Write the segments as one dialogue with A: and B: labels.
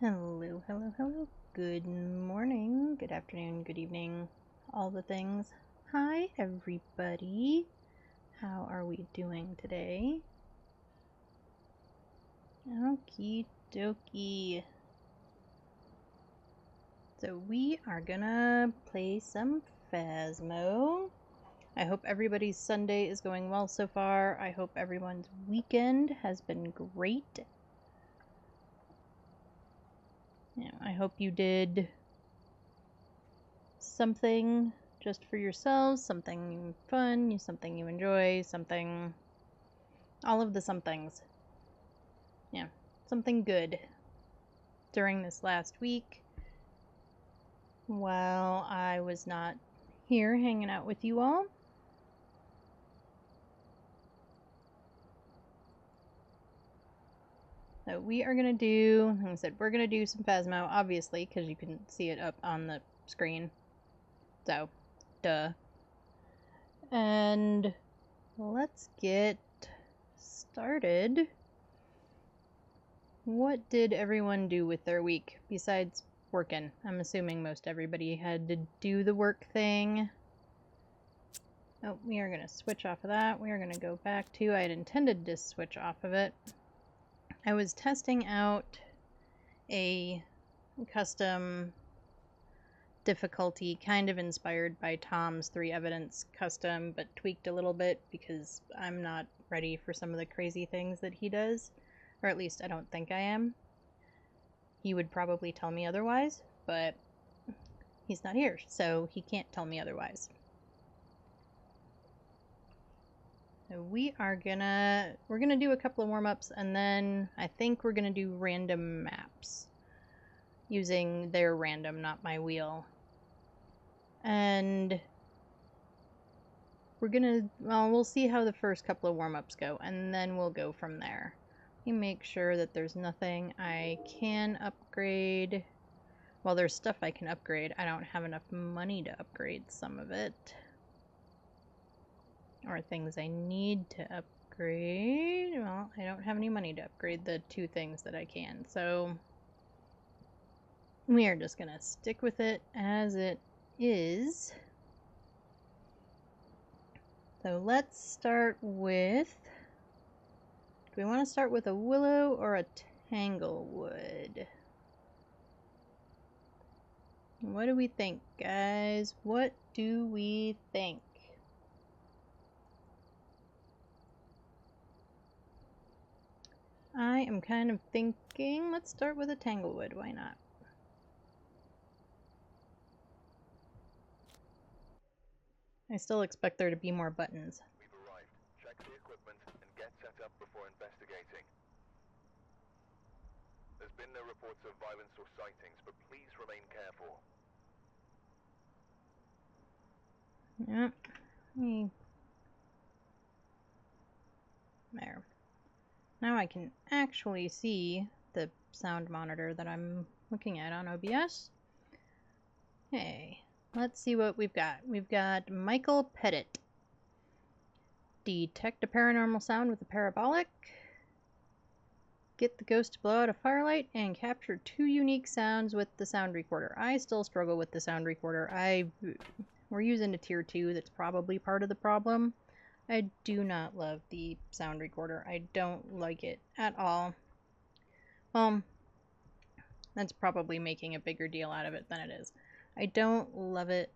A: Hello, hello, hello. Good morning, good afternoon, good evening, all the things. Hi, everybody. How are we doing today? Okie dokie. So we are gonna play some Phasmo. I hope everybody's Sunday is going well so far. I hope everyone's weekend has been great. I hope you did something just for yourselves, something fun, something you enjoy, something, all of the somethings. Yeah, something good during this last week while I was not here hanging out with you all. So we are going to do, like I said, we're going to do some Phasmo, obviously, because you couldn't see it up on the screen. So, duh. And let's get started. What did everyone do with their week besides working? I'm assuming most everybody had to do the work thing. Oh, we are going to switch off of that. We are going to go back to, I had intended to switch off of it. I was testing out a custom difficulty kind of inspired by Tom's 3 Evidence custom, but tweaked a little bit because I'm not ready for some of the crazy things that he does, or at least I don't think I am. He would probably tell me otherwise, but he's not here, so he can't tell me otherwise. So we're gonna do a couple of warm-ups, and then I think we're gonna do random maps using their random, not my wheel. And we'll see how the first couple of warm-ups go, and then we'll go from there. Let me make sure that there's nothing I can upgrade. Well, there's stuff I can upgrade. I don't have enough money to upgrade some of it. Or things I need to upgrade. Well, I don't have any money to upgrade the 2 things that I can, so we are just gonna stick with it as it is. So let's start with, do we want to start with a willow or a tanglewood? What do we think, guys? What do we think? I am kind of thinking, let's start with a tanglewood, why not? I still expect there to be more buttons.
B: We've arrived. Check the equipment and get set up before investigating. There's been no reports of violence or sightings, but please remain careful.
A: Yep. There. Now I can actually see the sound monitor that I'm looking at on OBS. Hey, let's see what we've got. We've got Michael Pettit. Detect a paranormal sound with a parabolic. Get the ghost to blow out a firelight and capture 2 unique sounds with the sound recorder. I still struggle with the sound recorder. We're using a tier 2. That's probably part of the problem. I do not love the sound recorder. I don't like it at all. That's probably making a bigger deal out of it than it is. I don't love it.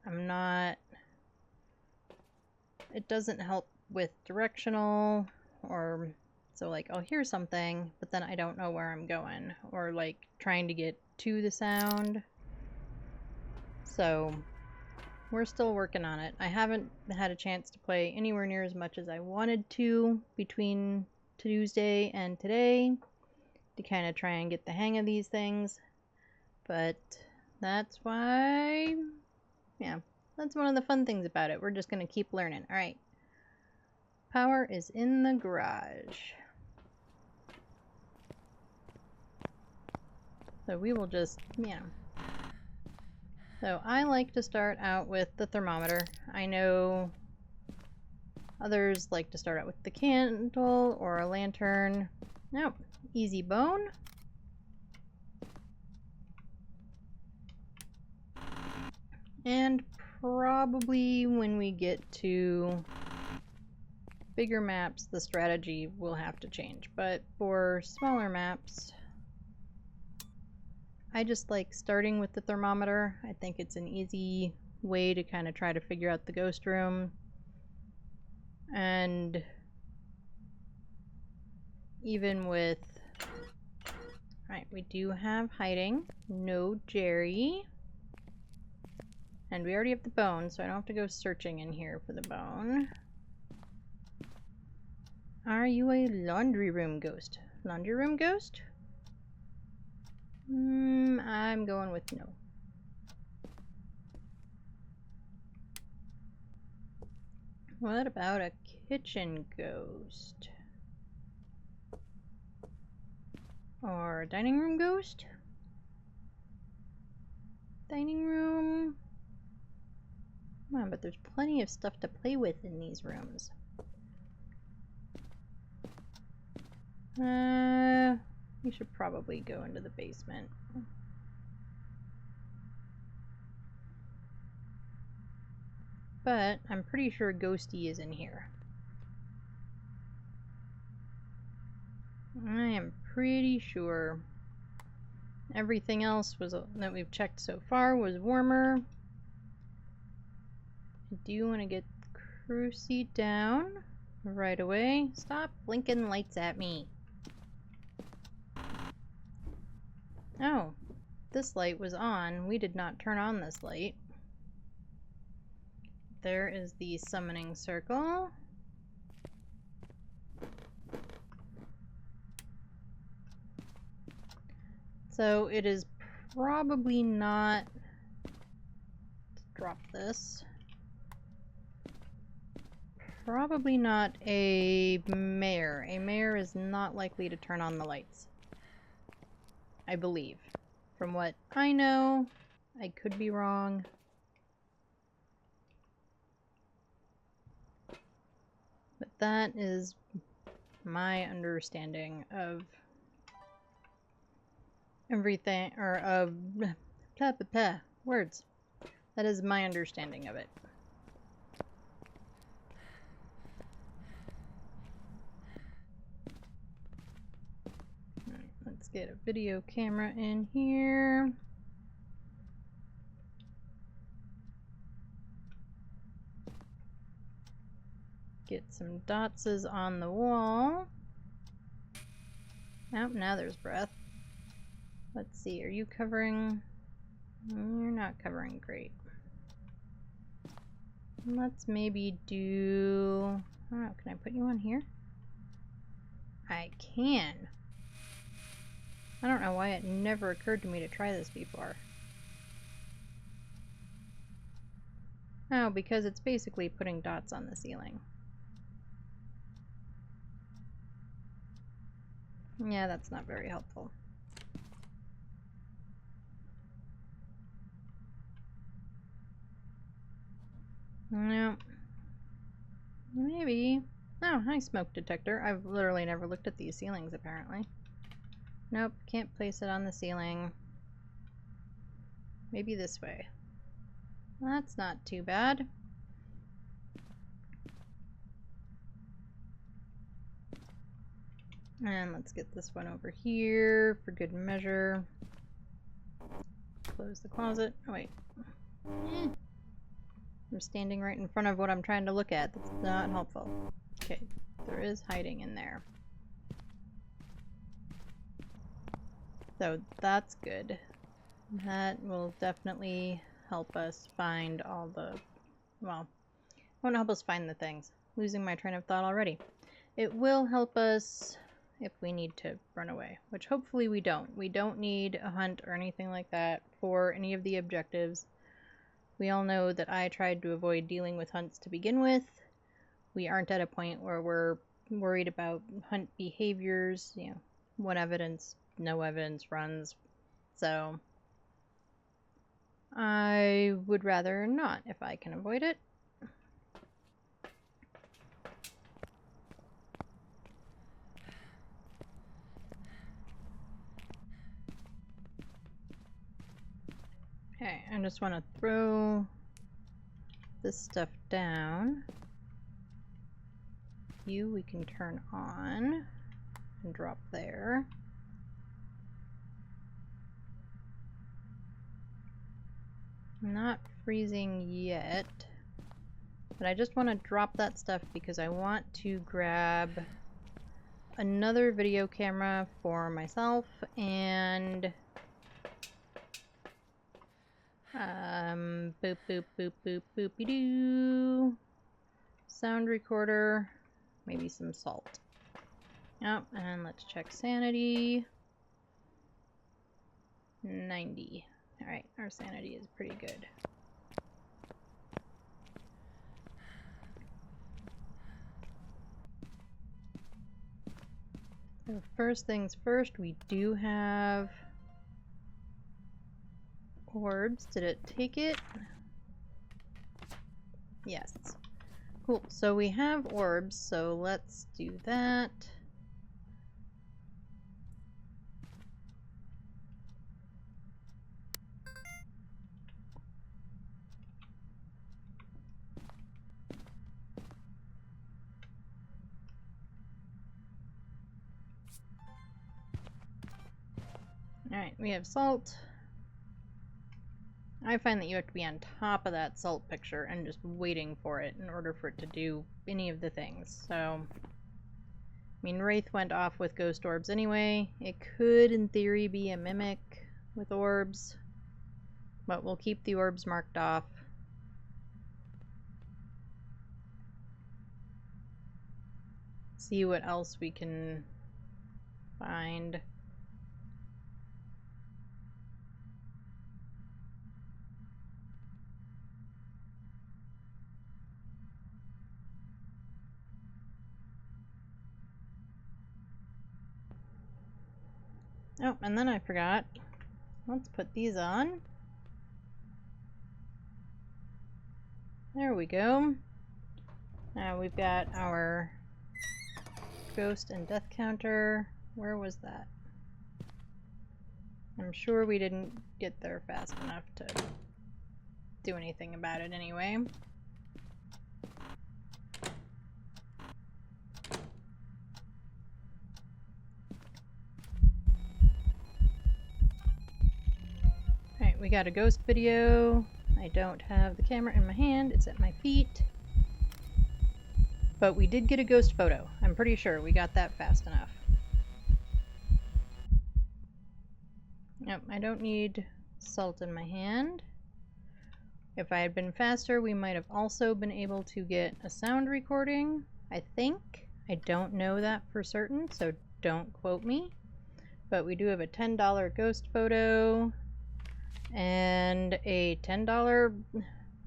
A: It doesn't help with directional, or so like I'll hear something, but then I don't know where I'm going, or like trying to get to the sound. So we're still working on it. I haven't had a chance to play anywhere near as much as I wanted to between Tuesday and today to kind of try and get the hang of these things. But that's why, yeah, that's one of the fun things about it. We're just going to keep learning. All right. Power is in the garage. So we will just, So I like to start out with the thermometer. I know others like to start out with the candle or a lantern. Nope. Easy bone. And probably when we get to bigger maps, the strategy will have to change. But for smaller maps, I just like starting with the thermometer. I think it's an easy way to kind of try to figure out the ghost room. And even with... Alright, we do have hiding. No Jerry. And we already have the bone, so I don't have to go searching in here for the bone. Are you a laundry room ghost? Laundry room ghost? I'm going with no. What about a kitchen ghost? Or a dining room ghost? Dining room? Come on, but there's plenty of stuff to play with in these rooms. We should probably go into the basement. But I'm pretty sure Ghosty is in here. I am pretty sure everything else was that we've checked so far was warmer. I do want to get the crew seat down right away. Stop blinking lights at me. Oh, this light was on. We did not turn on this light. There is the summoning circle. So it is probably not... Let's drop this. Probably not a mare. A mare is not likely to turn on the lights. I believe. From what I know, I could be wrong. But that is my understanding of everything, or of blah, blah, blah, words. That is my understanding of it. Alright, let's get a video camera in here. Get some dotses on the wall. Oh, now there's breath. Let's see, are you covering? You're not covering great. Let's maybe do... Oh, can I put you on here? I can. I don't know why it never occurred to me to try this before. Oh, because it's basically putting dots on the ceiling. Yeah, that's not very helpful. No. Maybe. Oh, hi, smoke detector. I've literally never looked at these ceilings, apparently. Nope, can't place it on the ceiling. Maybe this way. That's not too bad. And let's get this one over here for good measure. Close the closet. Oh, wait. I'm standing right in front of what I'm trying to look at. That's not helpful. Okay, there is hiding in there. So that's good. That will definitely help us find all the... Well, it won't help us find the things. Losing my train of thought already. It will help us if we need to run away, which hopefully we don't. We don't need a hunt or anything like that for any of the objectives. We all know that I tried to avoid dealing with hunts to begin with. We aren't at a point where we're worried about hunt behaviors, you know, what evidence, no evidence runs. So I would rather not if I can avoid it. Okay, I just want to throw this stuff down. You we can turn on and drop there. Not freezing yet, but I just want to drop that stuff because I want to grab another video camera for myself and boop boop boop boop boopy doo, sound recorder, maybe some salt. Oh, and let's check sanity. 90. Alright, our sanity is pretty good. So first things first, we do have orbs. Did it take it? Yes. Cool. So we have orbs, so let's do that. Alright, we have salt. I find that you have to be on top of that salt picture and just waiting for it in order for it to do any of the things. So, I mean, Wraith went off with ghost orbs anyway. It could, in theory, be a mimic with orbs, but we'll keep the orbs marked off. See what else we can find. Oh, and then I forgot. Let's put these on. There we go. Now we've got our ghost and death counter. Where was that? I'm sure we didn't get there fast enough to do anything about it anyway. Alright, we got a ghost video. I don't have the camera in my hand, it's at my feet. But we did get a ghost photo. I'm pretty sure we got that fast enough. Yep, I don't need salt in my hand. If I had been faster, we might have also been able to get a sound recording, I think. I don't know that for certain, so don't quote me. But we do have a $10 ghost photo, and a $10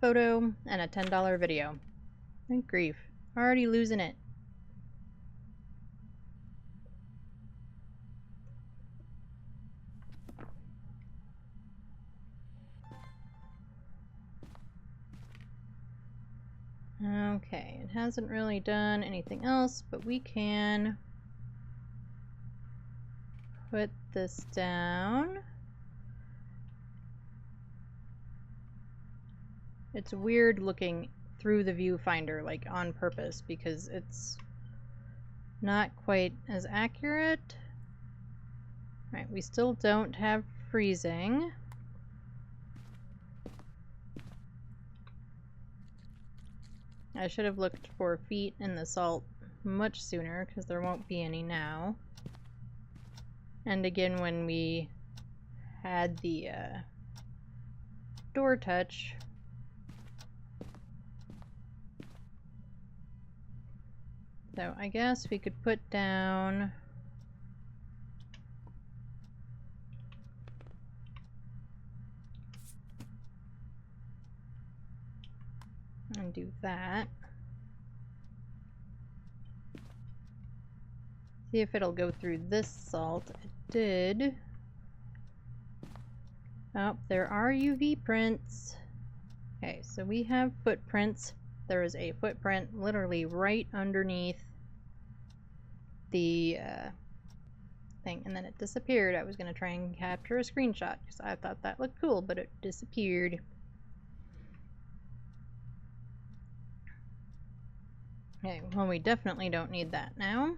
A: photo, and a $10 video. Thank grief. Already losing it. Okay, it hasn't really done anything else, but we can put this down. It's weird looking through the viewfinder, like on purpose, because it's not quite as accurate. Right, we still don't have freezing. I should have looked for feet in the salt much sooner, because there won't be any now. And again, when we had the door touch, so I guess we could put down and do that. See if it'll go through this salt. It did. Oh, there are UV prints. Okay, so we have footprints. There is a footprint literally right underneath the thing, and then it disappeared. I was going to try and capture a screenshot because I thought that looked cool, but it disappeared. Okay, well we definitely don't need that now.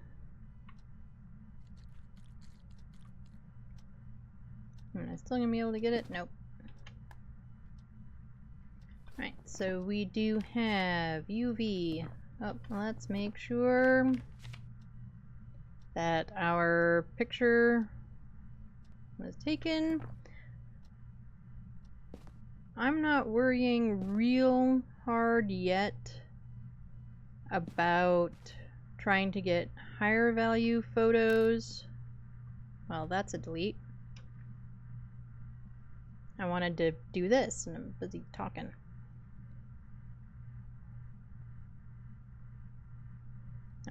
A: Am I still gonna be able to get it? Nope. Alright, so we do have UV. Oh, let's make sure that our picture was taken. I'm not worrying real hard yet about trying to get higher value photos. Well, that's a delete. I wanted to do this and I'm busy talking.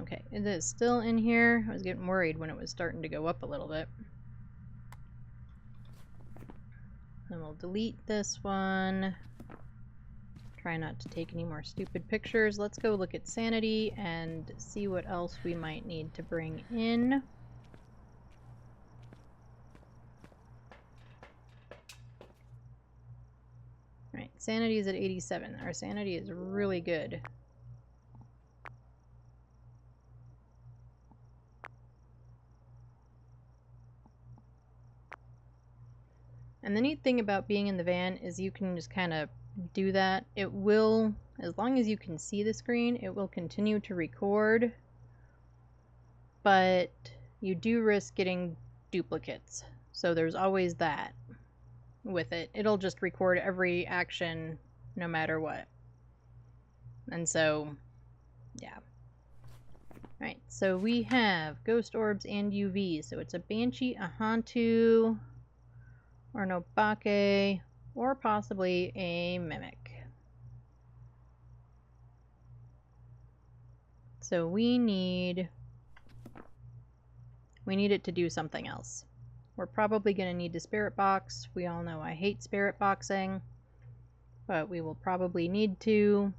A: Okay, it is still in here. I was getting worried when it was starting to go up a little bit. Then we'll delete this one. Try not to take any more stupid pictures. Let's go look at sanity and see what else we might need to bring in. Alright, sanity is at 87. Our sanity is really good. And the neat thing about being in the van is you can just kind of do that. It will, as long as you can see the screen, it will continue to record, but you do risk getting duplicates. So there's always that with it. It'll just record every action no matter what. And so, yeah. Alright, so we have Ghost Orbs and UV. So it's a Banshee, a Hantu, or an Obake, or possibly a Mimic. So we need it to do something else. We're probably going to need to spirit box. We all know I hate spirit boxing, but we will probably need to.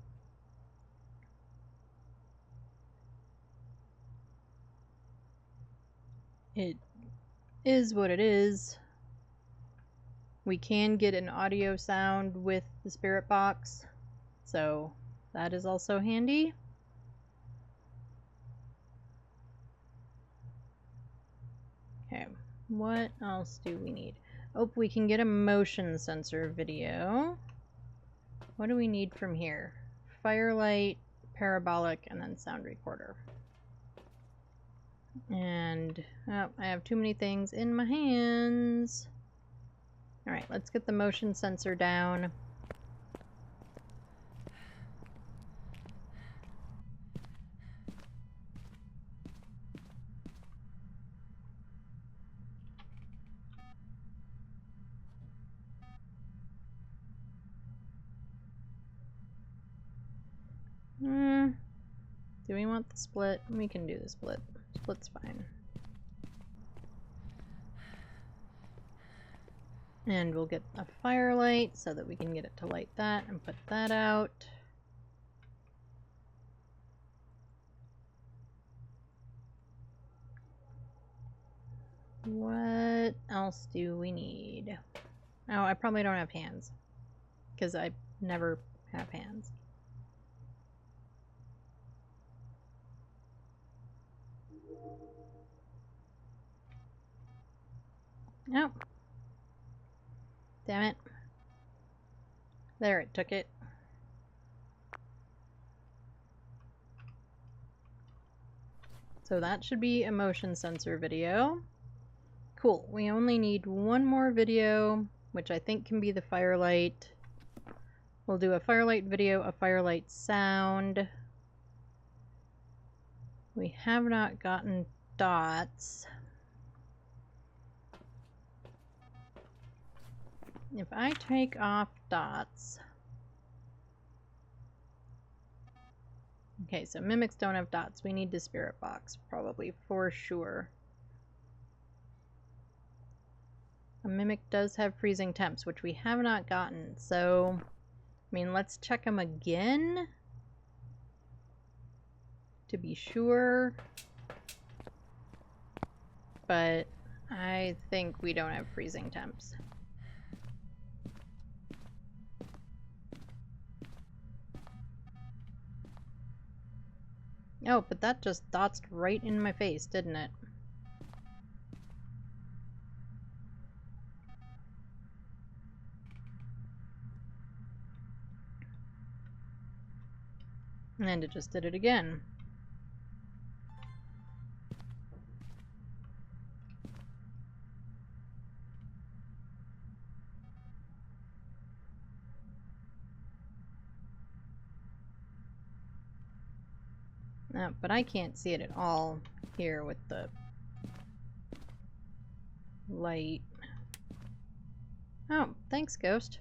A: It is what it is. We can get an audio sound with the spirit box, so that is also handy. Okay, what else do we need? Oh, we can get a motion sensor video. What do we need from here? Firelight, parabolic, and then sound recorder. And oh, I have too many things in my hands. Alright, let's get the motion sensor down. Do we want the split? We can do the split. Split's fine. And we'll get a firelight so that we can get it to light that and put that out. What else do we need? Oh, I probably don't have hands, because I never have hands. Nope. Damn it. There, it took it. So that should be a motion sensor video. Cool. We only need one more video, which I think can be the firelight. We'll do a firelight video, a firelight sound. We have not gotten dots. If I take off dots... Okay, so mimics don't have dots. We need the spirit box, probably, for sure. A mimic does have freezing temps, which we have not gotten, so... I mean, let's check them again to be sure. But I think we don't have freezing temps. Oh, but that just dotsed right in my face, didn't it? And it just did it again. But I can't see it at all here with the light. Oh, thanks, Ghost.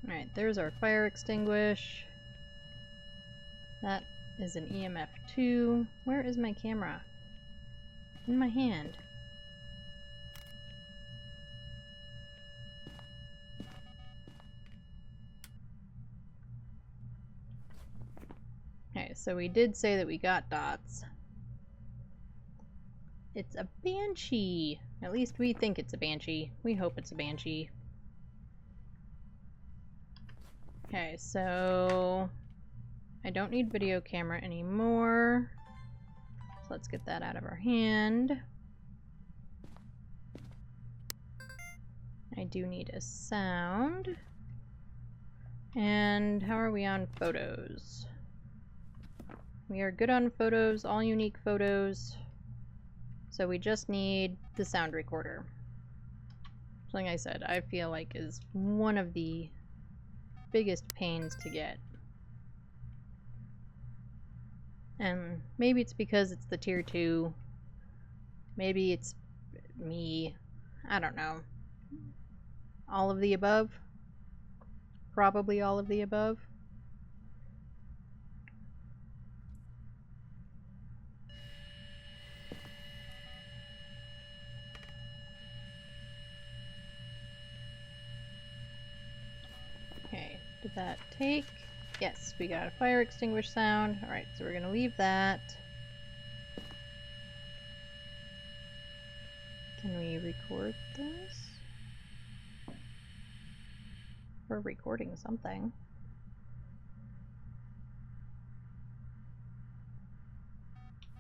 A: Alright, there's our fire extinguish. That is an EMF 2. Where is my camera? In my hand. Okay, so we did say that we got dots. It's a banshee! At least we think it's a banshee. We hope it's a banshee. Okay, so I don't need video camera anymore. So let's get that out of our hand. I do need a sound. And how are we on photos? We are good on photos, all unique photos. So we just need the sound recorder. Like I said, I feel like is one of the biggest pains to get. And maybe it's because it's the tier 2. Maybe it's me. I don't know. All of the above? Probably all of the above. Okay, did that take? Yes, we got a fire extinguish sound. Alright, so we're gonna leave that. Can we record this? We're recording something.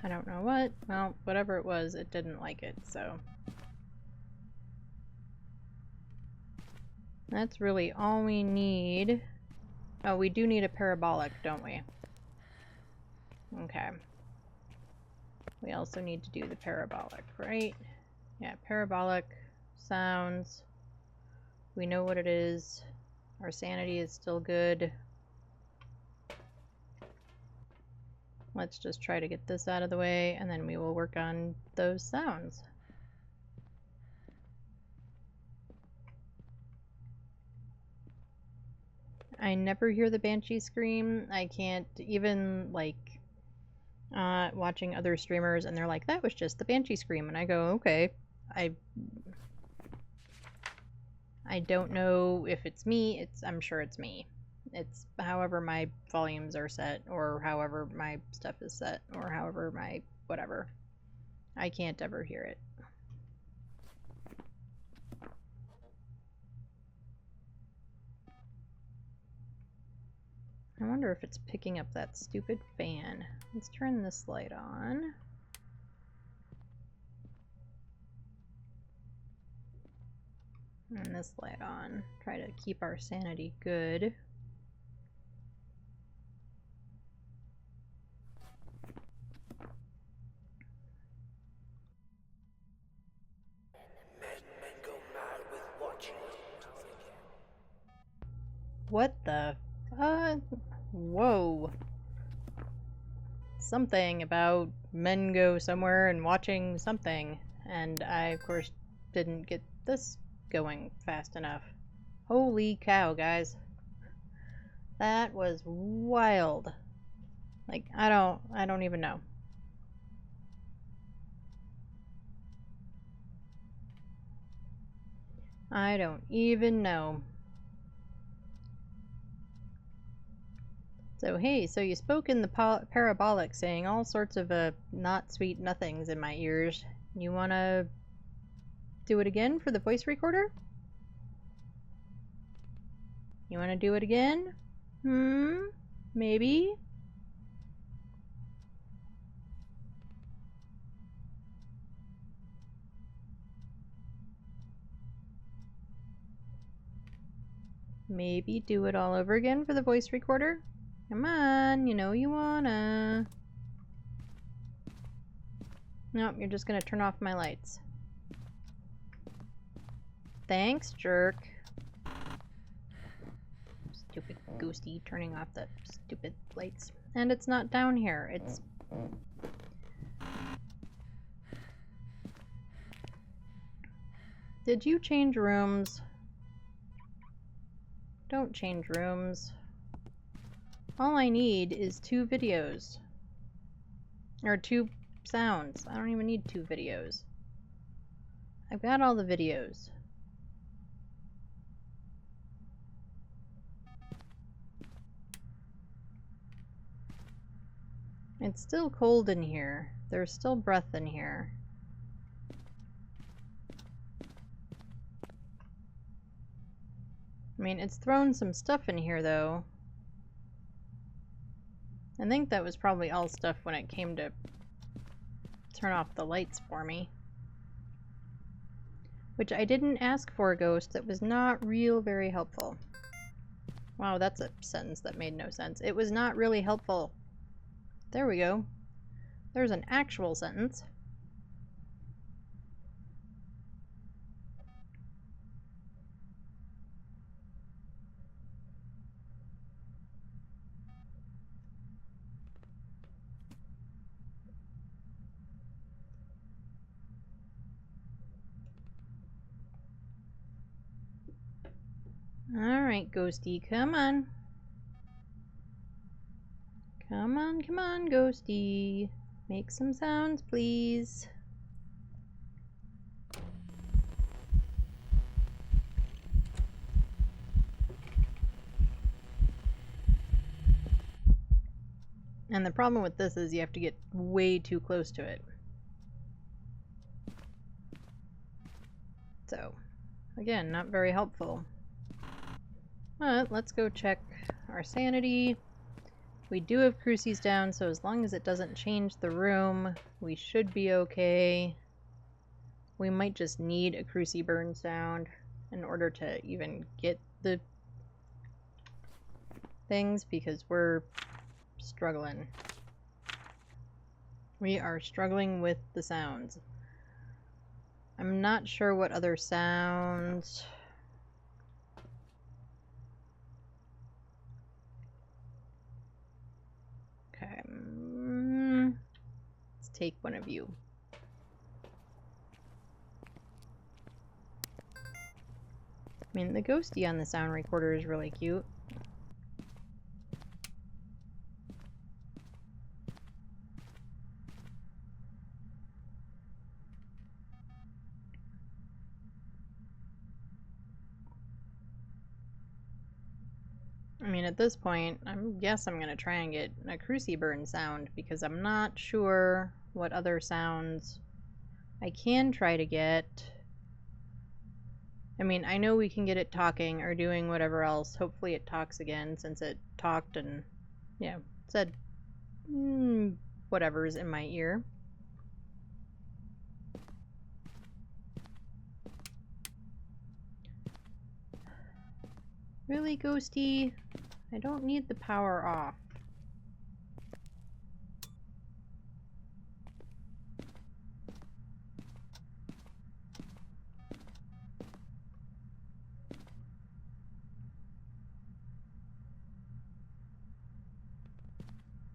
A: I don't know what. Well, whatever it was, it didn't like it, so. That's really all we need. Oh, we do need a parabolic, don't we? Okay. We also need to do the parabolic, right? Yeah, parabolic sounds. We know what it is. Our sanity is still good. Let's just try to get this out of the way, and then we will work on those sounds. I never hear the banshee scream. I can't even, like, watching other streamers, and they're like, that was just the banshee scream, and I go, okay. I don't know if it's me. I'm sure it's me. It's however my volumes are set, or however my stuff is set, or however my whatever. I can't ever hear it. I wonder if it's picking up that stupid fan. Let's turn this light on. And this light on. Try to keep our sanity good. What the whoa. Something about men go somewhere and watching something. And I, of course, didn't get this going fast enough. Holy cow, guys. That was wild. Like, I don't even know. I don't even know. So, hey, so you spoke in the parabolic saying all sorts of not sweet nothings in my ears. You wanna do it again for the voice recorder? You wanna do it again? Maybe? Maybe do it all over again for the voice recorder? Come on, you know you wanna. Nope, you're just gonna turn off my lights. Thanks, jerk. Stupid ghosty turning off the stupid lights. And it's not down here, it's... Did you change rooms? Don't change rooms. All I need is 2 videos. Or 2 sounds. I don't even need 2 videos. I've got all the videos. It's still cold in here. There's still breath in here. I mean, it's thrown some stuff in here, though. I think that was probably all stuff when it came to turn off the lights for me. Which I didn't ask for, Ghost. That was not very helpful. Wow, that's a sentence that made no sense. It was not really helpful. There we go. There's an actual sentence. Alright, Ghosty, come on. Come on, Ghosty. Make some sounds, please. And the problem with this is you have to get way too close to it. So, again, not very helpful. But let's go check our sanity. We do have crucies down, so as long as it doesn't change the room, we should be okay. We might just need a crucie burn sound in order to even get the things, because we're struggling. We are struggling with the sounds. I'm not sure what other sounds... Okay. Let's take one of you. I mean, the ghosty on the sound recorder is really cute. I mean, at this point, I guess I'm going to try and get a crucie burn sound, because I'm not sure what other sounds I can try to get. I mean, I know we can get it talking or doing whatever else. Hopefully it talks again, since it talked and, yeah, said whatever's in my ear. Really, Ghosty? I don't need the power off.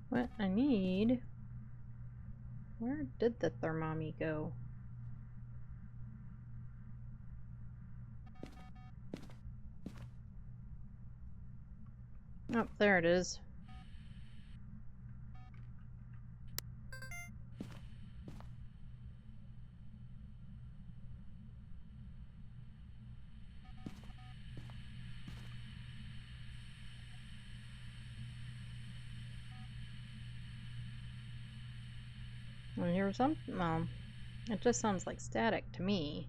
A: What I need... Where did the thermometer go? Oh, there it is. I hear something. Well, it just sounds like static to me.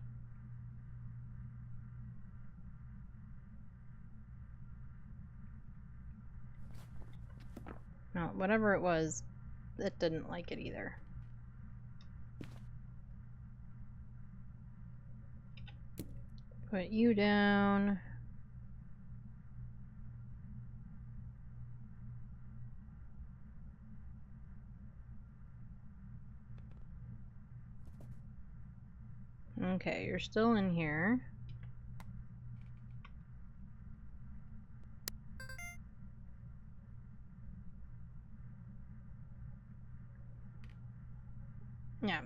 A: No, whatever it was, it didn't like it either. Put you down. Okay, you're still in here. Yeah,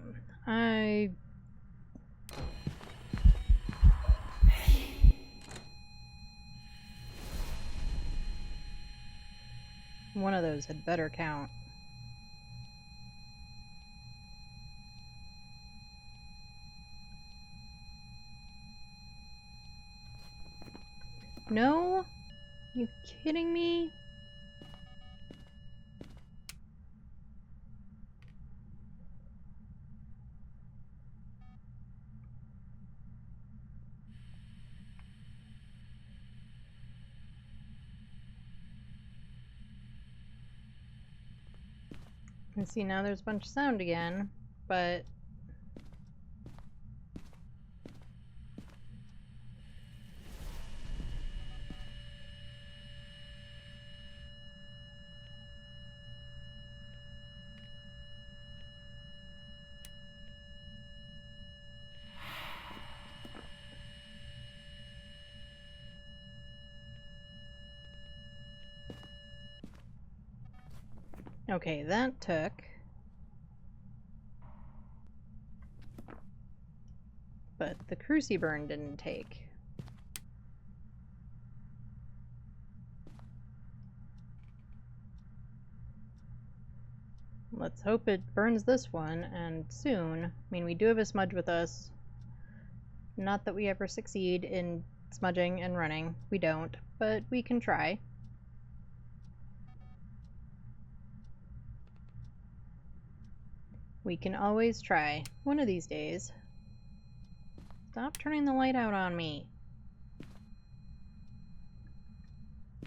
A: one of those had better count. No? You kidding me? And see, now there's a bunch of sound again, but okay, that took. But the cruciburn didn't take. Let's hope it burns this one, and soon. I mean, we do have a smudge with us. Not that we ever succeed in smudging and running. We don't, but we can try. We can always try. One of these days. Stop turning the light out on me.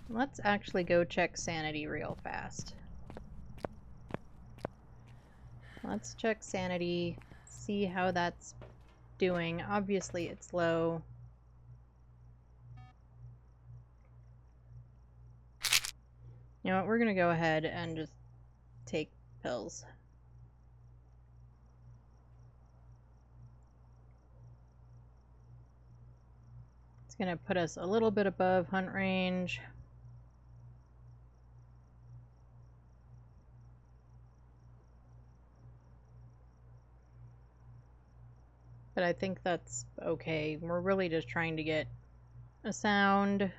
A: Let's actually go check sanity real fast. Let's check sanity, see how that's doing. Obviously it's low. You know what, we're gonna go ahead and just take pills. It's gonna put us a little bit above hunt range. But I think that's okay. We're really just trying to get a sound.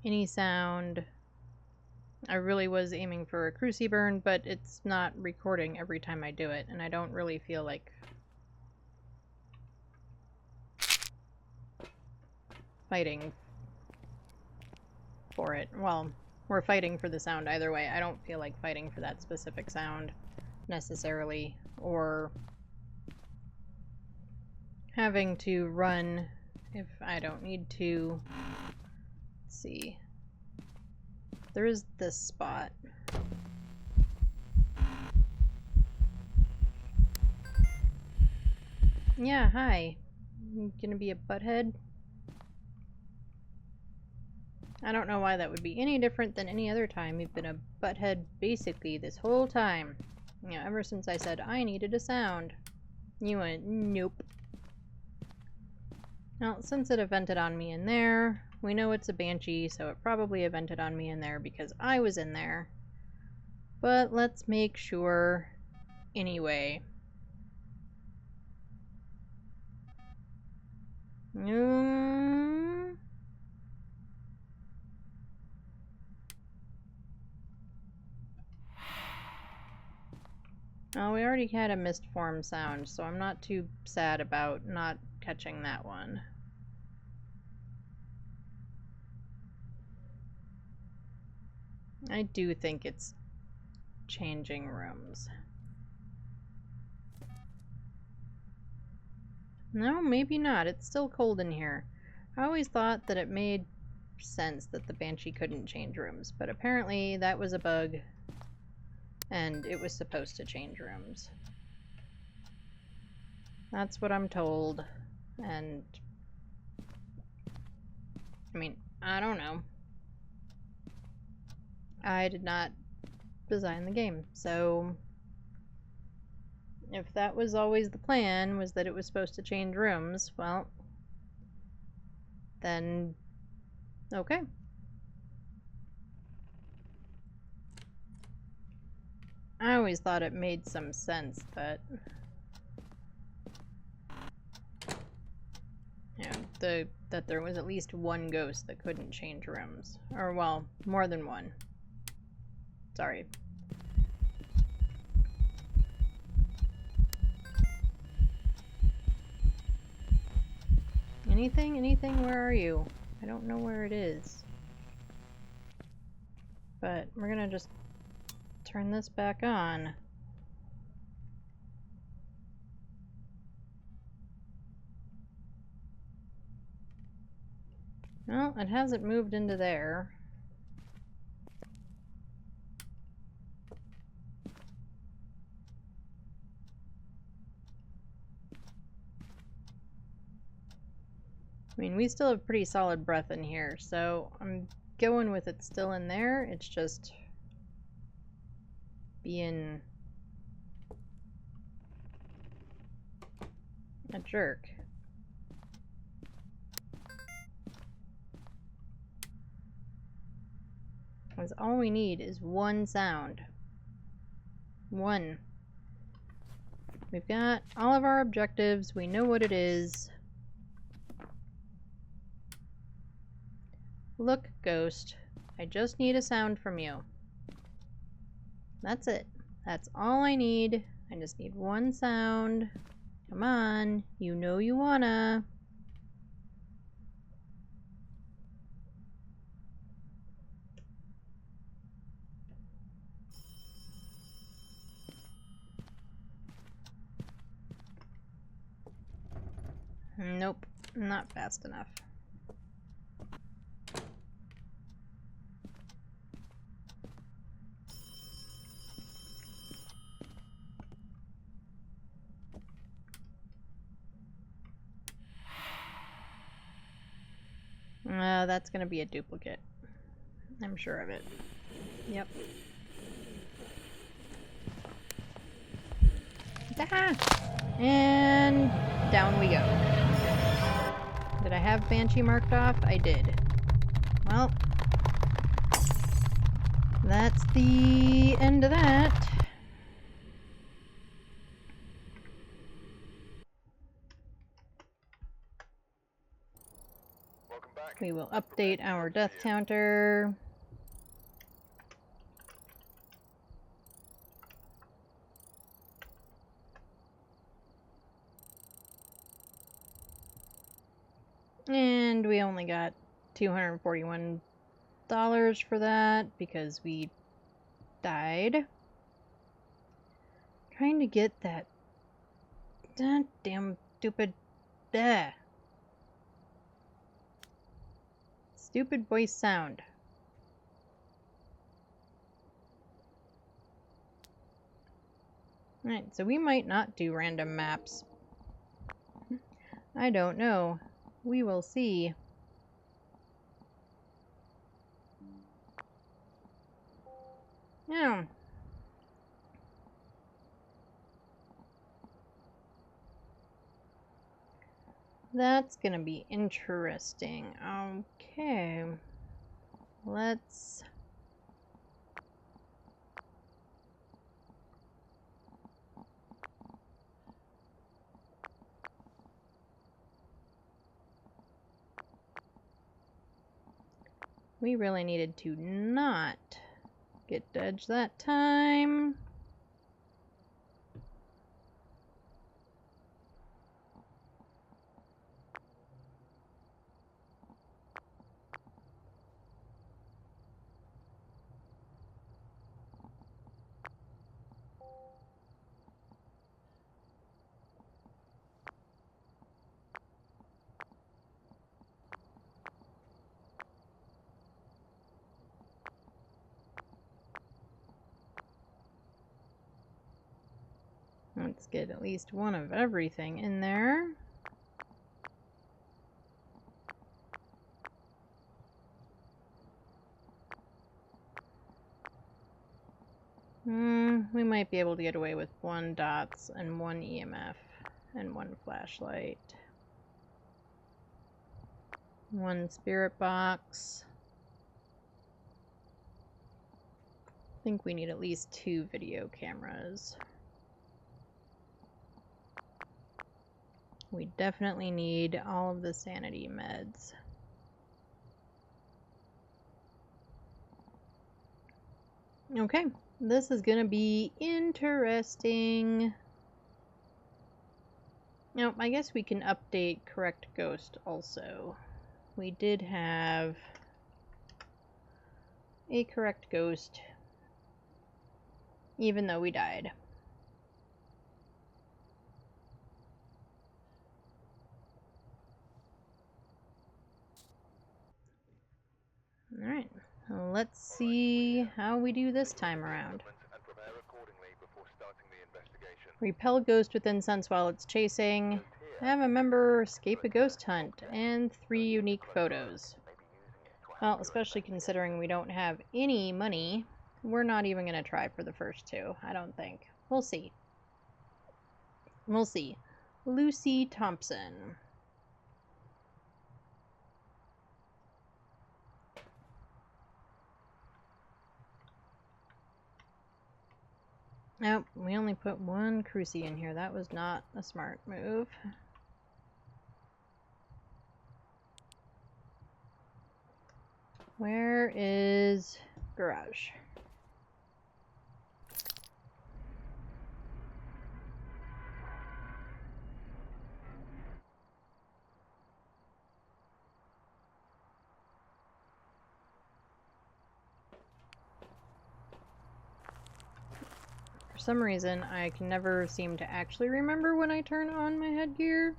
A: Any sound. I really was aiming for a cruciburn, but it's not recording every time I do it, and I don't really feel like fighting for it. Well, we're fighting for the sound either way. I don't feel like fighting for that specific sound necessarily, or having to run if I don't need to. Let's see. There is this spot. Yeah, hi. You gonna be a butthead? I don't know why that would be any different than any other time. You've been a butthead basically this whole time. You know, ever since I said I needed a sound. You went, nope. Well, since it evented on me in there, we know it's a banshee, so it probably evented on me in there because I was in there. But let's make sure anyway. Oh, we already had a mist form sound, so I'm not too sad about not catching that one. I do think it's changing rooms. No, maybe not. It's still cold in here. I always thought that it made sense that the Banshee couldn't change rooms, but apparently that was a bug, and it was supposed to change rooms. That's what I'm told, and I mean, I don't know. I did not design the game, so if that was always the plan, was that it was supposed to change rooms, well, then okay. I always thought it made some sense that, you know, that there was at least one ghost that couldn't change rooms. Or, well, more than one. Sorry. Anything? Anything? Where are you? I don't know where it is. But we're gonna just turn this back on. Well, it hasn't moved into there. I mean, we still have pretty solid breath in here, so I'm going with it still in there. It's just being a jerk. Because all we need is one sound. One. We've got all of our objectives. We know what it is. Look, ghost. I just need a sound from you. That's it. That's all I need. I just need one sound. Come on. You know you wanna. Nope. Not fast enough. That's gonna be a duplicate. I'm sure of it. Yep. Ah! And down we go. Did I have Banshee marked off? I did. Well, that's the end of that.
B: Welcome back.
A: We will update our death counter. And we only got $241 for that because we died. Trying to get that damn stupid stupid voice sound. Alright, so we might not do random maps. I don't know. We will see. Yeah. That's gonna be interesting. Okay. Let's... We really needed to not get dodged that time. Let's get at least one of everything in there. We might be able to get away with 1 dots and 1 EMF and 1 flashlight. 1 spirit box. I think we need at least 2 video cameras. We definitely need all of the sanity meds. Okay, this is gonna be interesting. Now, I guess we can update Correct Ghost also. We did have a Correct Ghost, even though we died. Alright, let's see how we do this time around. Repel ghost within sense while it's chasing. Have a member escape a ghost hunt. And 3 unique photos. Well, especially considering we don't have any money, we're not even going to try for the first 2, I don't think. We'll see. We'll see. Lucy Thompson. Nope, we only put 1 crucie in here. That was not a smart move. Where is garage? For some reason, I can never seem to actually remember when I turn on my headgear.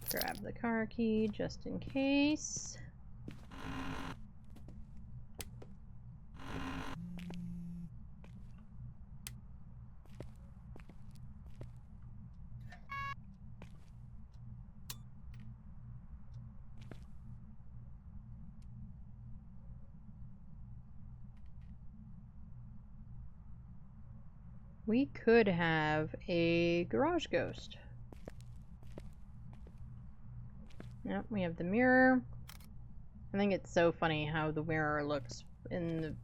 A: Grab the car key just in case. We could have a garage ghost. Yep, we have the mirror. I think it's so funny how the mirror looks in the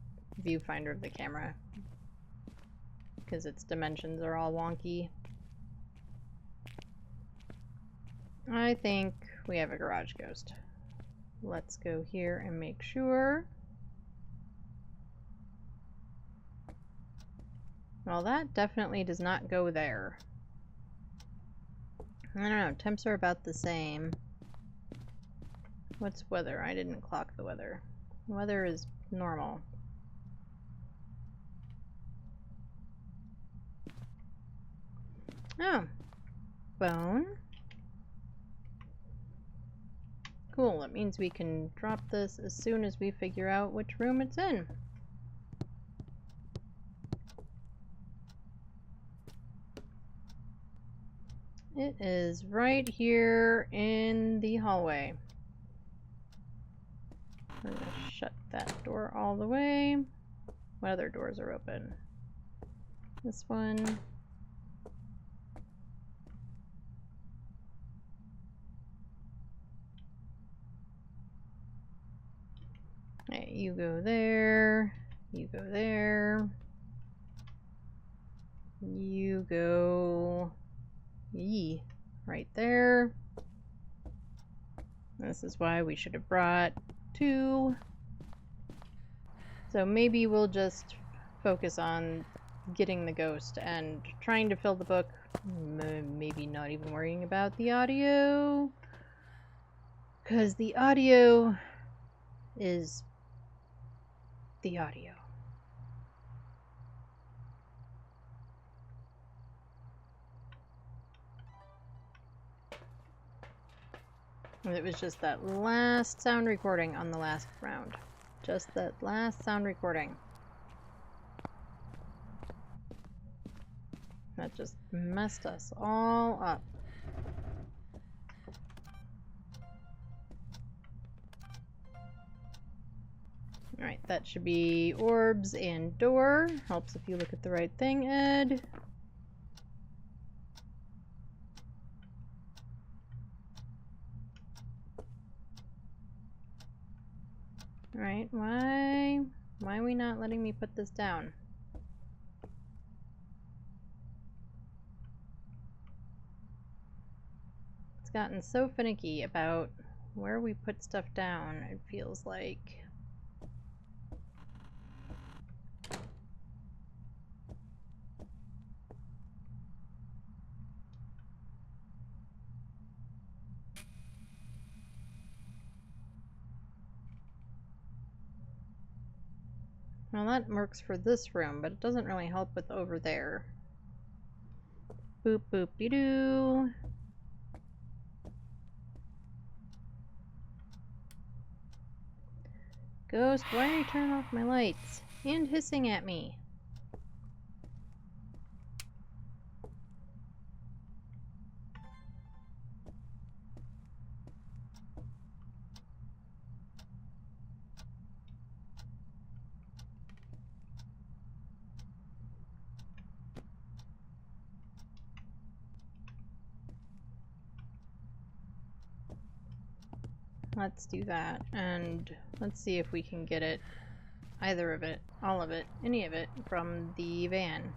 A: viewfinder of the camera, because its dimensions are all wonky. I think we have a garage ghost. Let's go here and make sure. Well, that definitely does not go there. I don't know, temps are about the same. What's weather? I didn't clock the weather. Weather is normal. Oh. Bone. Cool, that means we can drop this as soon as we figure out which room it's in. It is right here in the hallway. We're gonna shut that door all the way. What other doors are open? This one. Hey, you go there. You go there. You go... Yee. Right there. This is why we should have brought 2. So maybe we'll just focus on getting the ghost and trying to fill the book. Maybe not even worrying about the audio. Because the audio is the audio. It was just that last sound recording on the last round. Just that last sound recording. That just messed us all up. Alright, that should be orbs and door. Helps if you look at the right thing, Ed. Alright, why are we not letting me put this down? It's gotten so finicky about where we put stuff down, it feels like. Well, that works for this room, but it doesn't really help with over there. Boop boop dee doo. Ghost, why are you turning off my lights? And hissing at me. Let's do that, and let's see if we can get it, either of it, all of it, any of it, from the van.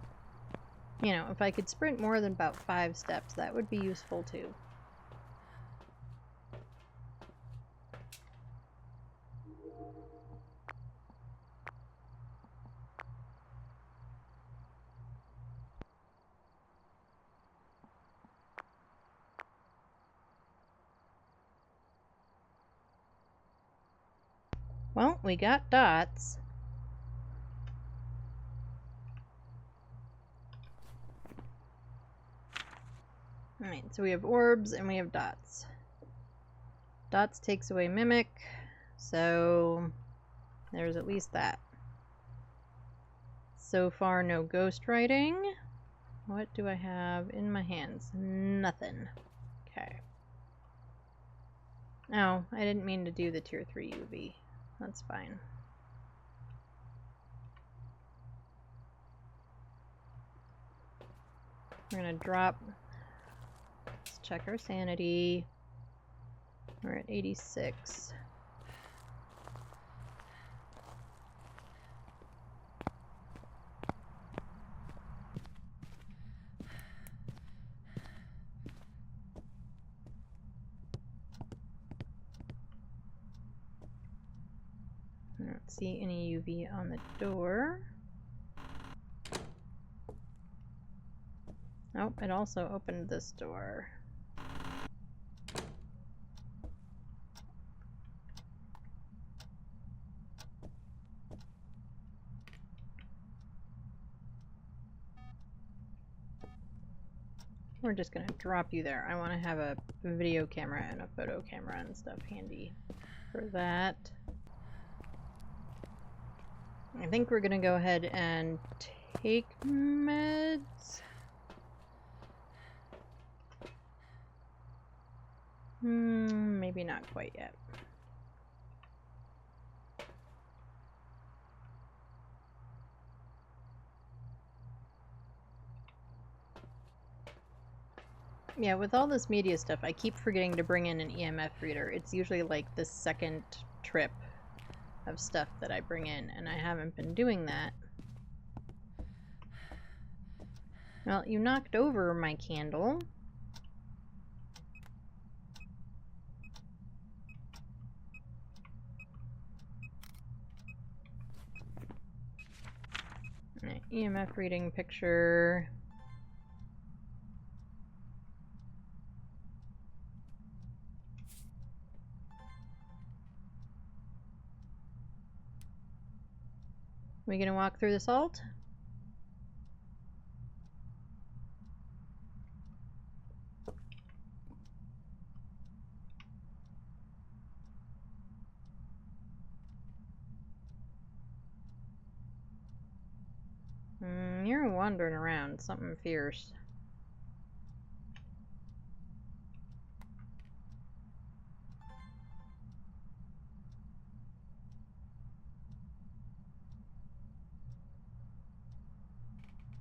A: You know, if I could sprint more than about 5 steps, that would be useful too. Well, we got dots. Alright, so we have orbs and we have dots. Dots takes away mimic, so there's at least that. So far, no ghost writing. What do I have in my hands? Nothing. Okay. Oh, I didn't mean to do the tier 3 UV. That's fine. We're gonna drop. Let's check our sanity. We're at 86. I don't see any UV on the door. Oh, it also opened this door. We're just gonna drop you there. I want to have a video camera and a photo camera and stuff handy for that. I think we're gonna go ahead and take meds. Maybe not quite yet. Yeah, with all this media stuff, I keep forgetting to bring in an EMF reader. It's usually like the second trip of stuff that I bring in, and I haven't been doing that. Well, you knocked over my candle. Right, EMF reading picture. We gonna walk through the salt? You're wandering around. Something fierce.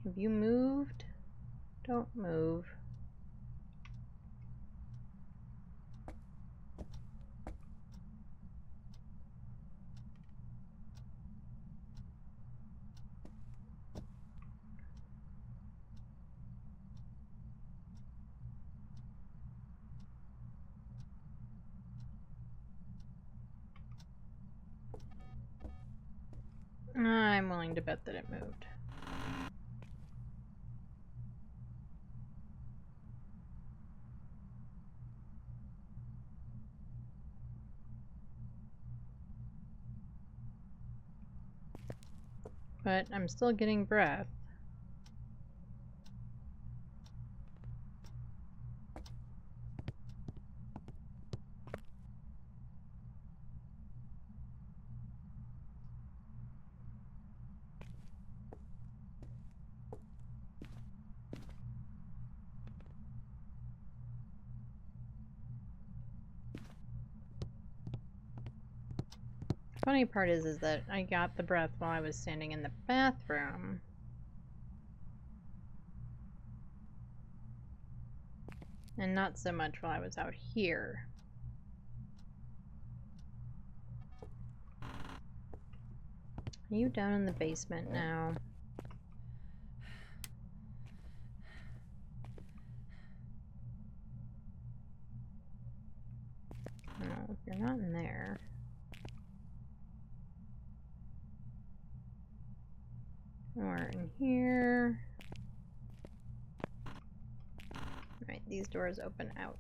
A: Have you moved? Don't move. I'm willing to bet that it moved. But I'm still getting breath. Funny part is that I got the breath while I was standing in the bathroom. And not so much while I was out here. Are you down in the basement now? No, you're not in there. Or in here. Right, these doors open out.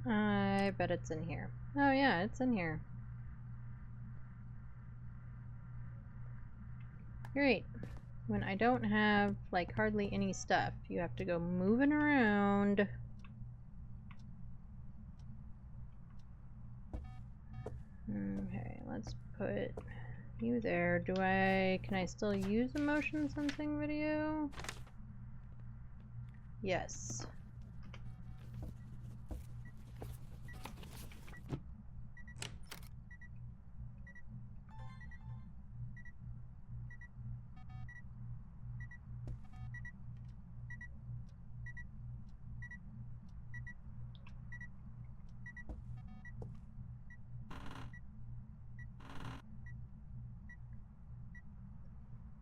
A: I bet it's in here. Oh yeah, it's in here. Great. When I don't have, like, hardly any stuff, you have to go moving around. Okay, let's put you there. Can I still use a motion sensing video? Yes.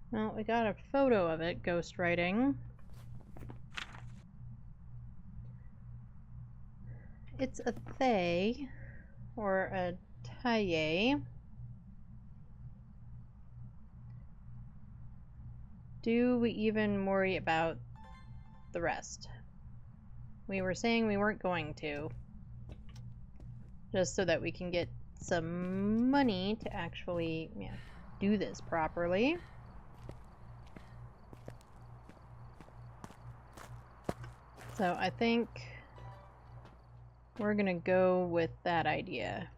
A: Well, we got a photo of it ghostwriting. It's a they, or a taye. Do we even worry about the rest? We were saying we weren't going to. Just so that we can get some money to actually do this properly. So I think we're gonna go with that idea.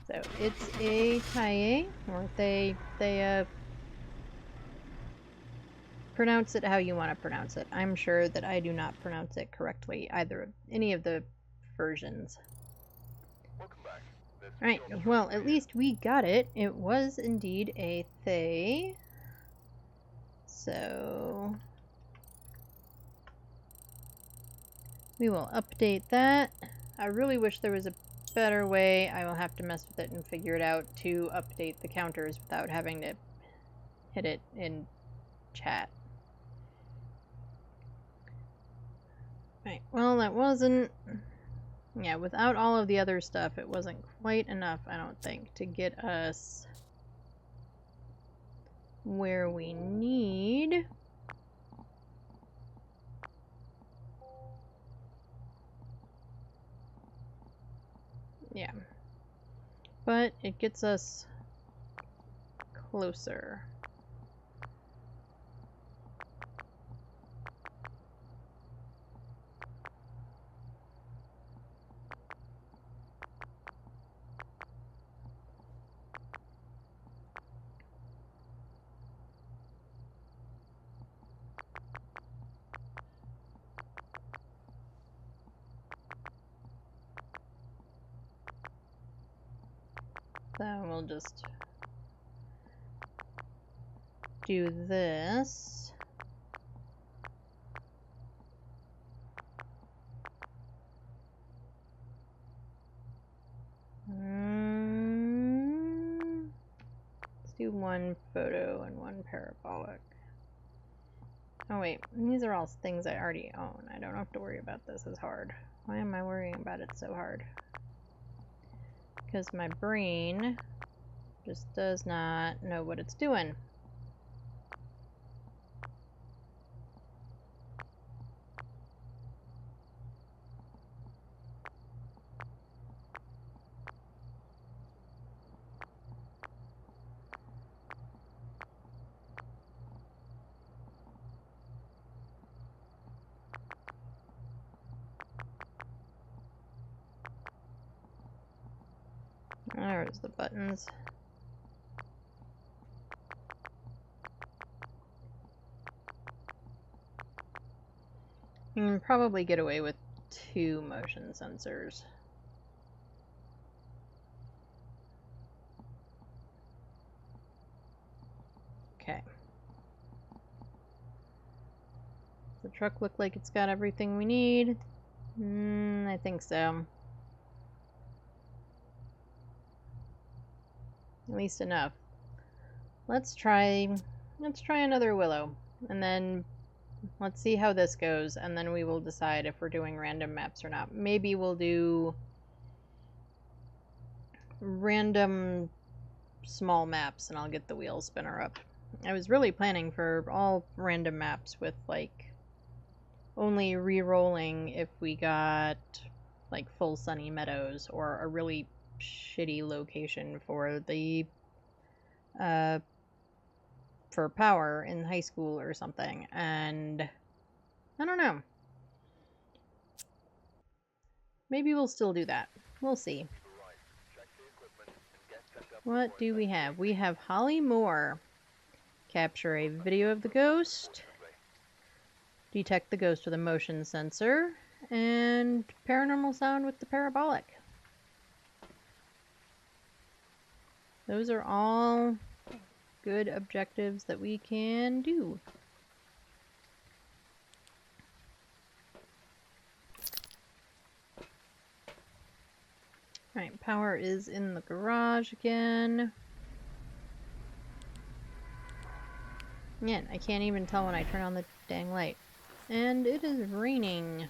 A: So it's a taye, or they pronounce it how you want to pronounce it. I'm sure that I do not pronounce it correctly either of any of the versions.
B: Welcome back.
A: Right, well, at least we got it. It was indeed a they. So we will update that. I really wish there was a better way. I will have to mess with it and figure it out to update the counters without having to hit it in chat. Right, well, that wasn't... Yeah, without all of the other stuff, it wasn't quite enough, I don't think, to get us where we need. Yeah. but it gets us closer. So we'll just do this. Let's do one photo and one parabolic. Oh wait, these are all things I already own. I don't have to worry about this as hard. Why am I worrying about it so hard? Because my brain just does not know what it's doing. There's the buttons. You can probably get away with 2 motion sensors. Okay. Does the truck look like it's got everything we need? I think so. At least enough. Let's try another willow, and then let's see how this goes, and then we will decide if we're doing random maps or not. Maybe we'll do random small maps, and I'll get the wheel spinner up. I was really planning for all random maps with, like, only re-rolling if we got, like, full sunny meadows or a really shitty location for the for power in high school or something, and I don't know. Maybe we'll still do that. We'll see. What do we have? We have Holly Moore. Capture a video of the ghost. Detect the ghost with a motion sensor. And paranormal sound with the parabolic. Those are all good objectives that we can do. Alright, power is in the garage again. Man, I can't even tell when I turn on the dang light. And it is raining.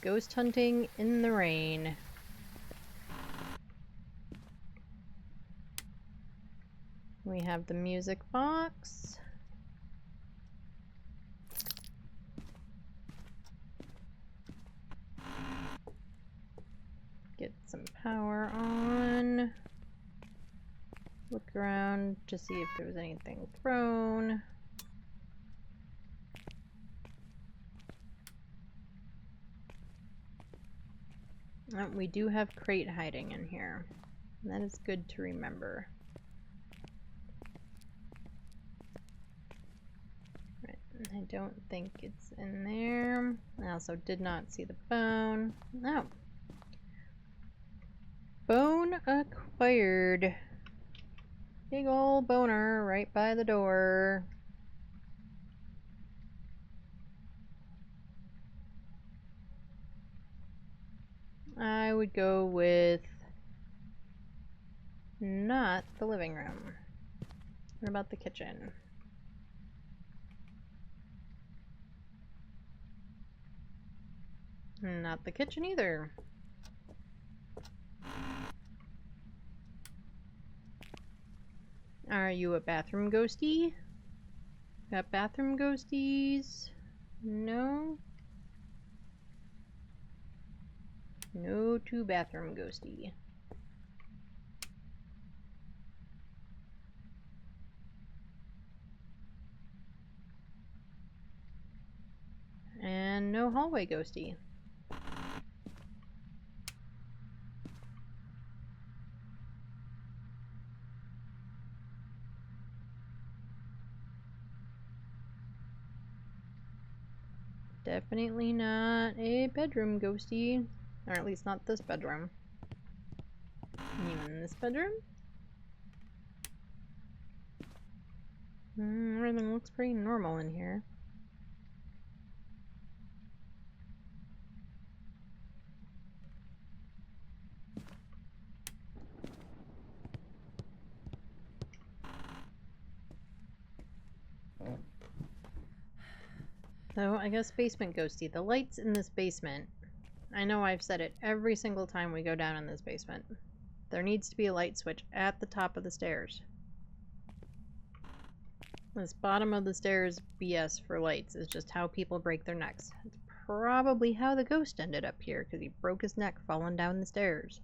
A: Ghost hunting in the rain. We have the music box. Get some power on. Look around to see if there was anything thrown. We do have crate hiding in here. That is good to remember. Right, I don't think it's in there. I also did not see the bone. Oh. Bone acquired. Big ol' boner right by the door. I would go with not the living room. What about the kitchen? Not the kitchen either. Are you a bathroom ghosty? Got bathroom ghosties? No? No to bathroom ghosty. hallway ghosty. Definitely not a bedroom ghosty. Or at least not this bedroom. Even this bedroom? Everything looks pretty normal in here. So, I guess basement ghosty. The lights in this basement. I know I've said it every single time we go down in this basement. There needs to be a light switch at the top of the stairs. This bottom of the stairs BS for lights is just how people break their necks. It's probably how the ghost ended up here, because he broke his neck falling down the stairs.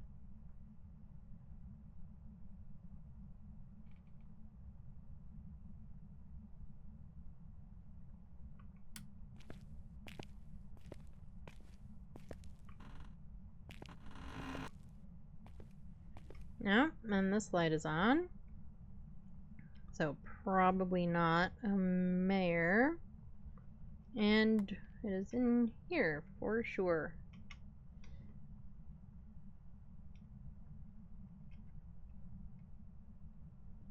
A: No, and this light is on. So probably not a mare. And it is in here for sure.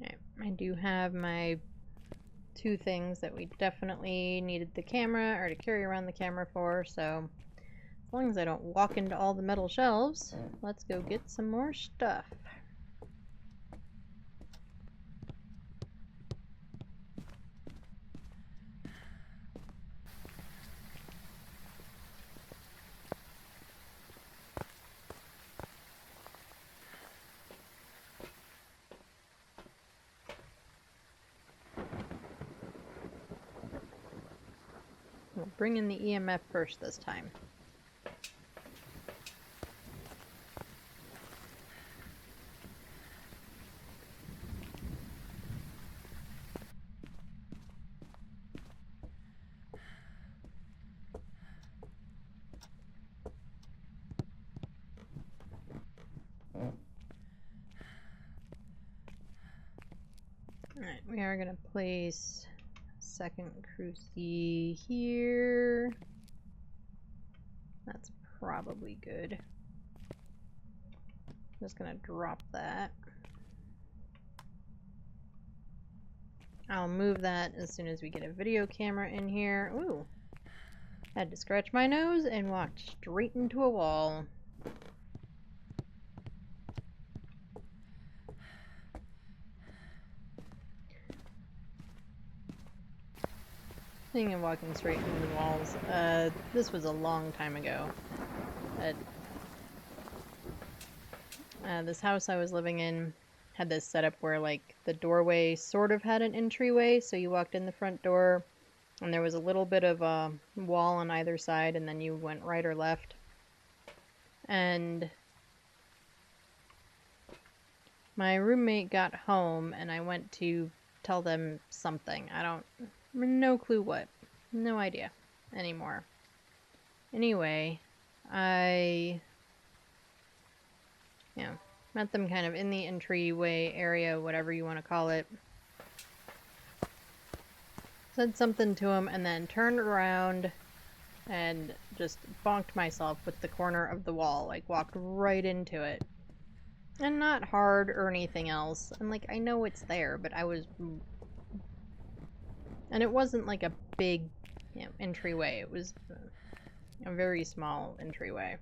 A: Okay, I do have my 2 things that we definitely needed the camera, or to carry around the camera for, so as long as I don't walk into all the metal shelves, let's go get some more stuff. We'll bring in the EMF first this time. Alright, we are going to place second cruci here. That's probably good. Just gonna drop that. I'll move that as soon as we get a video camera in here. Ooh. Had to scratch my nose and walked straight into a wall. Speaking of walking straight into the walls, this was a long time ago. This house I was living in had this setup where, like, the doorway sort of had an entryway, so you walked in the front door, and there was a little bit of a wall on either side, and then you went right or left. And my roommate got home, and I went to tell them something. No clue what. No idea anymore. Anyway, I met them kind of in the entryway area, whatever you want to call it. Said something to him, and then turned around and just bonked myself with the corner of the wall. Like, walked right into it. And not hard or anything else. And, like, I know it's there, but I was... And it wasn't, like, a big, entryway. It was a very small entryway.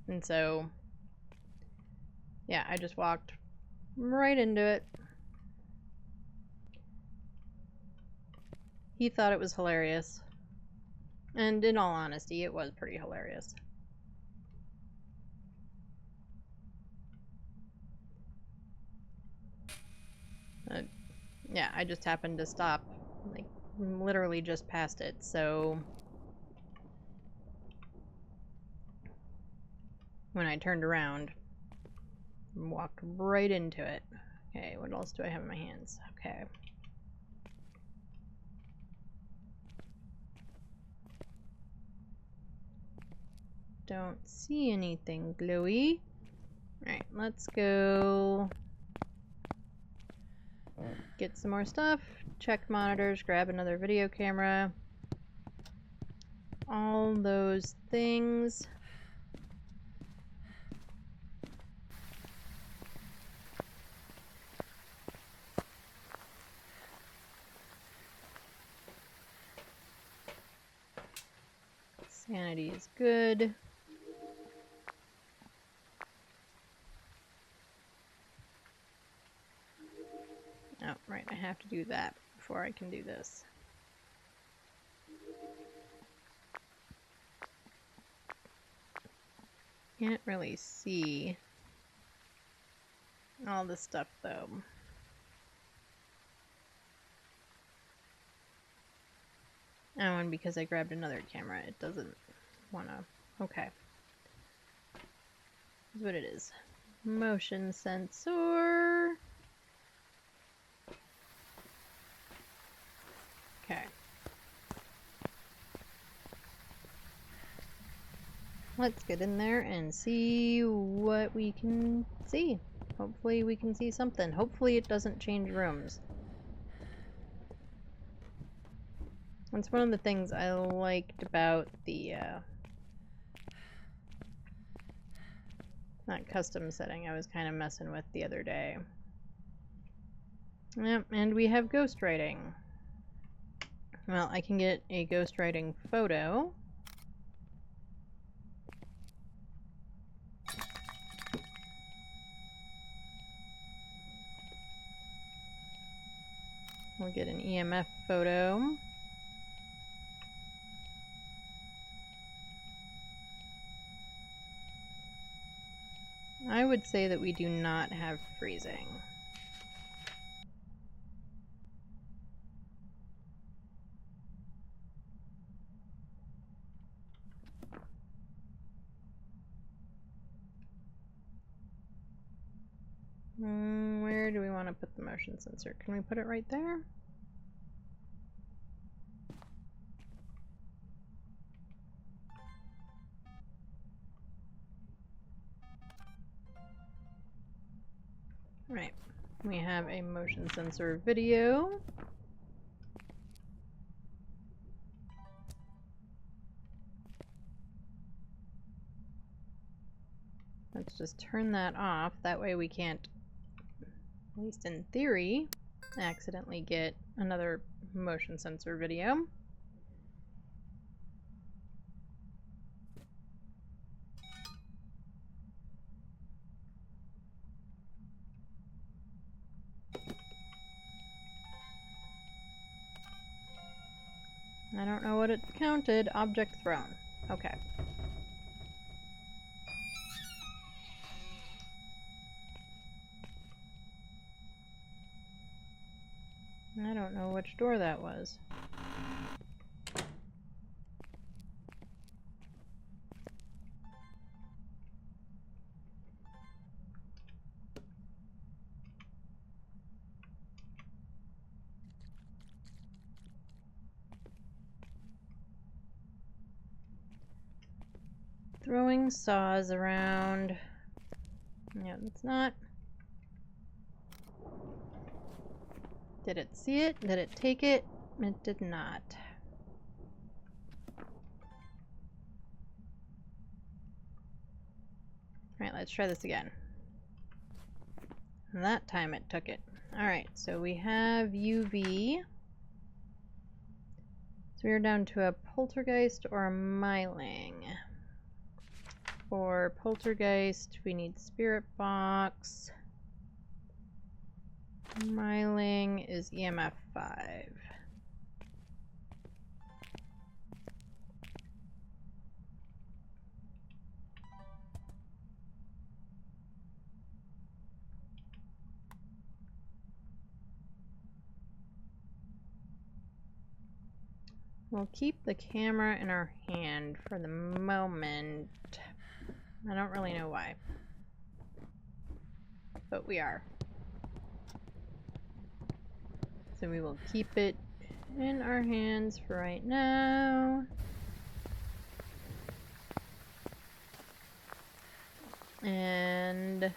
A: And so... yeah, I just walked right into it. He thought it was hilarious. And in all honesty, it was pretty hilarious. Yeah, I just happened to stop, like, literally just past it, so... when I turned around, walked right into it. Okay, what else do I have in my hands? Okay. don't see anything glowy. Alright, let's go get some more stuff, check monitors, grab another video camera. All those things. Sanity is good. Oh, right, I have to do that before I can do this. Can't really see all this stuff though. Oh, and because I grabbed another camera, it doesn't wanna... Okay. That's what it is. Motion sensor. Okay. Let's get in there and see what we can see. Hopefully we can see something. Hopefully it doesn't change rooms. That's one of the things I liked about the, that custom setting I was kind of messing with the other day. Yep, and we have ghostwriting. Well, I can get a ghostwriting photo. We'll get an EMF photo. I would say that we do not have freezing. Where do we want to put the motion sensor? Can we put it right there? Right. We have a motion sensor video. Let's just turn that off. That way we can't, at least in theory, accidentally get another motion sensor video. I don't know what it counted. Object thrown. Okay. I don't know which door that was. Throwing saws around. Yeah, it's not. Did it see it? Did it take it? It did not. Alright, let's try this again. And that time it took it. Alright, so we have UV. So we're down to a poltergeist or a myling. For poltergeist, we need spirit box. Myling is EMF 5. We'll keep the camera in our hand for the moment. I don't really know why, but we are. So we will keep it in our hands for right now. And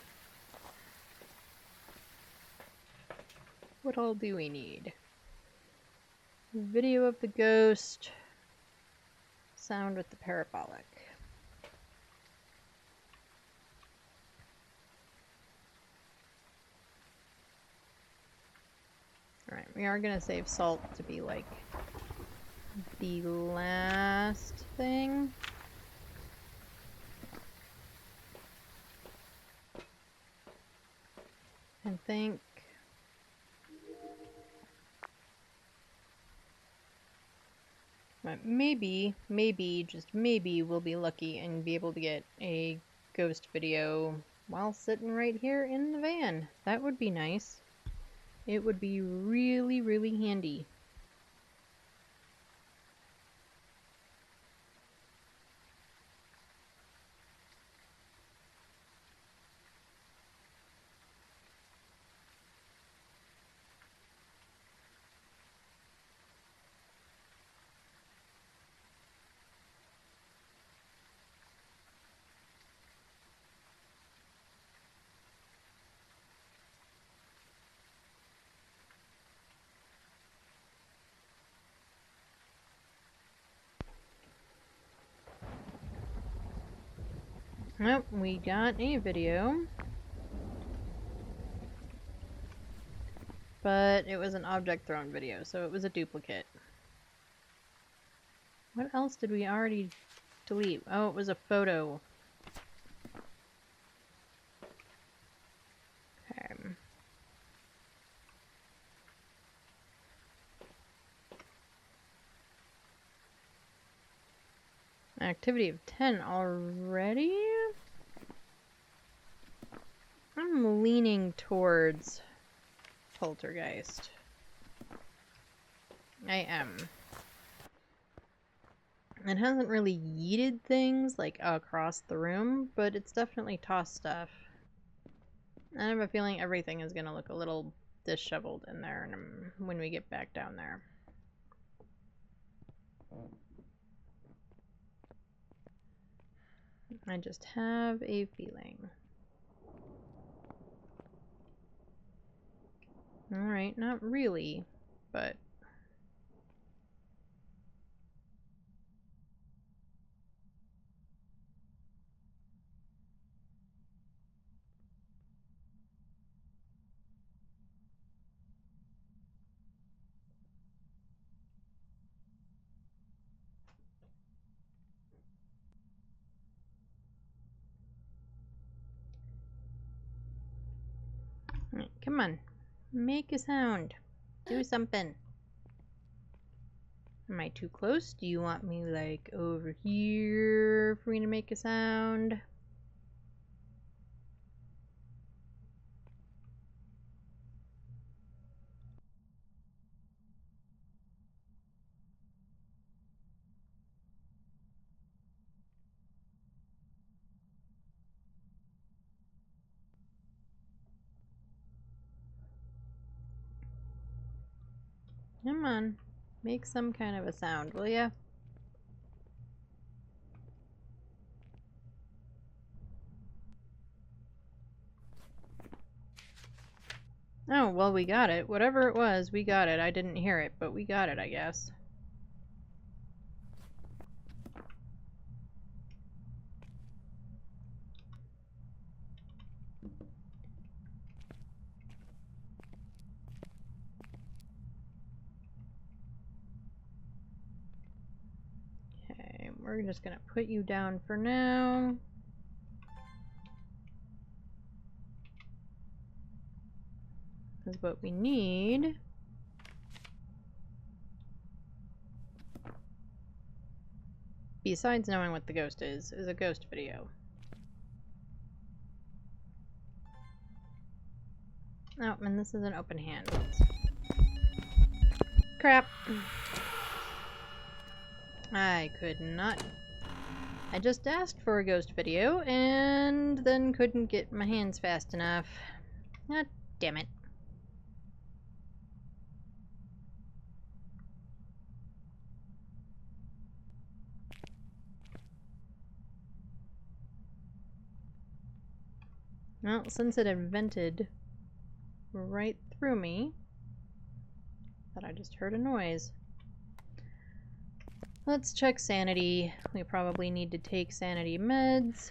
A: what all do we need? Video of the ghost. Sound with the parabolic. Alright, we are gonna save salt to be like the last thing. I think. But maybe, just maybe, we'll be lucky and be able to get a ghost video while sitting right here in the van. That would be nice. It would be really, really handy. Nope, we got a video. But it was an object thrown video, so it was a duplicate. What else did we already delete? Oh, it was a photo. Okay. Activity of 10 already? I'm leaning towards poltergeist. I am. It hasn't really yeeted things like across the room, but it's definitely tossed stuff. I have a feeling everything is gonna look a little disheveled in there when we get back down there. I just have a feeling. Alright, not really, but... Alright, come on. Make a sound. Do something. Am I too close? Do you want me, like, over here for me to make a sound? Come on. Make some kind of a sound, will ya? Oh, well, we got it. Whatever it was, we got it. I didn't hear it, but we got it, I guess. Okay, we're just gonna put you down for now. Because what we need... besides knowing what the ghost is a ghost video. Oh, and this is an open hand. Crap! I could not... I just asked for a ghost video, and then couldn't get my hands fast enough. Ah, damn it. Well, since it invented right through me, thought I just heard a noise. Let's check sanity. We probably need to take sanity meds.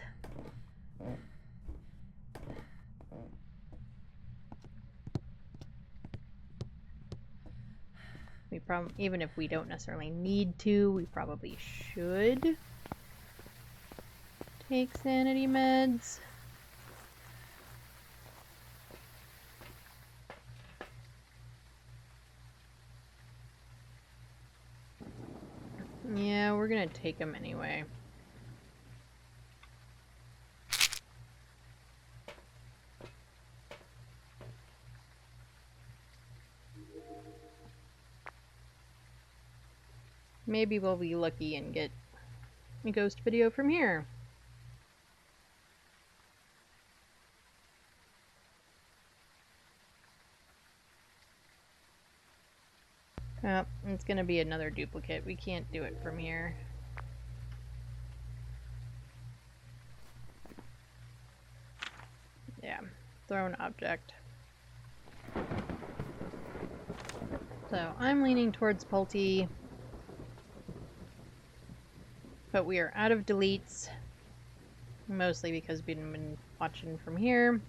A: Even if we don't necessarily need to, we probably should take sanity meds. Yeah, we're gonna take them anyway. Maybe we'll be lucky and get a ghost video from here. Oh, it's gonna be another duplicate. We can't do it from here. Yeah, thrown object. So I'm leaning towards Pulte, but we are out of deletes, mostly because we've been watching from here.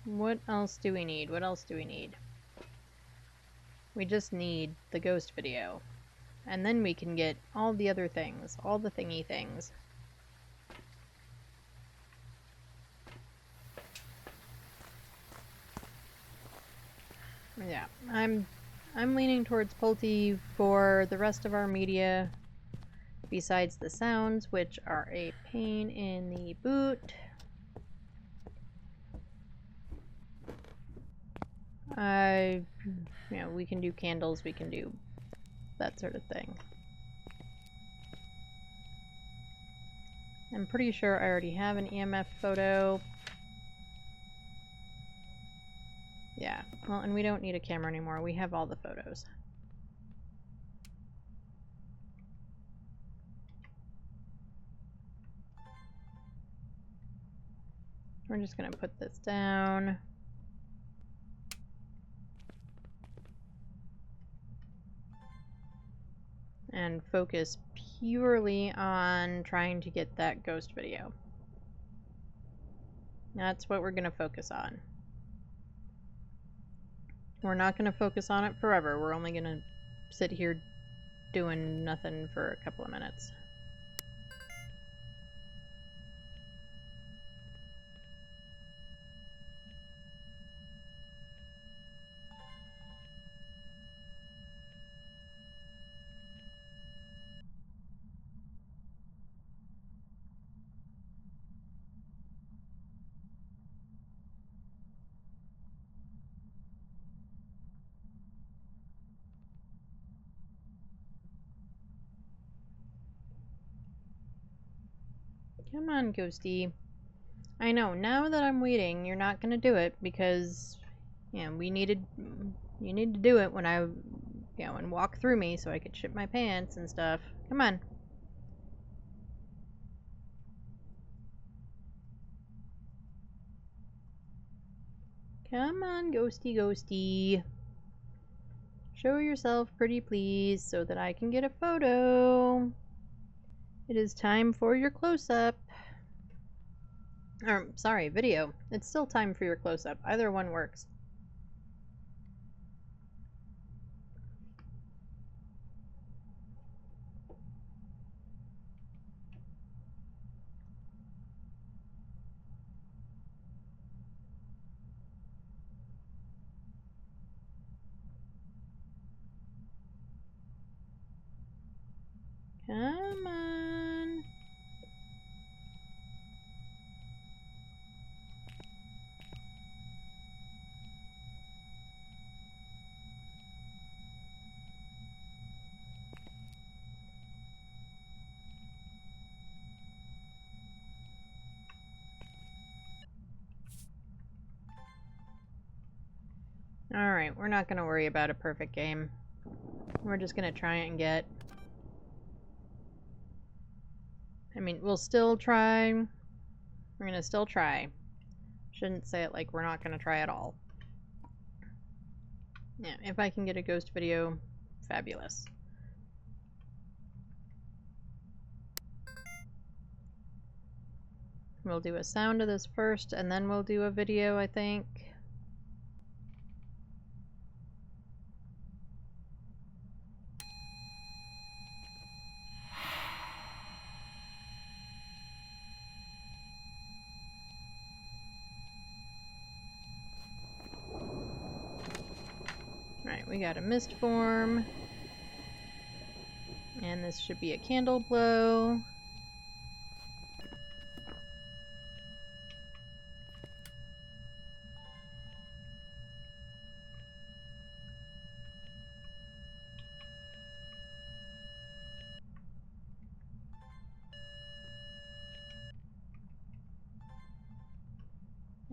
A: What else do we need? What else do we need? We just need the ghost video. And then we can get all the other things, all the thingy things. Yeah, I'm leaning towards Pulte for the rest of our media, besides the sounds, which are a pain in the boot. You know, we can do candles, we can do that sort of thing. I'm pretty sure I already have an EMF photo. Yeah, well, and we don't need a camera anymore. We have all the photos. We're just gonna put this down. And focus purely on trying to get that ghost video. That's what we're gonna focus on. We're not gonna focus on it forever. We're only gonna sit here doing nothing for a couple of minutes. Come on, Ghosty. I know, now that I'm waiting, you're not gonna do it because, you know, you need to do it when and walk through me so I could shit my pants and stuff. Come on. Come on, Ghosty, Ghosty. Show yourself pretty please so that I can get a photo. It is time for your close-up. Or, sorry, video. It's still time for your close-up. Either one works. Come on. Alright, we're not gonna worry about a perfect game. We're just gonna try and get I mean, we'll still try. We're gonna still try. Shouldn't say it like we're not gonna try at all. Yeah, if I can get a ghost video, fabulous. We'll do a sound of this first, and then we'll do a video, I think. Alright, we got a mist form. And this should be a candle blow.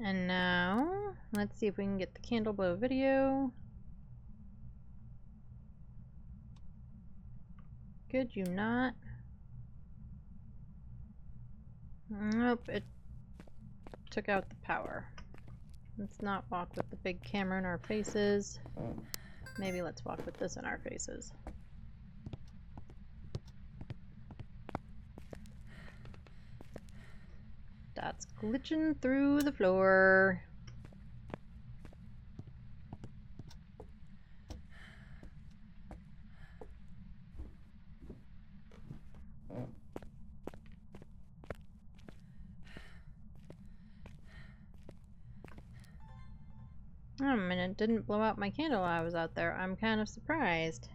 A: And now, let's see if we can get the candle blow video. Could you not? Nope, it took out the power. Let's not walk with the big camera in our faces. Maybe let's walk with this in our faces. That's glitching through the floor. Oh, and it didn't blow out my candle while I was out there. I'm kind of surprised.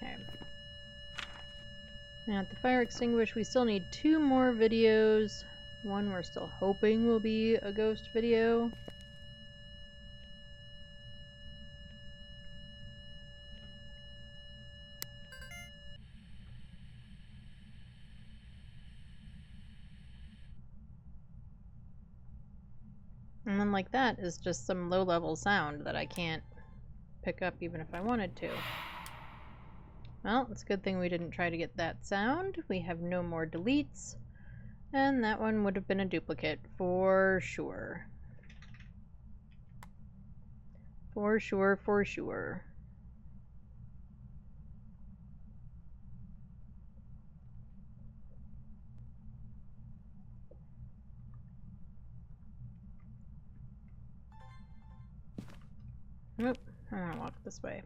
A: Okay. Now at the fire extinguish, we still need 2 more videos. One we're still hoping will be a ghost video. And then like that is just some low-level sound that I can't pick up even if I wanted to. Well, it's a good thing we didn't try to get that sound. We have no more deletes. And that one would have been a duplicate for sure. For sure, for sure. Nope, I want to walk this way.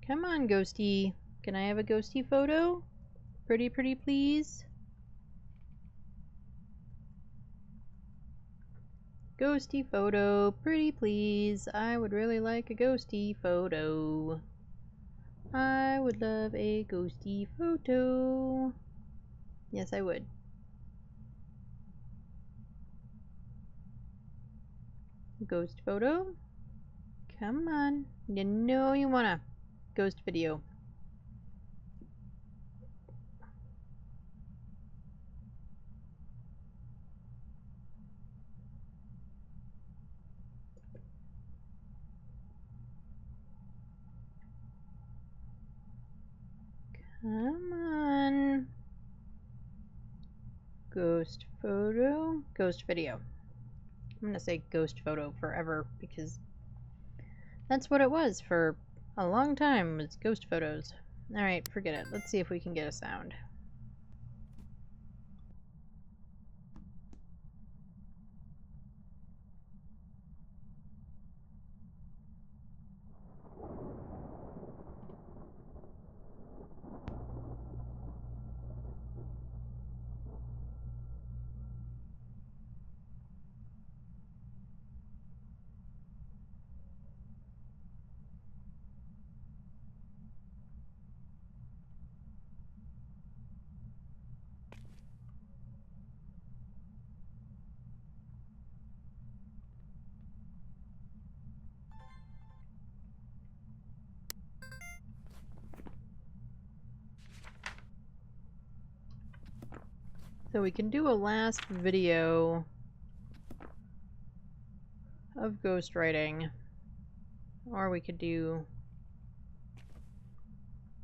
A: Come on, ghosty. Can I have a ghosty photo? Pretty, pretty, please. Ghosty photo, pretty please. I would really like a ghosty photo. I would love a ghosty photo. Yes, I would. Ghost photo? Come on. You know you wanna. Ghost video. Come on. Ghost photo. Ghost video. I'm gonna say ghost photo forever because that's what it was for a long time, was ghost photos. Alright, forget it. Let's see if we can get a sound. So we can do a last video of ghostwriting, or we could do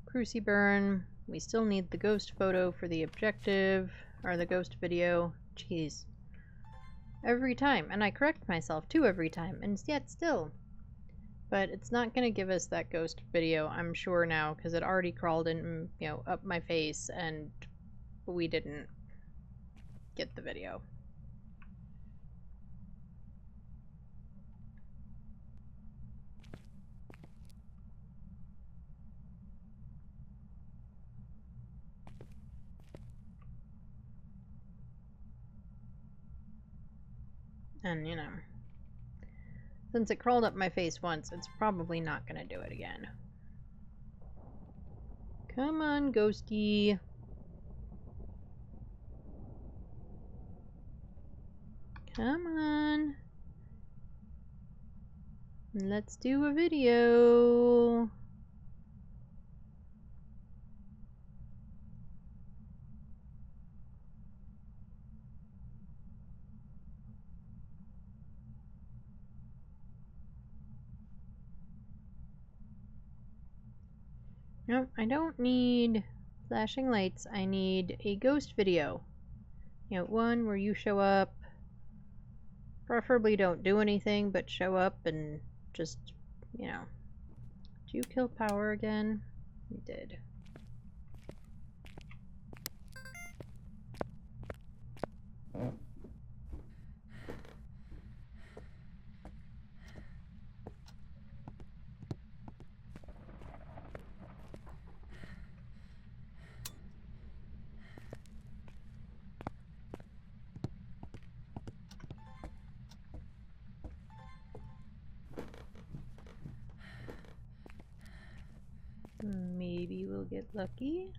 A: Cruci burn. We still need the ghost photo for the objective, or the ghost video. Jeez. Every time, and I correct myself too every time, and yet still. But it's not going to give us that ghost video, I'm sure now, because it already crawled in, you know, up my face, and we didn't get the video. And, you know, since it crawled up my face once, it's probably not going to do it again. Come on, ghosty. Come on. Let's do a video. Nope, I don't need flashing lights. I need a ghost video. You know, one where you show up. Preferably don't do anything, but show up and just, you know. Did you kill power again? You did. Maybe we'll get lucky.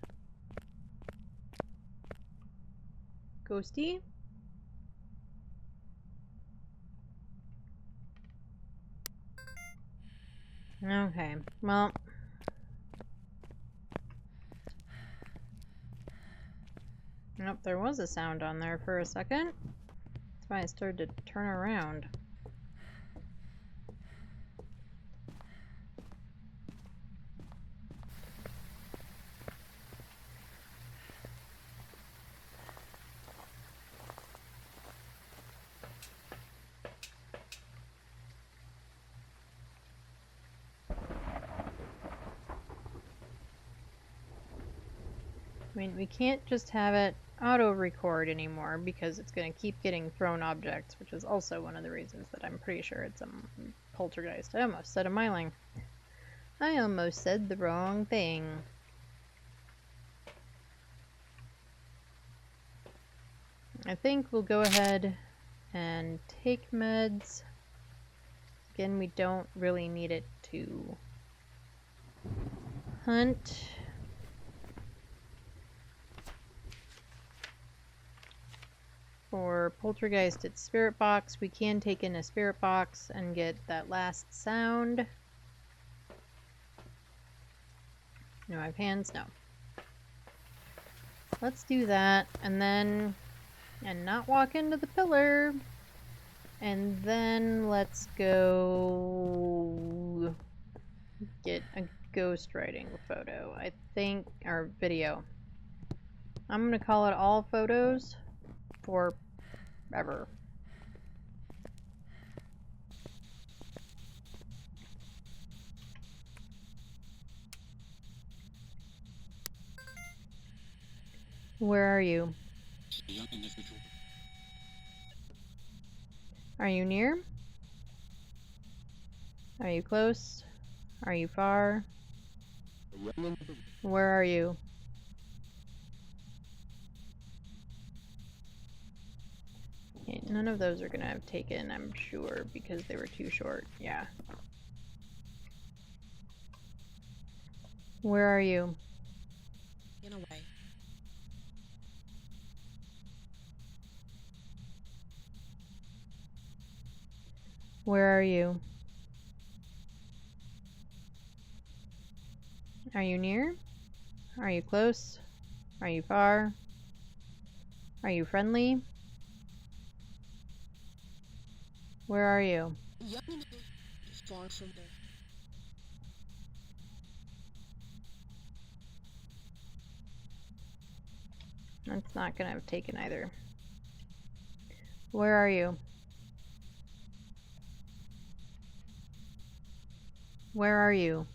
A: Ghosty? Okay, well. Nope, there was a sound on there for a second. That's why I started to turn around. I mean, we can't just have it auto-record anymore because it's going to keep getting thrown objects, which is also one of the reasons that I'm pretty sure it's a poltergeist. I almost said a myling. I almost said the wrong thing. I think we'll go ahead and take meds. Again, we don't really need it to hunt. For poltergeist, it's spirit box. We can take in a spirit box and get that last sound. No, I have hands? No. Let's do that, and then, and not walk into the pillar. And then let's go get a ghostwriting photo, I think, or video. I'm gonna call it all photos forever. Where are you?
C: A young individual.
A: Are you near? Are you close? Are you far?
C: A young individual.
A: Where are you? Okay, none of those are gonna have taken, I'm sure, because they were too short. Yeah. Where are you?
D: In a way.
A: Where are you? Are you near? Are you close? Are you far? Are you friendly? Where are you?
D: Young and far from there.
A: That's not gonna have taken either. Where are you? Where are you?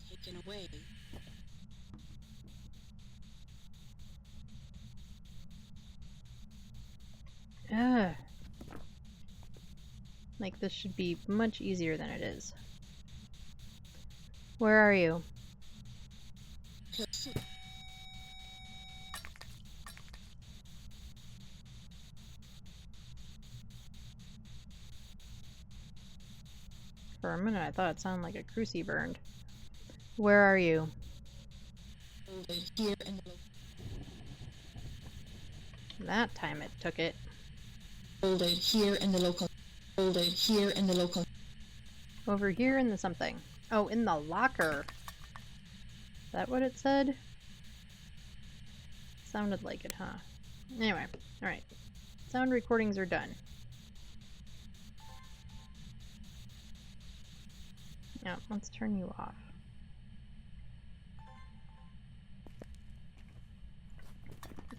D: Taken away.
A: Ugh. Like, this should be much easier than it is. Where are you?
D: Pursuit.
A: For a minute I thought it sounded like a crucie burned. Where are you?
D: Folder here in the
A: That time it took it.
D: folder here in the local. Folder here in the local.
A: Over here in the something. Oh, in the locker. Is that what it said? Sounded like it, huh? Anyway, alright. Sound recordings are done. Yeah, let's turn you off.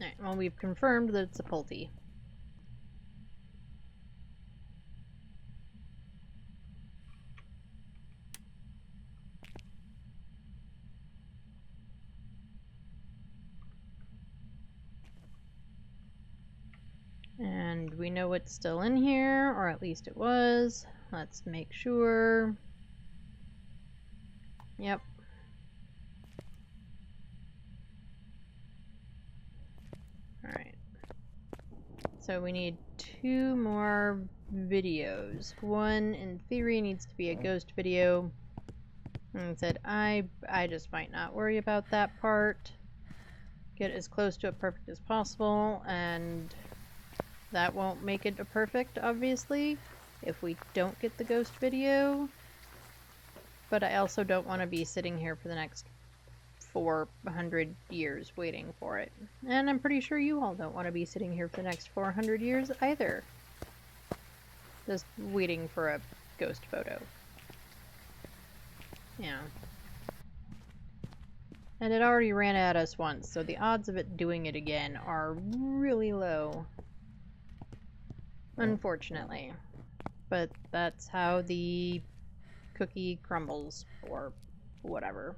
A: Alright, well, we've confirmed that it's a Pulte. And we know what's still in here, or at least it was. Let's make sure. Yep. Alright. So we need 2 more videos. One, in theory, needs to be a ghost video. And it said, I just might not worry about that part. Get as close to a perfect as possible, and that won't make it a perfect, obviously, if we don't get the ghost video. But I also don't want to be sitting here for the next 400 years waiting for it. And I'm pretty sure you all don't want to be sitting here for the next 400 years either. Just waiting for a ghost photo. Yeah. And it already ran at us once, so the odds of it doing it again are really low. Unfortunately. But that's how the cookie crumbles, or whatever.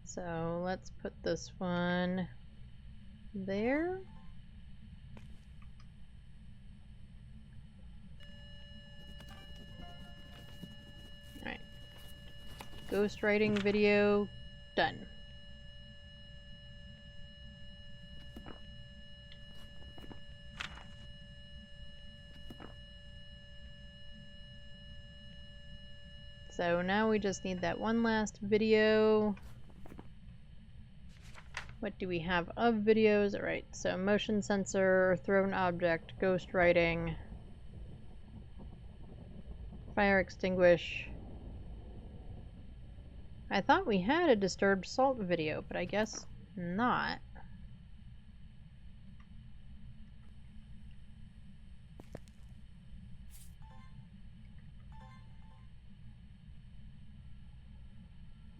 A: So let's put this one there. Alright. Ghostwriting video done. So now we just need that one last video. What do we have of videos? Alright, so motion sensor, thrown object, ghostwriting, fire extinguish. I thought we had a disturbed salt video, but I guess not.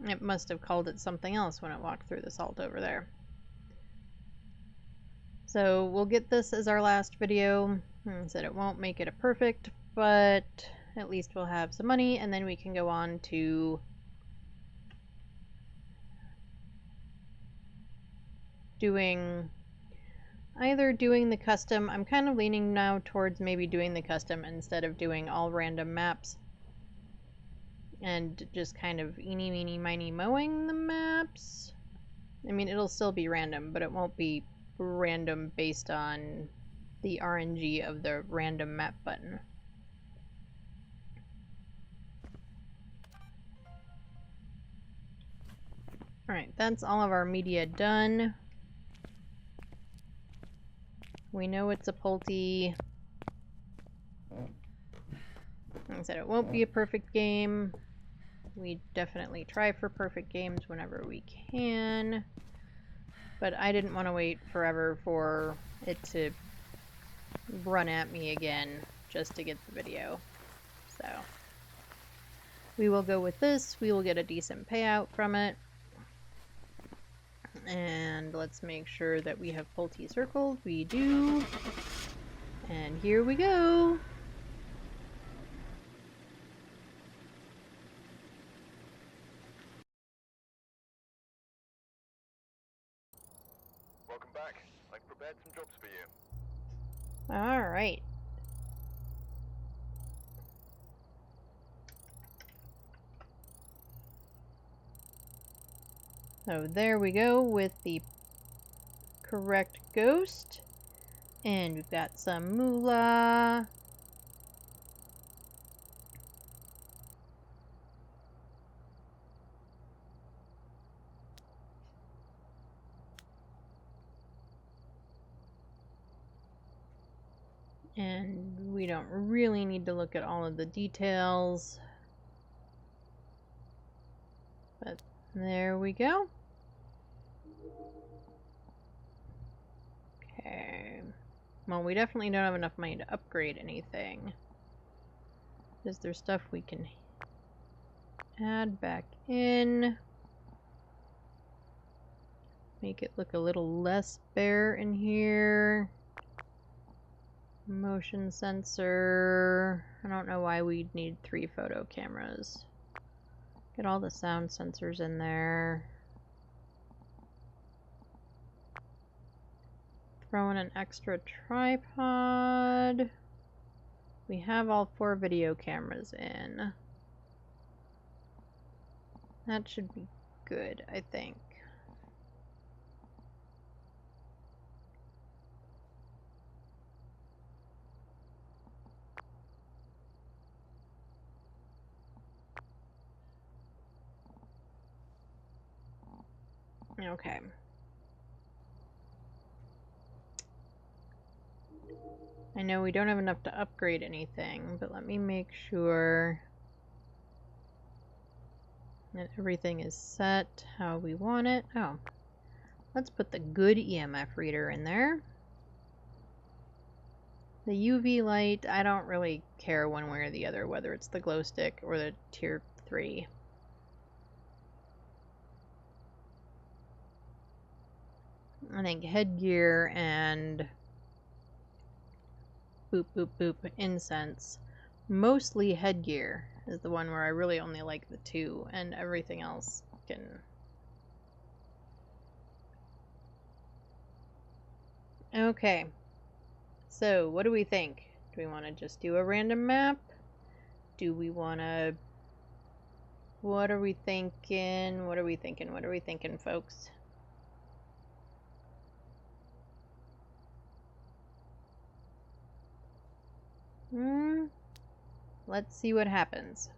A: It must have called it something else when it walked through the salt over there. So we'll get this as our last video. Said it won't make it a perfect, but at least we'll have some money, and then we can go on to either doing the custom. I'm kind of leaning now towards maybe doing the custom instead of doing all random maps. And just kind of eeny, meeny, miny, mowing the maps. I mean, it'll still be random, but it won't be random based on the RNG of the random map button. Alright, that's all of our media done. We know it's a Pulte. Like I said, it won't be a perfect game. We definitely try for perfect games whenever we can, but I didn't want to wait forever for it to run at me again just to get the video. So we will go with this. We will get a decent payout from it. And let's make sure that we have Pulte circled. We do. And here we go.
B: Welcome back. I've prepared some jobs for you.
A: Alright. So there we go with the correct ghost. And we've got some moolah. And we don't really need to look at all of the details. But there we go. Okay. Well, we definitely don't have enough money to upgrade anything. Is there stuff we can add back in? Make it look a little less bare in here. Motion sensor. I don't know why we'd need 3 photo cameras. Get all the sound sensors in there. Throw in an extra tripod. We have all 4 video cameras in. That should be good, I think. Okay. I know we don't have enough to upgrade anything, but let me make sure that everything is set how we want it. Oh, let's put the good EMF reader in there. The UV light, I don't really care one way or the other, whether it's the glow stick or the tier 3. I think headgear and boop boop boop incense. Mostly headgear is the one where I really only like the 2, and everything else can... Okay. So, what do we think? Do we want to just do a random map? Do we want to... What are we thinking? What are we thinking? What are we thinking, folks? Let's see what happens.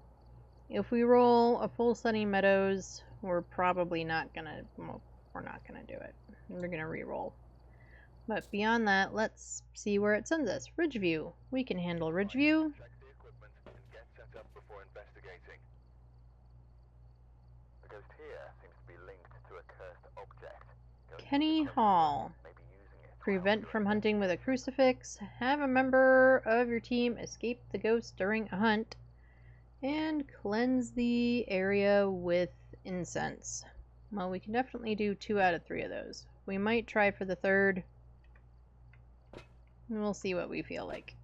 A: If we roll a full Sunny Meadows, we're probably not gonna... Well, we're not gonna do it. We're gonna re-roll. But beyond that, let's see where it sends us. Ridgeview. We can handle Ridgeview.
B: Check the equipment and get set up before investigating. The ghost here seems to be linked to a cursed object.
A: Kenny Hall.
B: Maybe using it.
A: Prevent from hunting with a crucifix. Have a member of your team escape the ghost during a hunt. And cleanse the area with incense. Well, we can definitely do 2 out of 3 of those. We might try for the 3rd. We'll see what we feel like.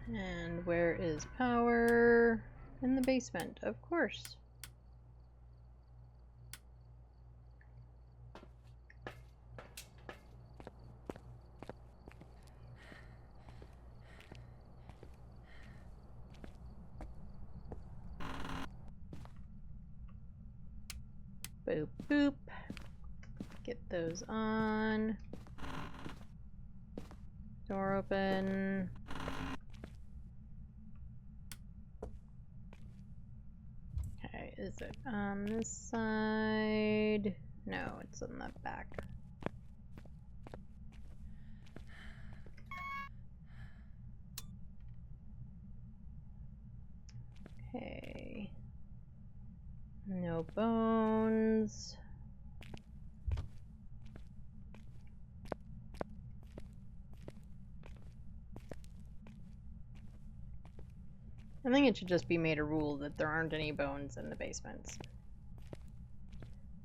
A: And where is power? In the basement, of course. Boop, boop. Get those on. Door open. Okay, is it on this side? No, it's on the back. Okay. No bones. I think it should just be made a rule that there aren't any bones in the basements.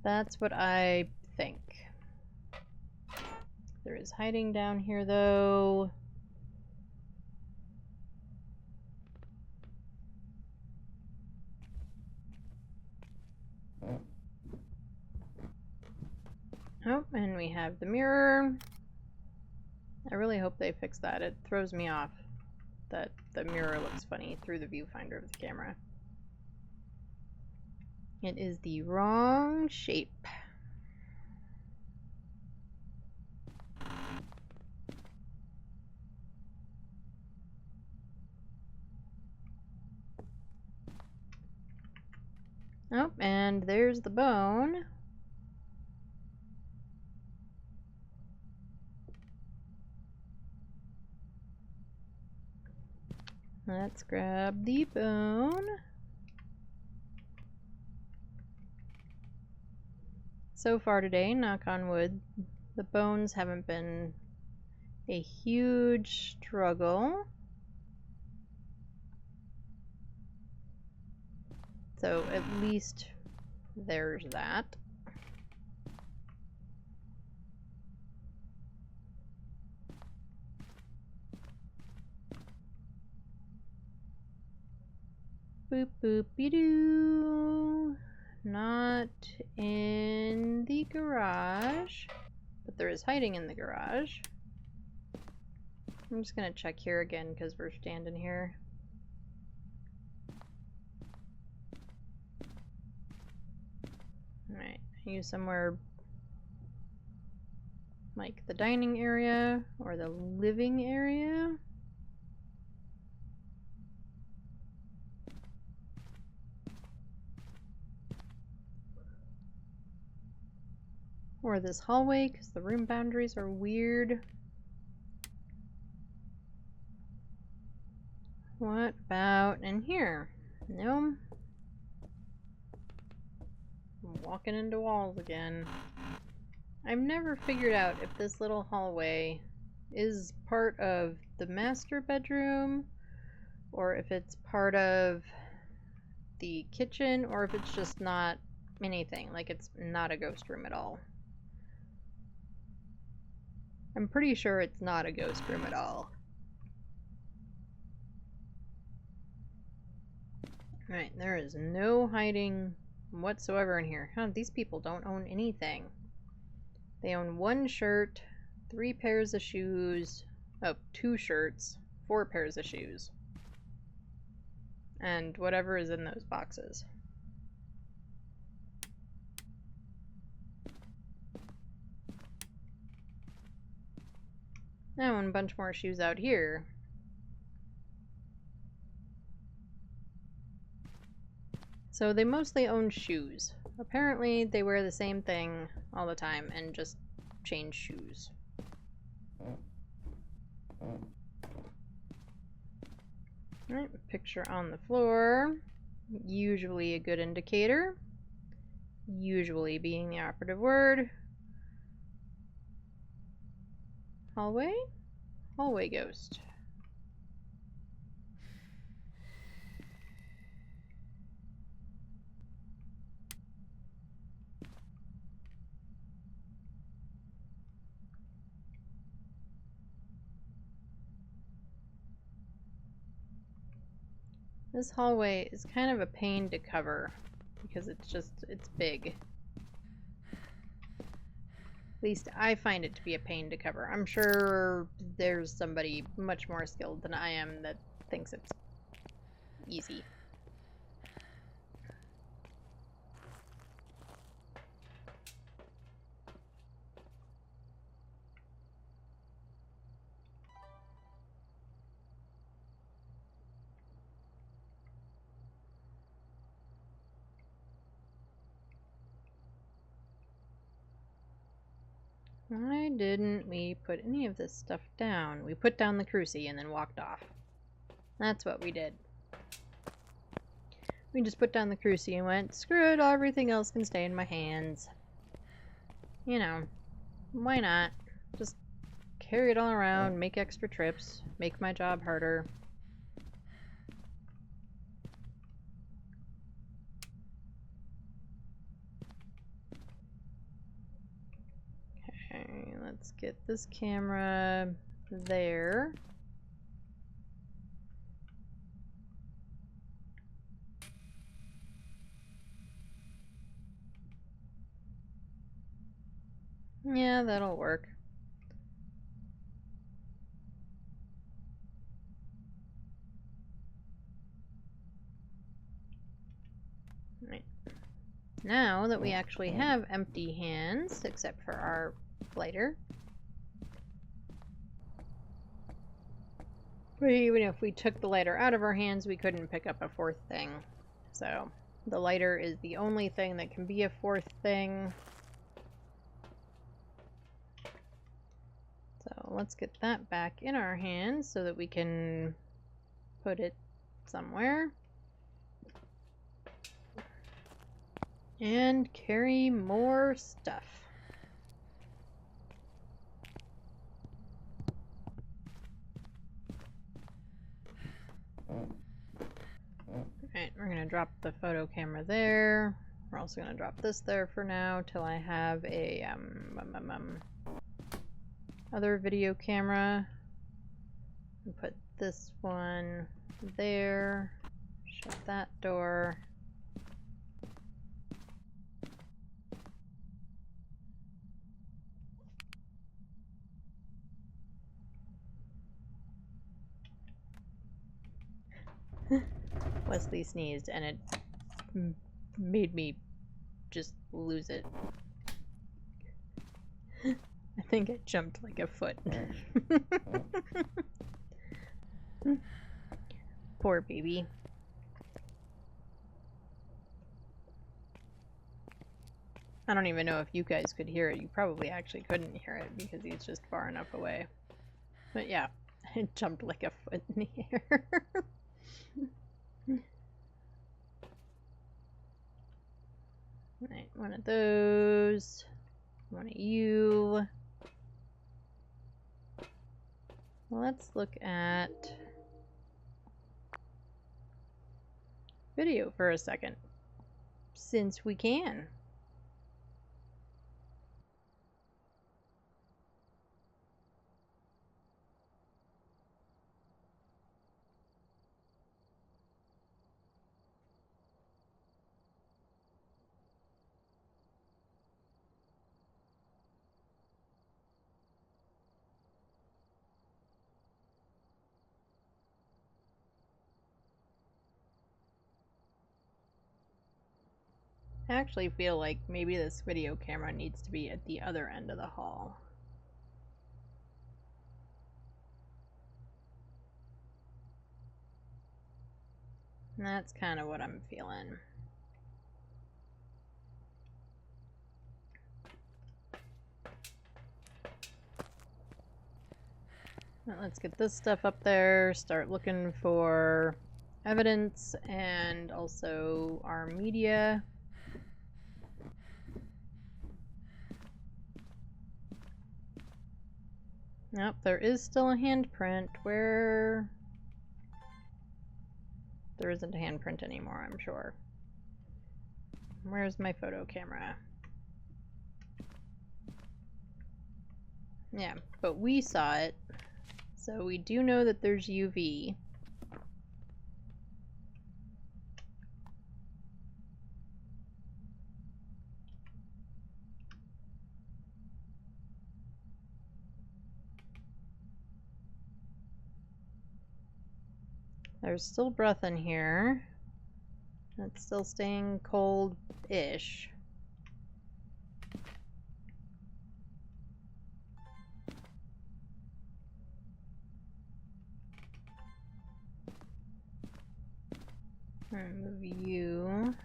A: That's what I think. There is hiding down here, though. Oh, and we have the mirror. I really hope they fix that. It throws me off that the mirror looks funny through the viewfinder of the camera. It is the wrong shape. Oh, and there's the bone. Let's grab the bone. So far today, knock on wood, the bones haven't been a huge struggle. So at least there's that. Boop boopy doo. Not in the garage, but there is hiding in the garage. I'm just gonna check here again because we're standing here. Alright, use somewhere like the dining area or the living area. Or this hallway, because the room boundaries are weird. What about in here? No. I'm walking into walls again. I've never figured out if this little hallway is part of the master bedroom, or if it's part of the kitchen, or if it's just not anything, like it's not a ghost room at all. I'm pretty sure it's not a ghost room at all. Alright, there is no hiding whatsoever in here. Huh, these people don't own anything. They own 1 shirt, 3 pairs of shoes, oh, 2 shirts, 4 pairs of shoes, and whatever is in those boxes. Oh, and a bunch more shoes out here. So they mostly own shoes. Apparently they wear the same thing all the time and just change shoes. Alright, picture on the floor. Usually a good indicator. Usually being the operative word. Hallway? Hallway ghost. This hallway is kind of a pain to cover because it's big. At least I find it to be a pain to cover. I'm sure there's somebody much more skilled than I am that thinks it's easy. Why didn't we put any of this stuff down? We put down the cruci and then walked off. That's what we did. We just put down the cruci and went, screw it, everything else can stay in my hands. You know, why not? Just carry it all around, make extra trips, make my job harder. Okay, let's get this camera there. Yeah, that'll work. Right. Now that we actually have empty hands, except for our lighter. But even if we took the lighter out of our hands, we couldn't pick up a fourth thing. So the lighter is the only thing that can be a fourth thing. So let's get that back in our hands so that we can put it somewhere. And carry more stuff. Alright, we're going to drop the photo camera there. We're also going to drop this there for now till I have a other video camera. And put this one there. Shut that door. Wesley sneezed and it made me just lose it. I think it jumped like a foot. Poor baby. I don't even know if you guys could hear it. You probably actually couldn't hear it because he's just far enough away. But yeah, it jumped like a foot in the air. Right, one of those. One of you. Let's look at video for a second, since we can. I actually feel like maybe this video camera needs to be at the other end of the hall. And that's kind of what I'm feeling. Now let's get this stuff up there, start looking for evidence and also our media. Nope, there is still a handprint. Where? There isn't a handprint anymore, I'm sure. Where's my photo camera? Yeah, but we saw it. So we do know that there's UV. There's still breath in here. It's still staying cold-ish. Move you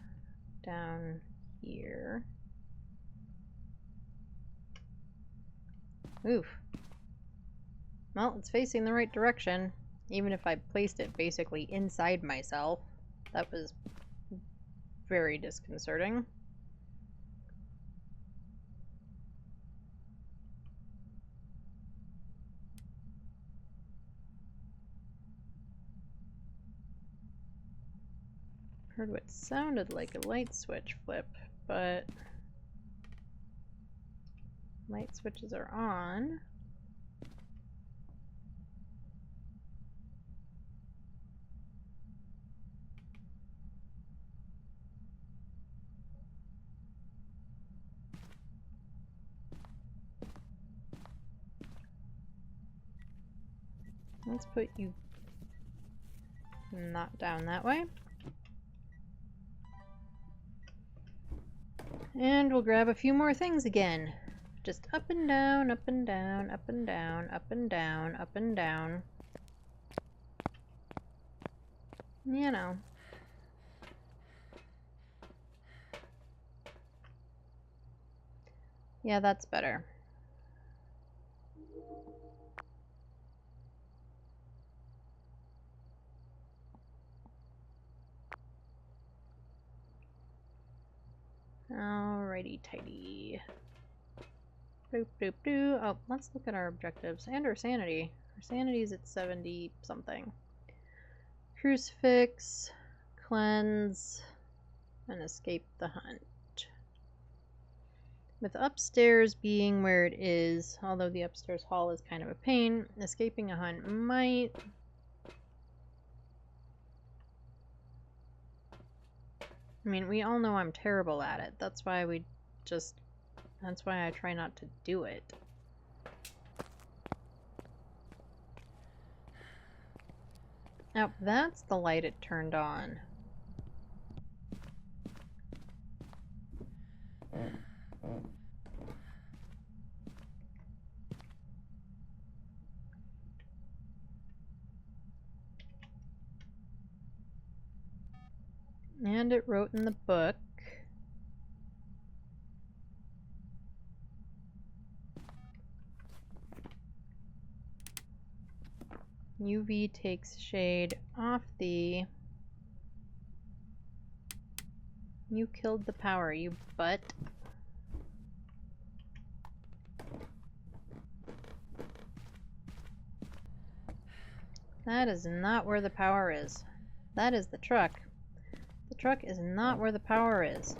A: down here. Oof. Well, it's facing the right direction. Even if I placed it basically inside myself. That was very disconcerting. Heard what sounded like a light switch flip, but light switches are on. Let's put you not down that way. And we'll grab a few more things again. Just up and down, up and down, up and down, up and down, up and down. You know. Yeah, that's better. Alrighty tighty. Boop boop doo. Oh, let's look at our objectives and our sanity. Our sanity's at 70 something. Crucifix, cleanse, and escape the hunt. With upstairs being where it is, although the upstairs hall is kind of a pain, escaping a hunt might. I mean, we all know I'm terrible at it. That's why I try not to do it. Oh, that's the light it turned on. And it wrote in the book. UV takes shade off the... You killed the power, you butt. That is not where the power is. That is the truck. The truck is not where the power is.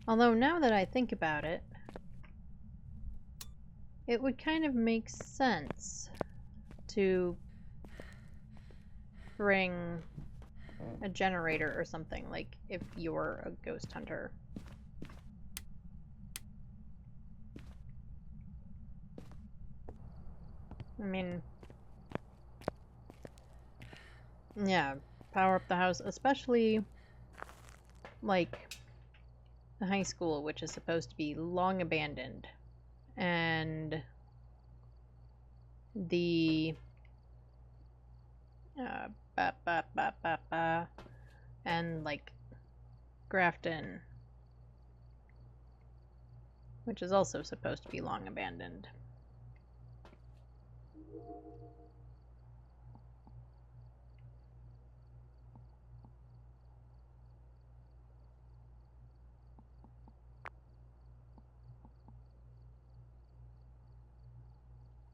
A: Although now that I think about it, it would kind of make sense to bring a generator or something, like if you're a ghost hunter. I mean, yeah, power up the house, especially like the high school, which is supposed to be long abandoned, and the and like Grafton, which is also supposed to be long abandoned.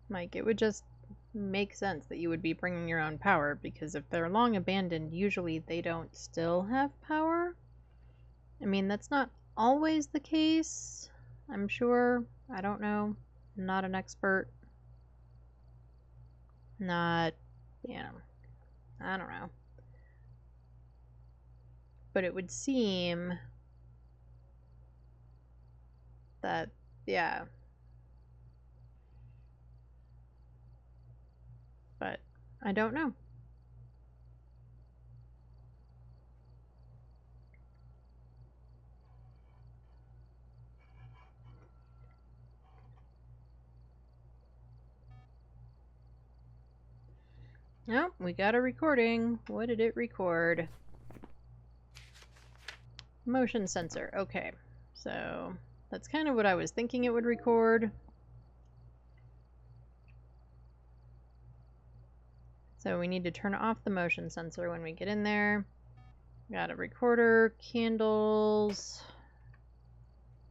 A: Like, it would just make sense that you would be bringing your own power, because if they're long abandoned, usually they don't still have power. I mean, that's not always the case, I'm sure. I don't know. I'm not an expert. Not, you know, I don't know. But it would seem that, yeah. But I don't know. Oh, we got a recording. What did it record? Motion sensor. Okay. So that's kind of what I was thinking it would record. So we need to turn off the motion sensor when we get in there. Got a recorder, candles.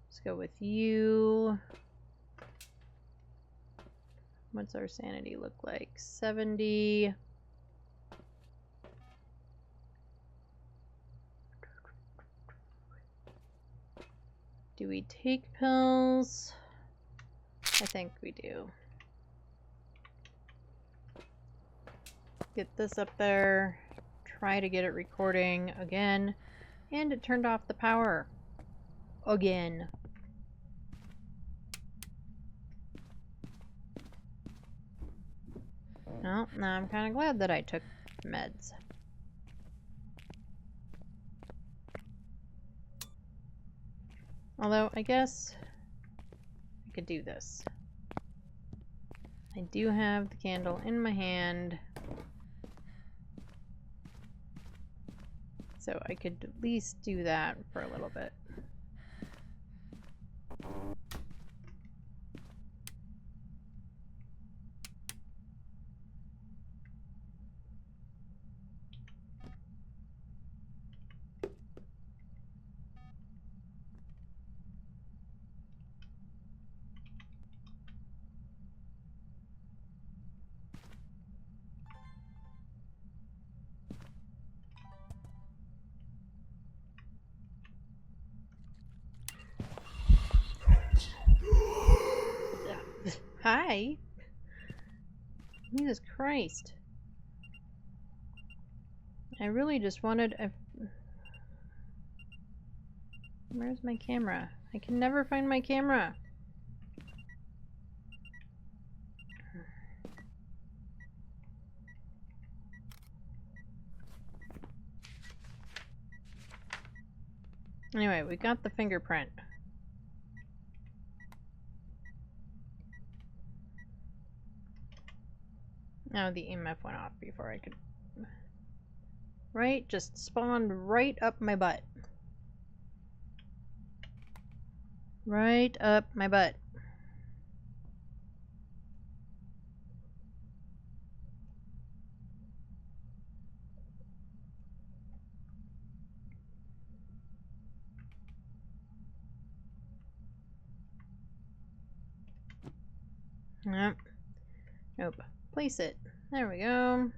A: Let's go with you. What's our sanity look like? 70. Do we take pills? I think we do. Get this up there. Try to get it recording again. And it turned off the power. Again. Well, now I'm kind of glad that I took meds. Although, I guess I could do this. I do have the candle in my hand. So I could at least do that for a little bit. Hi. Jesus Christ. I really just wanted a... Where's my camera? I can never find my camera. Anyway, we got the fingerprint. Oh, the EMF went off before I could... Right? Just spawned right up my butt. Right up my butt. Nope. Nope. Place it. There we go.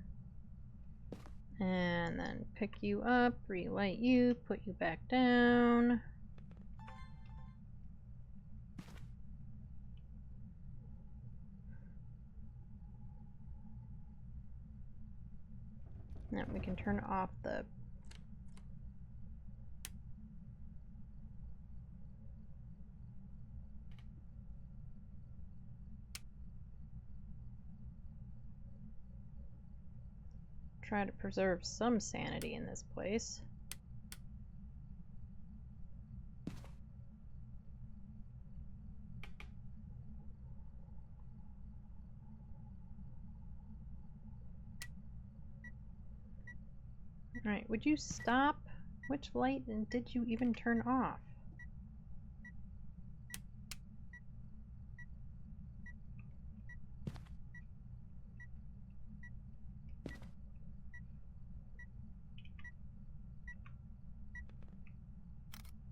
A: And then pick you up, relight you, put you back down. Now we can turn off the... Try to preserve some sanity in this place. Alright, would you stop? Which light did you even turn off?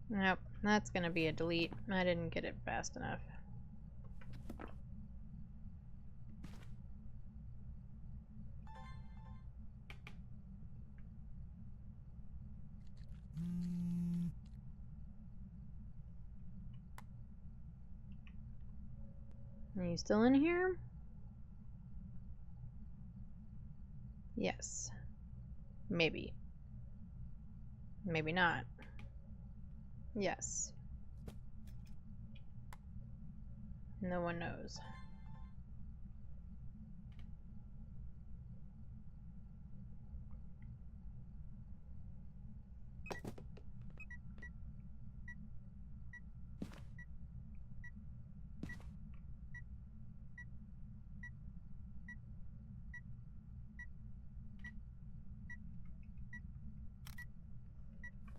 A: Nope, that's gonna be a delete. I didn't get it fast enough. Are you still in here? Yes. Maybe. Maybe not. Yes. No one knows.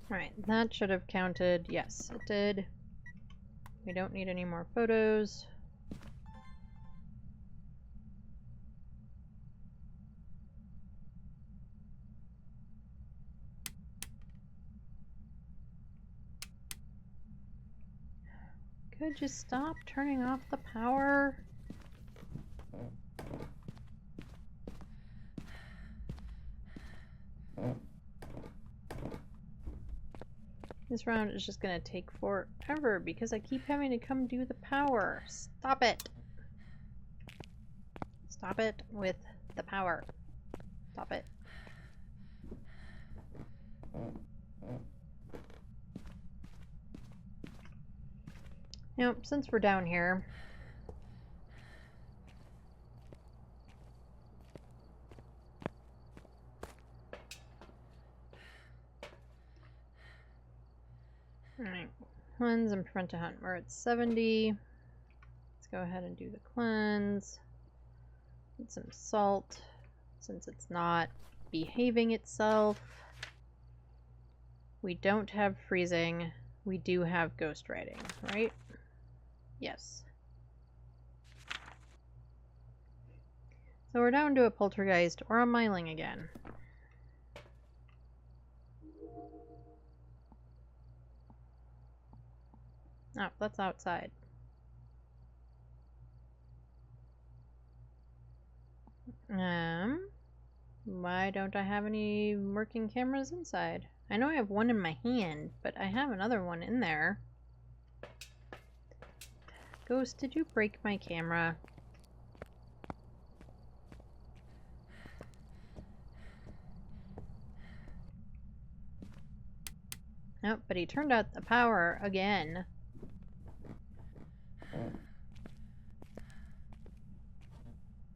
A: Right, that should have counted. Yes, it did. We don't need any more photos. Could you stop turning off the power? This round is just gonna take forever because I keep having to come do the power. Stop it! Stop it with the power. Stop it. Yep, since we're down here. Alright, cleanse and prevent a hunt. We're at 70. Let's go ahead and do the cleanse. Get some salt, since it's not behaving itself. We don't have freezing. We do have ghost writing, right? Yes. So we're down to a poltergeist or a myling again. Oh, that's outside. Why don't I have any working cameras inside? I know I have one in my hand, but I have another one in there. Ghost, did you break my camera? Nope, but he turned out the power again.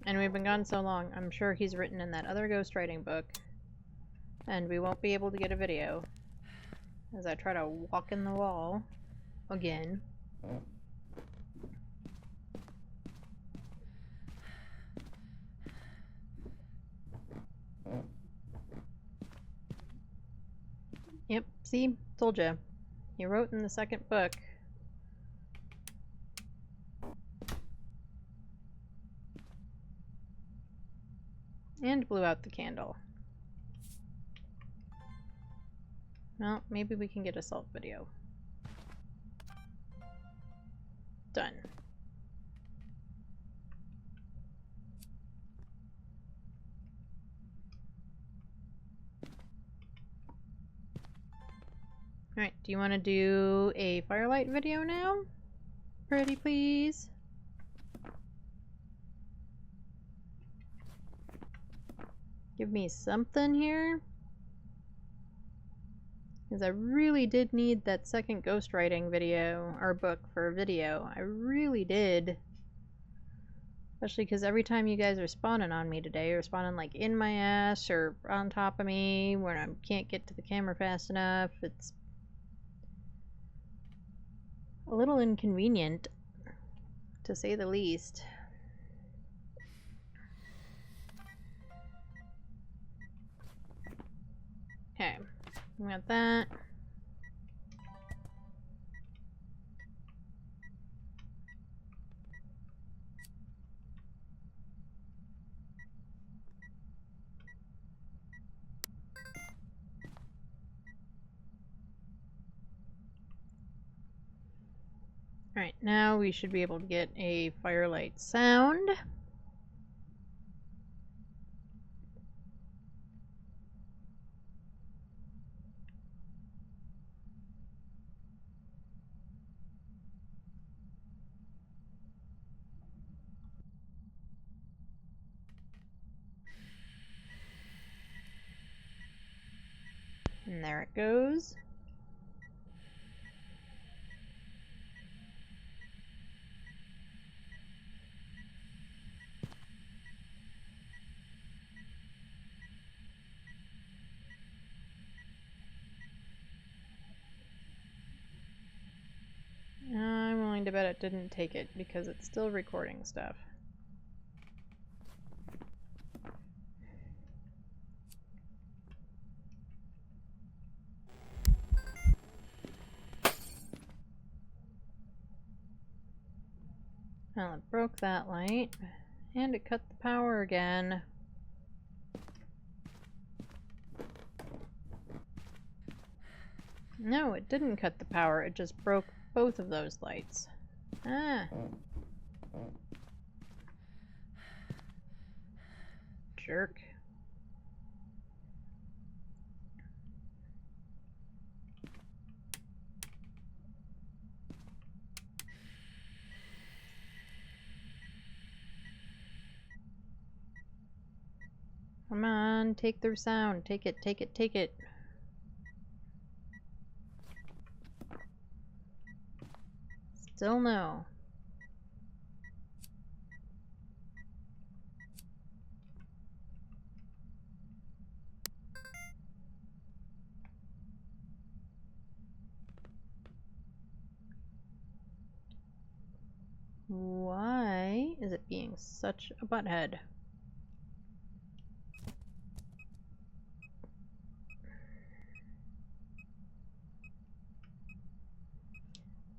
A: And we've been gone so long, I'm sure he's written in that other ghostwriting book. And we won't be able to get a video. As I try to walk in the wall. Again. Yep, see? Told ya. He wrote in the second book. And blew out the candle. Well, maybe we can get a salt video. Done. Alright, do you want to do a firelight video now? Pretty please? Give me something here. Because I really did need that second ghostwriting video, or book for a video. I really did. Especially because every time you guys are spawning on me today, you're spawning like in my ass or on top of me when I can't get to the camera fast enough. It's a little inconvenient, to say the least. Okay, we got that. Alright, now we should be able to get a firelight sound. And there it goes. I'm willing to bet it didn't take it because it's still recording stuff. Well, it broke that light, and it cut the power again. No, it didn't cut the power, it just broke both of those lights. Ah. Jerk. Come on, take their sound. Take it, take it, take it. Still no. Why is it being such a butthead?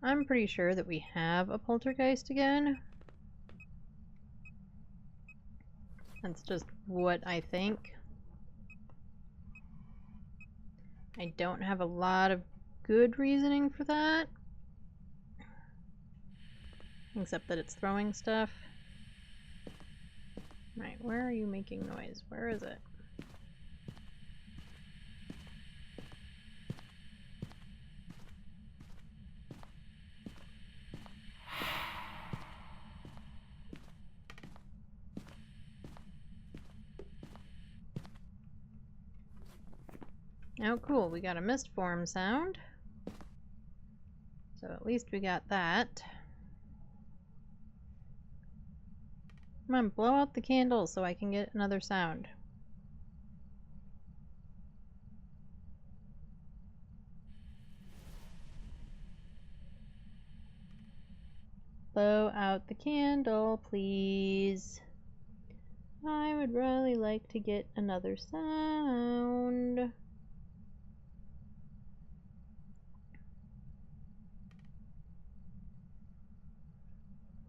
A: I'm pretty sure that we have a poltergeist again. That's just what I think. I don't have a lot of good reasoning for that. Except that it's throwing stuff. Right, where are you making noise? Where is it? Oh, cool. We got a mist form sound. So at least we got that. Come on, blow out the candle so I can get another sound. Blow out the candle, please. I would really like to get another sound.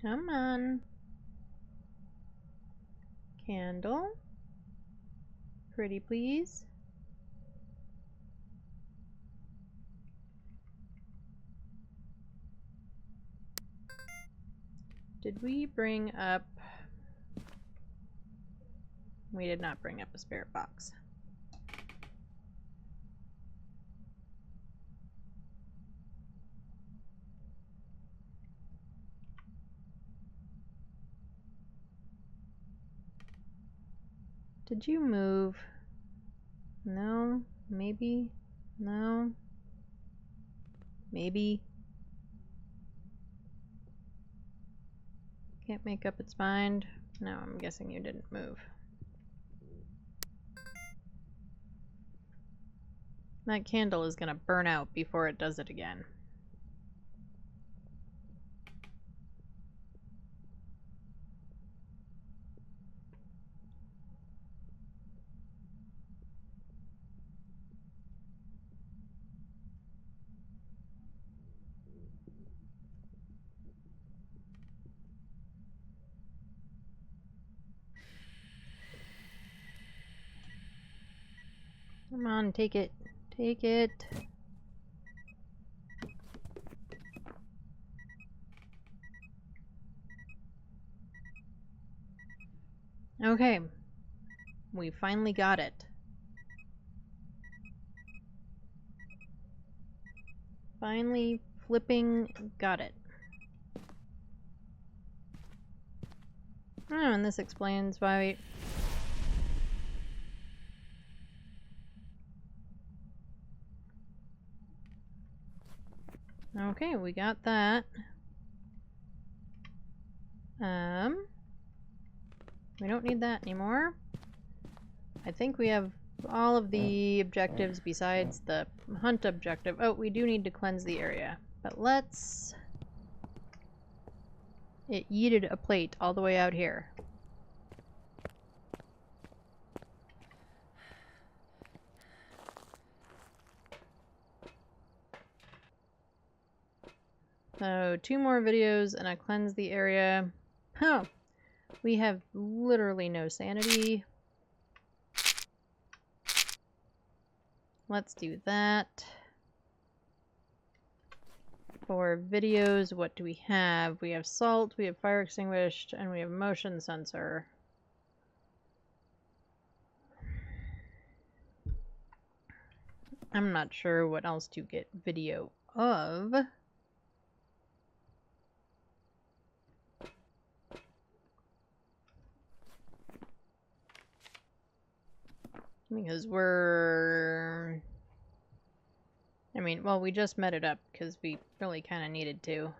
A: Come on. Candle. Pretty please. Did we bring up... We did not bring up a spirit box. Did you move? No? Maybe? No? Maybe? Can't make up its mind? No, I'm guessing you didn't move. That candle is gonna burn out before it does it again. Come on, take it. Take it. Okay. We finally got it. Finally flipping got it. Oh, and this explains why Okay, we got that. We don't need that anymore. I think we have all of the objectives besides the hunt objective. Oh, we do need to cleanse the area. But let's... It yeeted a plate all the way out here. So, 2 more videos and I cleanse the area. Huh. We have literally no sanity. Let's do that. For videos, what do we have? We have salt, we have fire extinguished, and we have motion sensor. I'm not sure what else to get video of. Because we're... I mean, well, we just met it up because we really kind of needed to.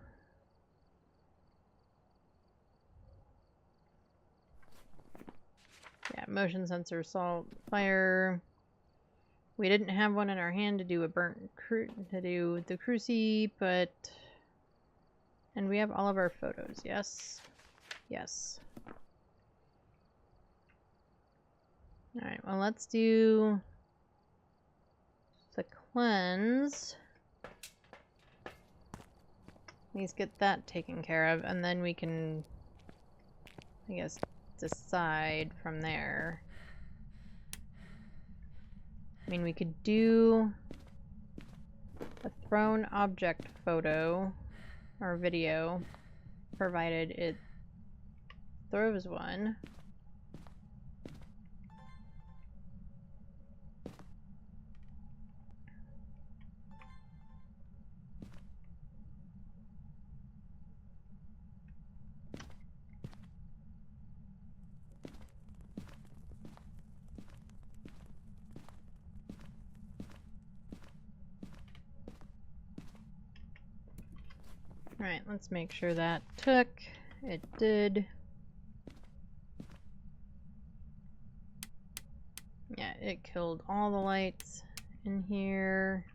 A: Yeah, motion sensor, salt, fire. We didn't have one in our hand to do the cruci, but... And we have all of our photos, yes? Yes. Alright, well, let's do the cleanse. At least get that taken care of, and then we can, I guess, decide from there. I mean, we could do a thrown object photo or video, provided it throws one. Alright, let's make sure that took. It did. Yeah, it killed all the lights in here.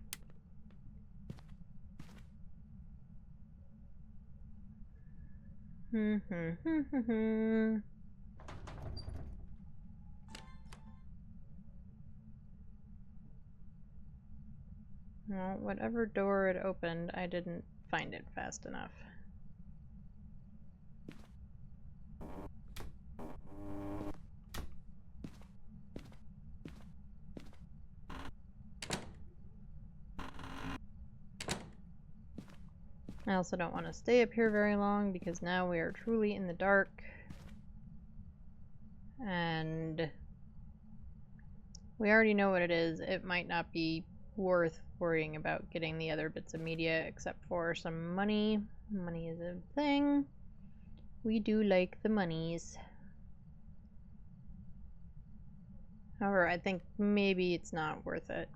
A: Well, whatever door it opened, I didn't find it fast enough. I also don't want to stay up here very long because now we are truly in the dark. And we already know what it is. It might not be worth worrying about getting the other bits of media except for some money. Money is a thing. We do like the monies. However, I think maybe it's not worth it.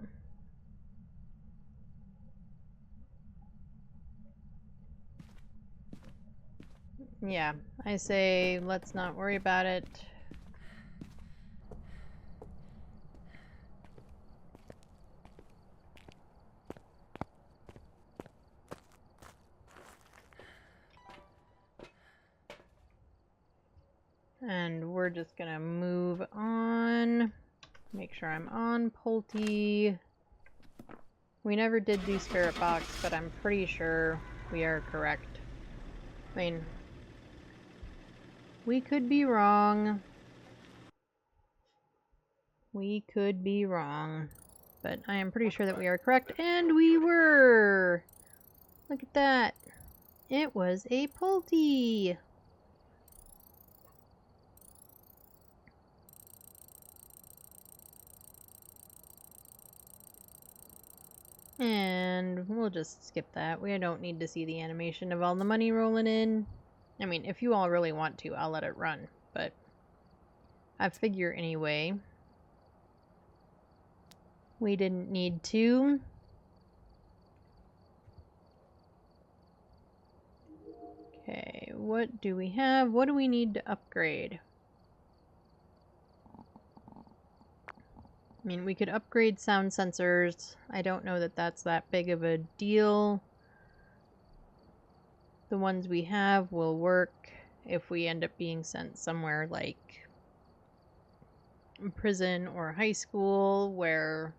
A: Yeah, I say let's not worry about it. And we're just gonna move on. Make sure I'm on Pulte. We never did do Spirit Box, but I'm pretty sure we are correct. I mean, we could be wrong. We could be wrong. But I am pretty sure that we are correct, and we were! Look at that. It was a Pulte! And we'll just skip that. We don't need to see the animation of all the money rolling in. I mean, if you all really want to, I'll let it run. But I figure anyway, we didn't need to. Okay, what do we have? What do we need to upgrade? I mean, we could upgrade sound sensors. I don't know that that's that big of a deal. The ones we have will work if we end up being sent somewhere like prison or high school where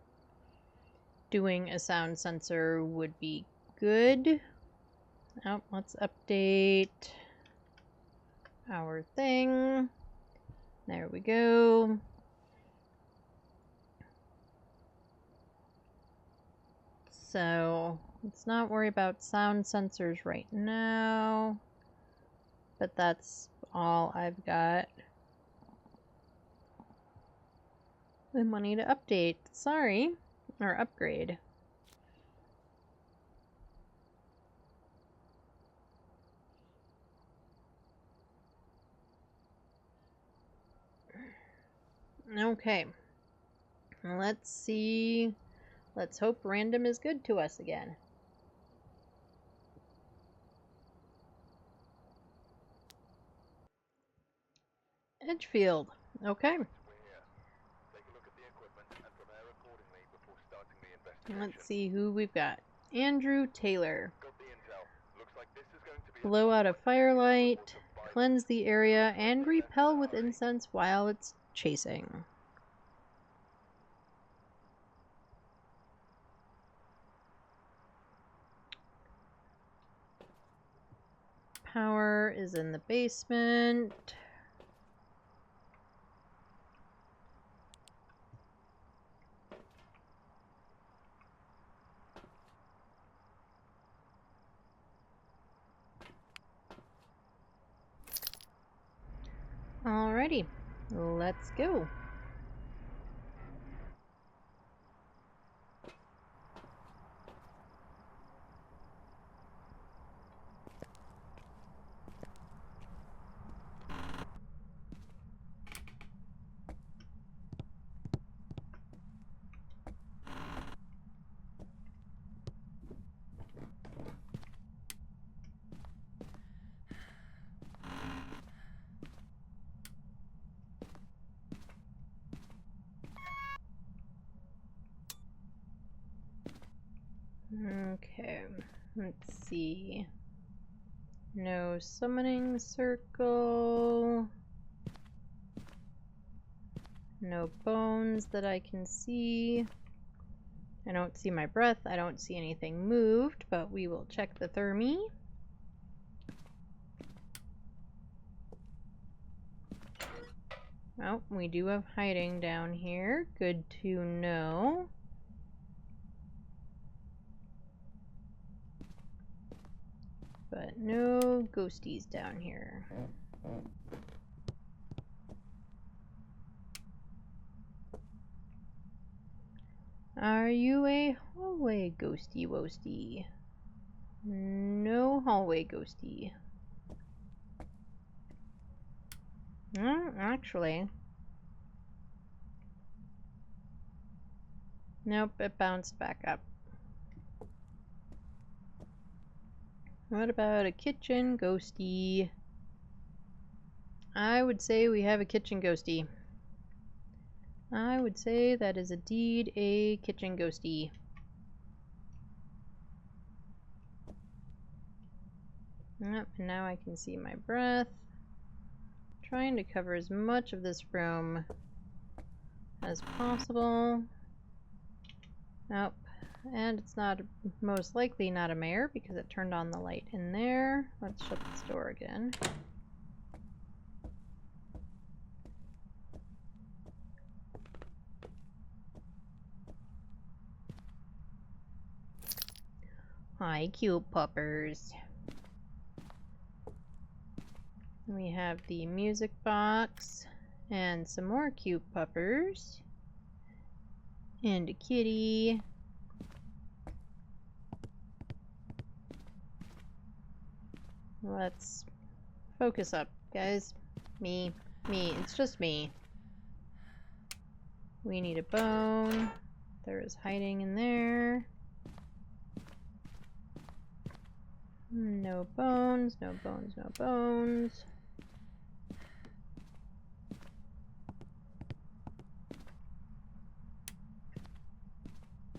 A: doing a sound sensor would be good. Oh, let's update our thing. There we go. So Let's not worry about sound sensors right now. But that's all I've got. The money to update. Sorry. Or upgrade. Okay. Let's see. Let's hope random is good to us again. Edgefield. Okay.
B: We're here. Take a look at the equipment and prepare accordingly before starting the investigation.
A: Let's see who we've got. Andrew Taylor.
B: Got the intel. Looks like this is going to be
A: Blow out a firelight, cleanse the area, and repel with incense while it's chasing. Power is in the basement. Alrighty, let's go. Okay, let's see. No summoning circle. No bones that I can see. I don't see my breath. I don't see anything moved, but we will check the thermi. Oh, we do have hiding down here. Good to know. But no ghosties down here. Are you a hallway ghosty wosty? No hallway ghosty. Actually. Nope, it bounced back up. What about a kitchen ghosty? I would say we have a kitchen ghosty. I would say that is indeed a kitchen ghosty. Yep, and now I can see my breath. Trying to cover as much of this room as possible. Nope. And it's not, most likely not a mare because it turned on the light in there. Let's shut this door again. Hi, cute puppers. We have the music box and some more cute puppers. And a kitty. Let's focus up, guys. Me. It's just me. We need a bone. There is hiding in there. No bones, no bones, no bones.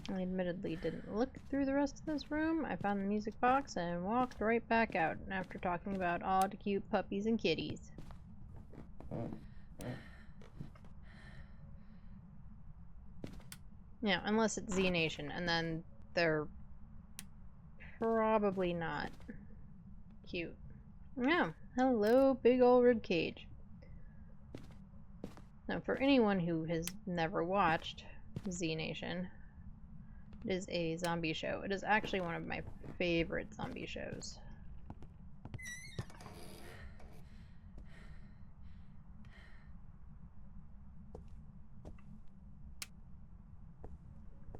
A: I admittedly didn't look through the rest of this room. I found the music box and walked right back out after talking about all the cute puppies and kitties. Yeah, unless it's Z Nation, and then they're probably not cute. Yeah, hello, big ol' ribcage. Now, for anyone who has never watched Z Nation, It is a zombie show. It is actually one of my favorite zombie shows.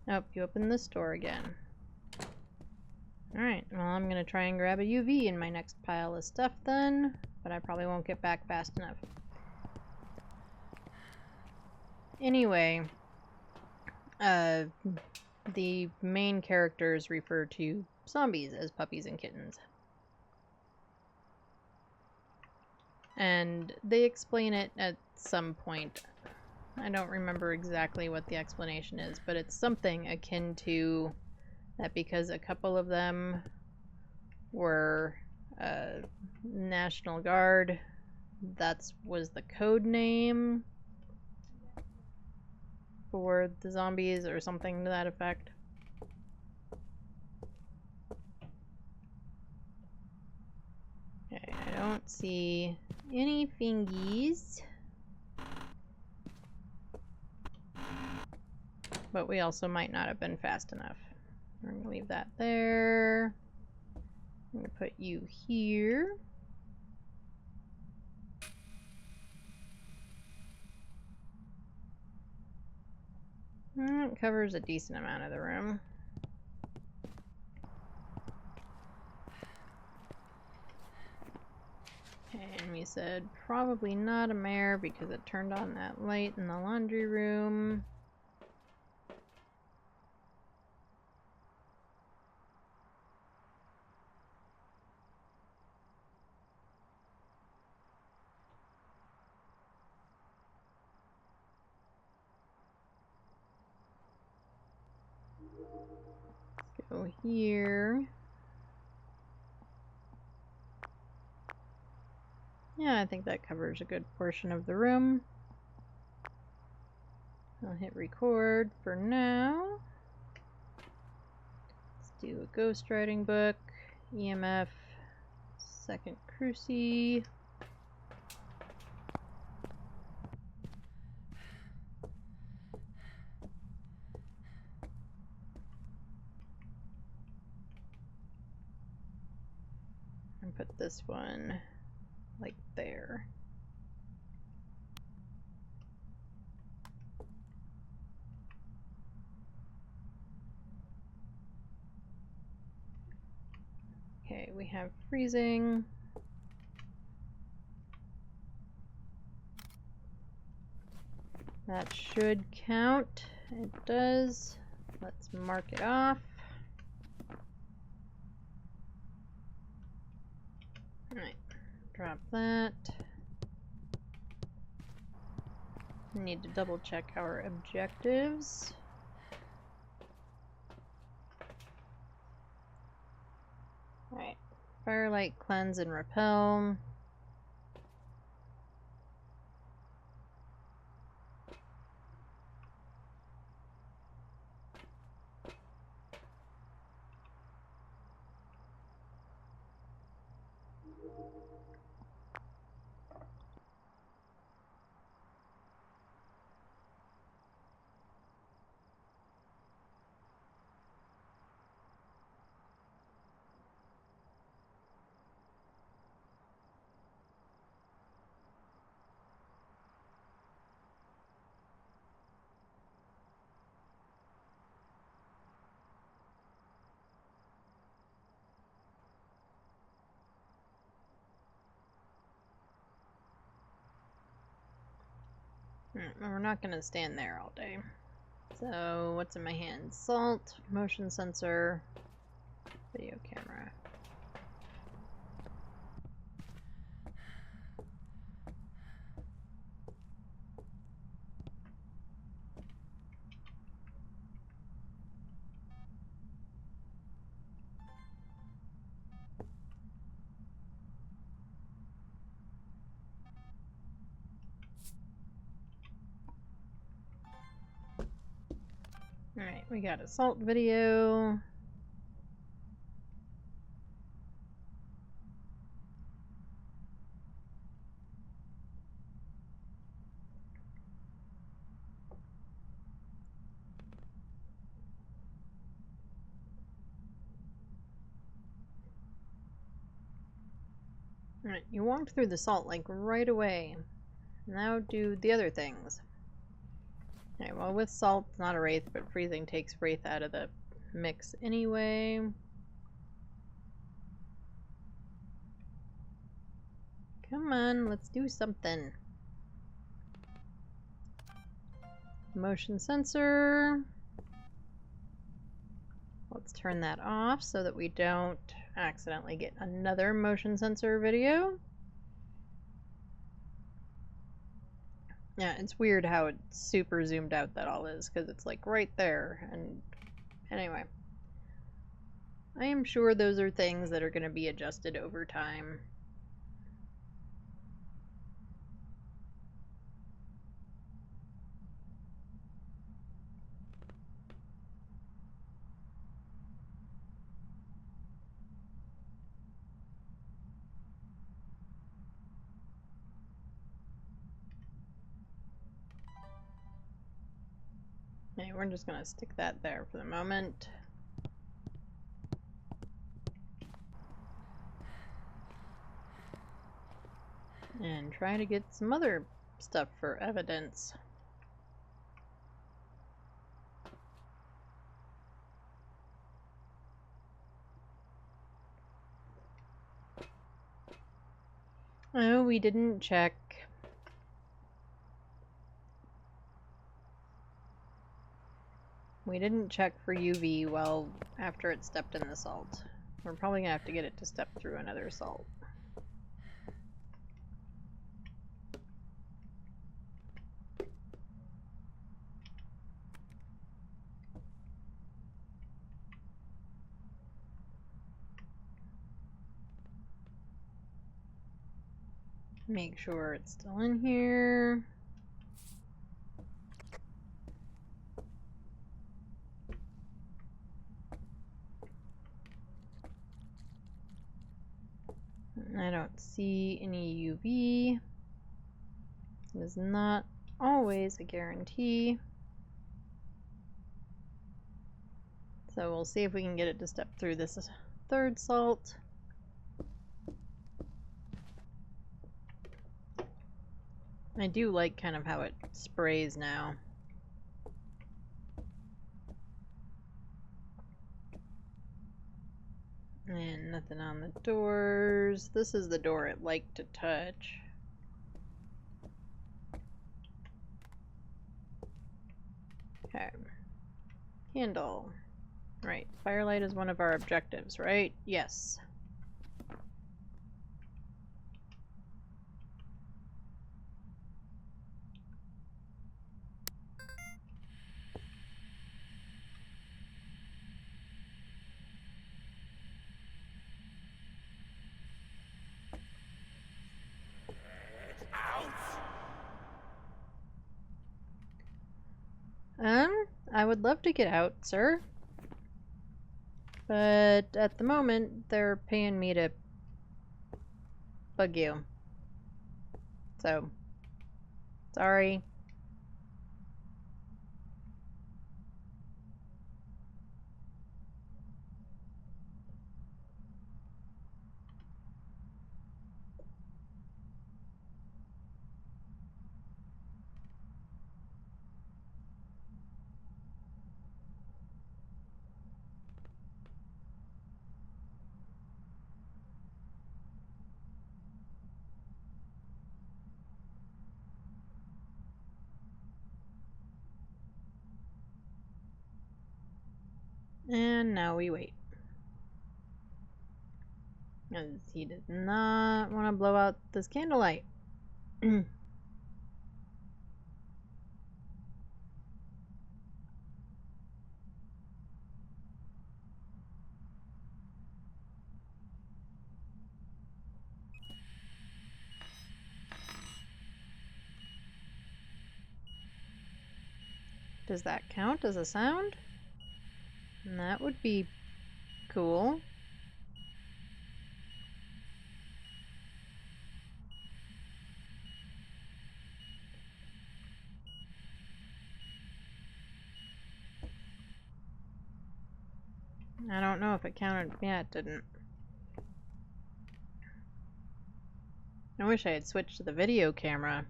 A: Oh, you opened this door again. Alright, well I'm gonna try and grab a UV in my next pile of stuff then, but I probably won't get back fast enough. Anyway, the main characters refer to zombies as puppies and kittens. And they explain it at some point. I don't remember exactly what the explanation is, but it's something akin to that because a couple of them were National Guard, that was the code name for the zombies or something to that effect. Okay, I don't see any fingies. But we also might not have been fast enough. I'm going to leave that there. I'm going to put you here. That covers a decent amount of the room. Okay, and we said probably not a mare because it turned on that light in the laundry room. Go here. Yeah, I think that covers a good portion of the room. I'll hit record for now. Let's do a ghostwriting book, EMF, second cruci. And put this one like there. Okay, we have freezing. That should count. It does. Let's mark it off. Alright, drop that. Need to double check our objectives. Alright, firelight, cleanse, and repel. We're not gonna stand there all day. So, what's in my hand? Salt, motion sensor, video camera. Alright, we got assault video. Alright, you walked through the salt like right away. Now do the other things. Okay, well with salt, it's not a wraith, but freezing takes wraith out of the mix anyway. Come on, let's do something. Motion sensor. Let's turn that off so that we don't accidentally get another motion sensor video. Yeah, it's weird how it's super zoomed out that all is, because it's like right there. And anyway, I am sure those are things that are going to be adjusted over time. Okay, we're just going to stick that there for the moment. And try to get some other stuff for evidence. Oh, we didn't check. We didn't check for UV well after it stepped in the salt. We're probably gonna have to get it to step through another salt. Make sure it's still in here. I don't see any UV. It is not always a guarantee. So we'll see if we can get it to step through this third salt. I do like kind of how it sprays now. And nothing on the doors. This is the door it liked to touch. Okay. Candle. Right. Firelight is one of our objectives, right? Yes. I would love to get out, sir. But at the moment, they're paying me to bug you. So, sorry. And now we wait. Because he does not want to blow out this candlelight. Does that count as a sound? And that would be cool. I don't know if it counted. Yeah, it didn't. I wish I had switched to the video camera.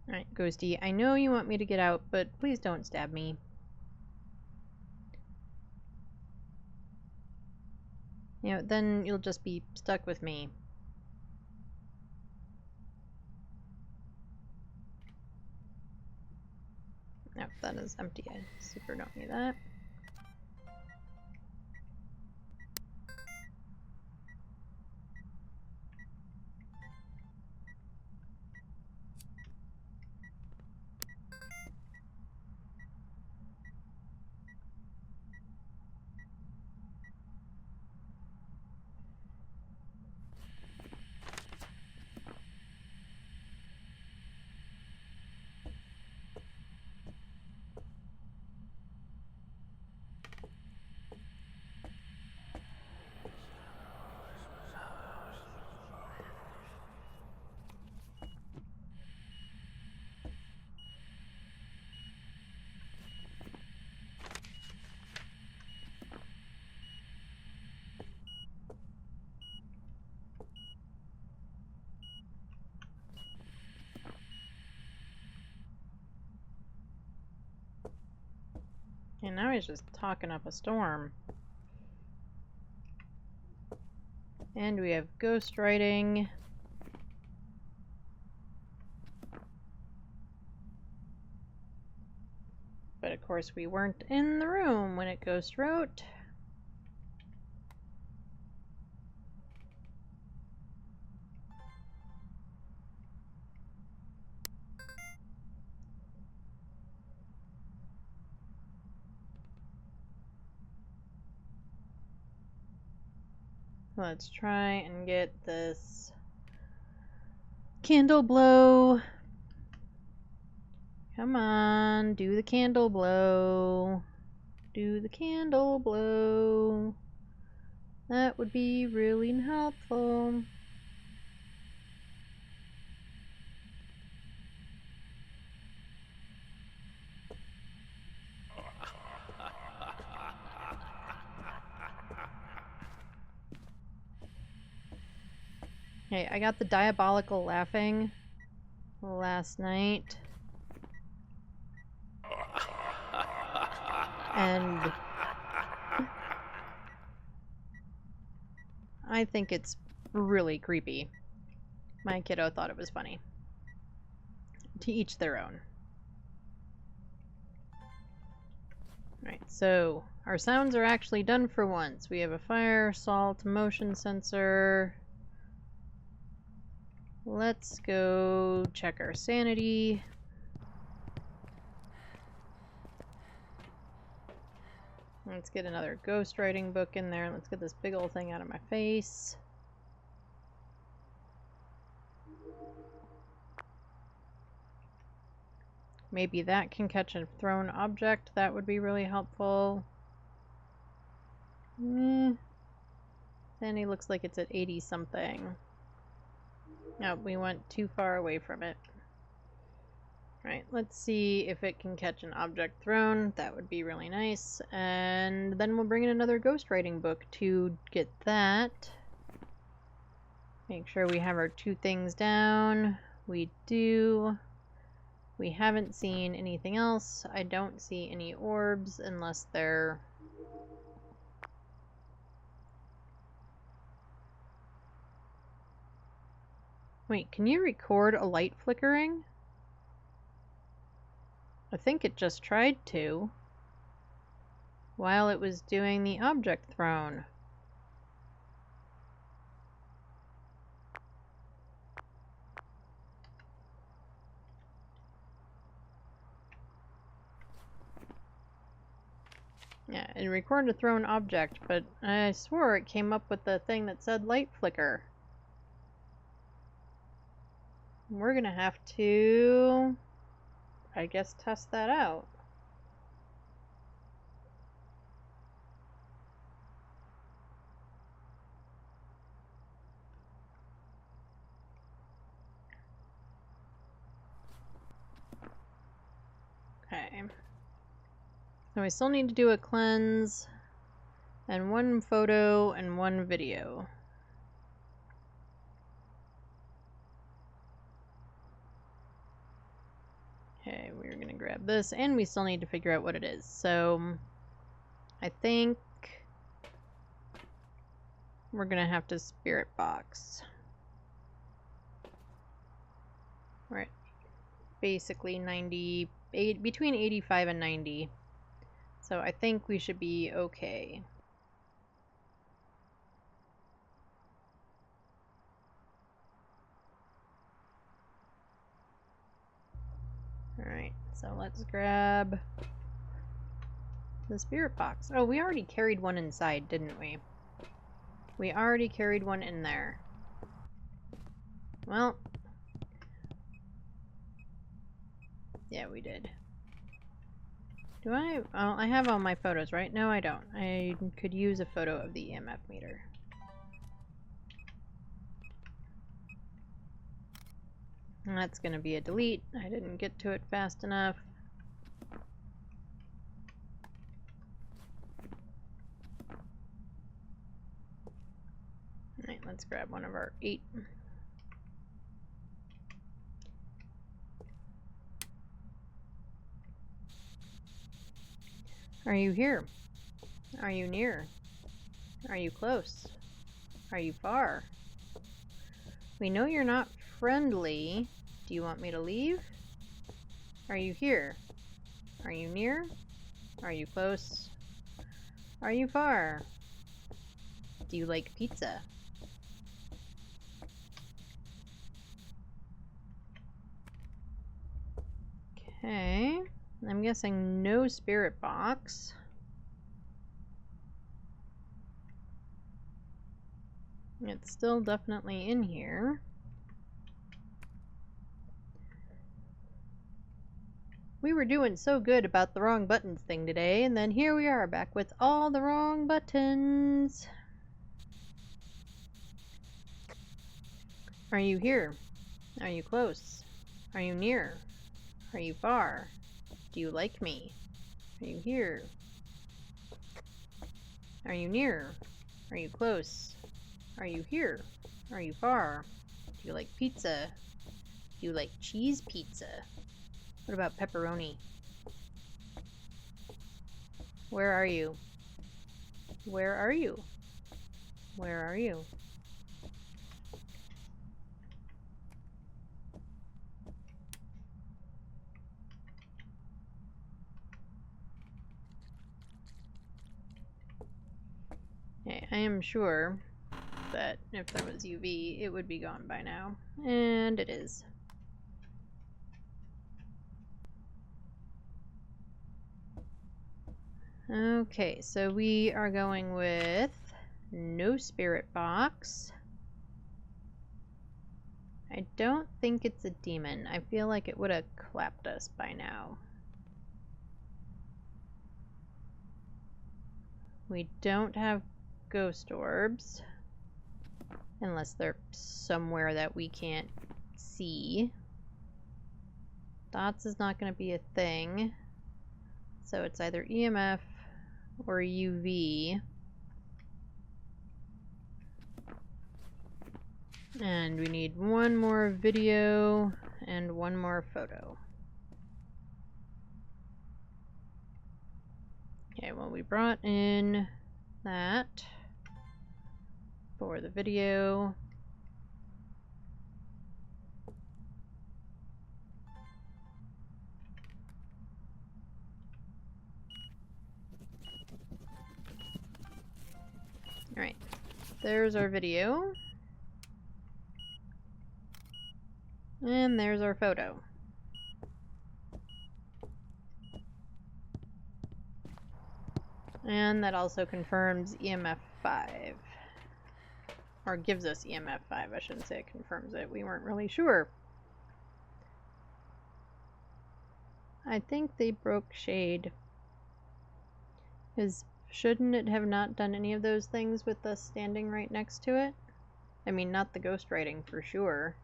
A: Alright, Ghosty, I know you want me to get out, but please don't stab me. You know, then you'll just be stuck with me. Nope, that is empty. I super don't need that. And now he's just talking up a storm. And we have ghostwriting. But of course we weren't in the room when it ghost wrote. Let's try and get this candle blow. Come on, do the candle blow. Do the candle blow. That would be really helpful. Hey, I got the diabolical laughing last night. And I think it's really creepy. My kiddo thought it was funny. To each their own. Right, so our sounds are actually done for once. We have a fire, salt, motion sensor. Let's go check our sanity. Let's get another ghostwriting book in there. Let's get this big old thing out of my face. Maybe that can catch a thrown object. That would be really helpful. Sanity looks like it's at 80 something. No, we went too far away from it. Right, let's see if it can catch an object thrown. That would be really nice. And then we'll bring in another ghostwriting book to get that. Make sure we have our 2 things down. We do. We haven't seen anything else. I don't see any orbs unless they're... Wait, can you record a light flickering? I think it just tried to while it was doing the object thrown. Yeah, it recorded a thrown object, but I swore it came up with the thing that said light flicker. We're gonna have to, I guess, test that out. So we still need to do a cleanse, and one photo and one video. Okay, we're gonna grab this, and we still need to figure out what it is. So, I think we're gonna have to spirit box. We're at basically 98, between 85 and 90. So I think we should be okay. Alright, so let's grab the spirit box. Oh, we already carried one inside, didn't we? We already carried one in there. Well, yeah, we did. Do I? Oh, I have all my photos, right? No, I don't. I could use a photo of the EMF meter. And that's gonna be a delete. I didn't get to it fast enough. Alright, let's grab one of our 8. Are you here? Are you near? Are you close? Are you far? We know you're not friendly. Do you want me to leave? Are you here? Are you near? Are you close? Are you far? Do you like pizza? Okay. I'm guessing no spirit box. It's still definitely in here. We were doing so good about the wrong buttons thing today, and then here we are back with all the wrong buttons. Are you here? Are you close? Are you near? Are you far? Do you like me? Are you here? Are you near? Are you close? Are you here? Are you far? Do you like pizza? Do you like cheese pizza? What about pepperoni? Where are you? Where are you? Where are you? Okay, I am sure that if there was UV, it would be gone by now. And it is. Okay, so we are going with no spirit box. I don't think it's a demon. I feel like it would have clapped us by now. We don't have ghost orbs. Unless they're somewhere that we can't see. Dots is not going to be a thing. So it's either EMF or UV. And we need one more video and one more photo. Okay, well, we brought in that for the video. Alright, there's our video. And there's our photo. And that also confirms EMF 5. Or gives us EMF 5, I shouldn't say it confirms it. We weren't really sure. I think they broke shade. Shouldn't it have not done any of those things with us standing right next to it? I mean, not the ghostwriting for sure.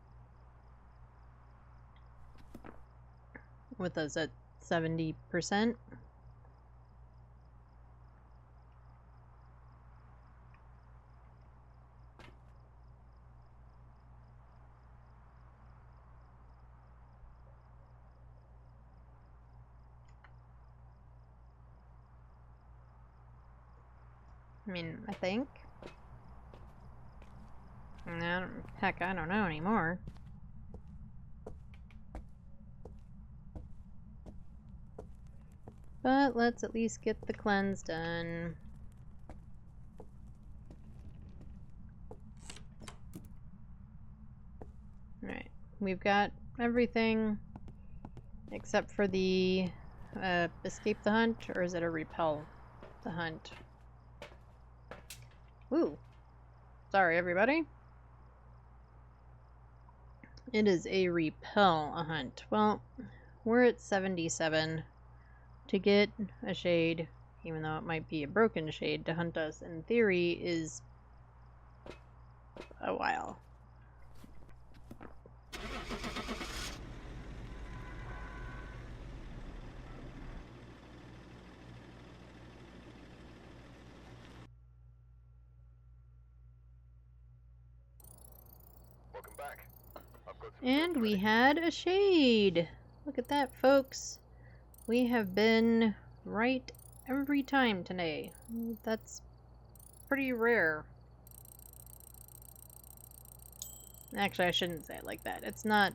A: With us at 70%. I mean, I think. Heck, I don't know anymore. But let's at least get the cleanse done. Alright, we've got everything except for the escape the hunt, or is it a repel the hunt? Ooh. Sorry, everybody. It is a repel a hunt. Well, we're at 77. To get a shade, even though it might be a broken shade, to hunt us, in theory, is a while.
B: Welcome back. I've got some
A: And
B: jobs
A: we
B: ready.
A: had a shade! Look at that, folks. We have been right every time today. That's pretty rare. Actually, I shouldn't say it like that. It's not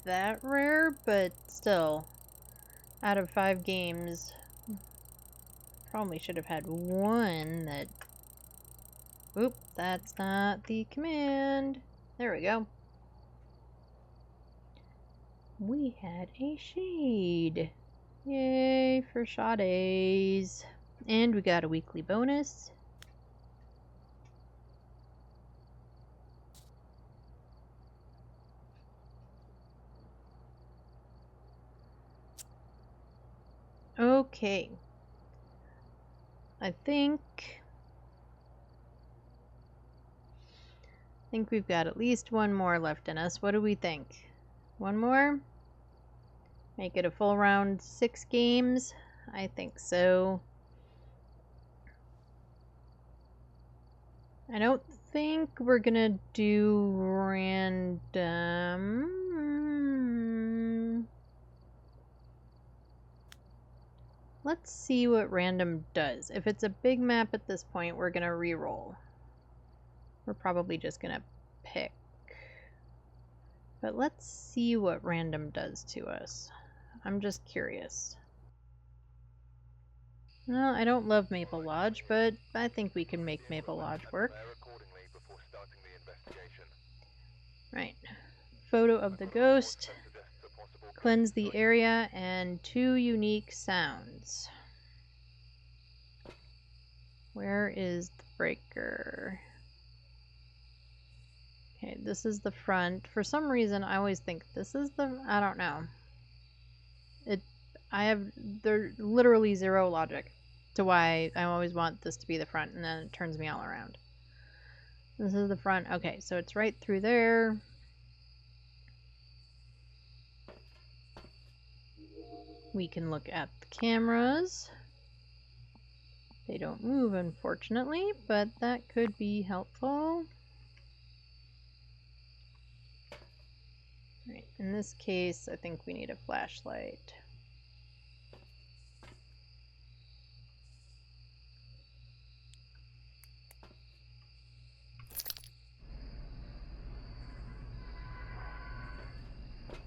A: that rare, but still. Out of 5 games, probably should have had one that... Oop, that's not the command. There we go. We had a shade. Yay for shades. And we got a weekly bonus. Okay. I think we've got at least one more left in us. What do we think? One more? Make it a full round 6 games? I think so. I don't think we're gonna do random. Let's see what random does. If it's a big map at this point, we're gonna re-roll. We're probably just gonna pick. But let's see what random does to us. I'm just curious. Well, I don't love Maple Lodge, but I think we can make Maple Lodge work.
B: Prepare accordingly before starting the investigation.
A: Right. Photo of the ghost.
B: That suggests a possible
A: Cleanse the area, and 2 unique sounds. Where is the breaker? Okay, this is the front. For some reason, I always think this is the... I don't know. There's literally zero logic to why I always want this to be the front, and then it turns me all around. This is the front. Okay, so it's right through there. We can look at the cameras. They don't move, unfortunately, but that could be helpful. Right, in this case, I think we need a flashlight.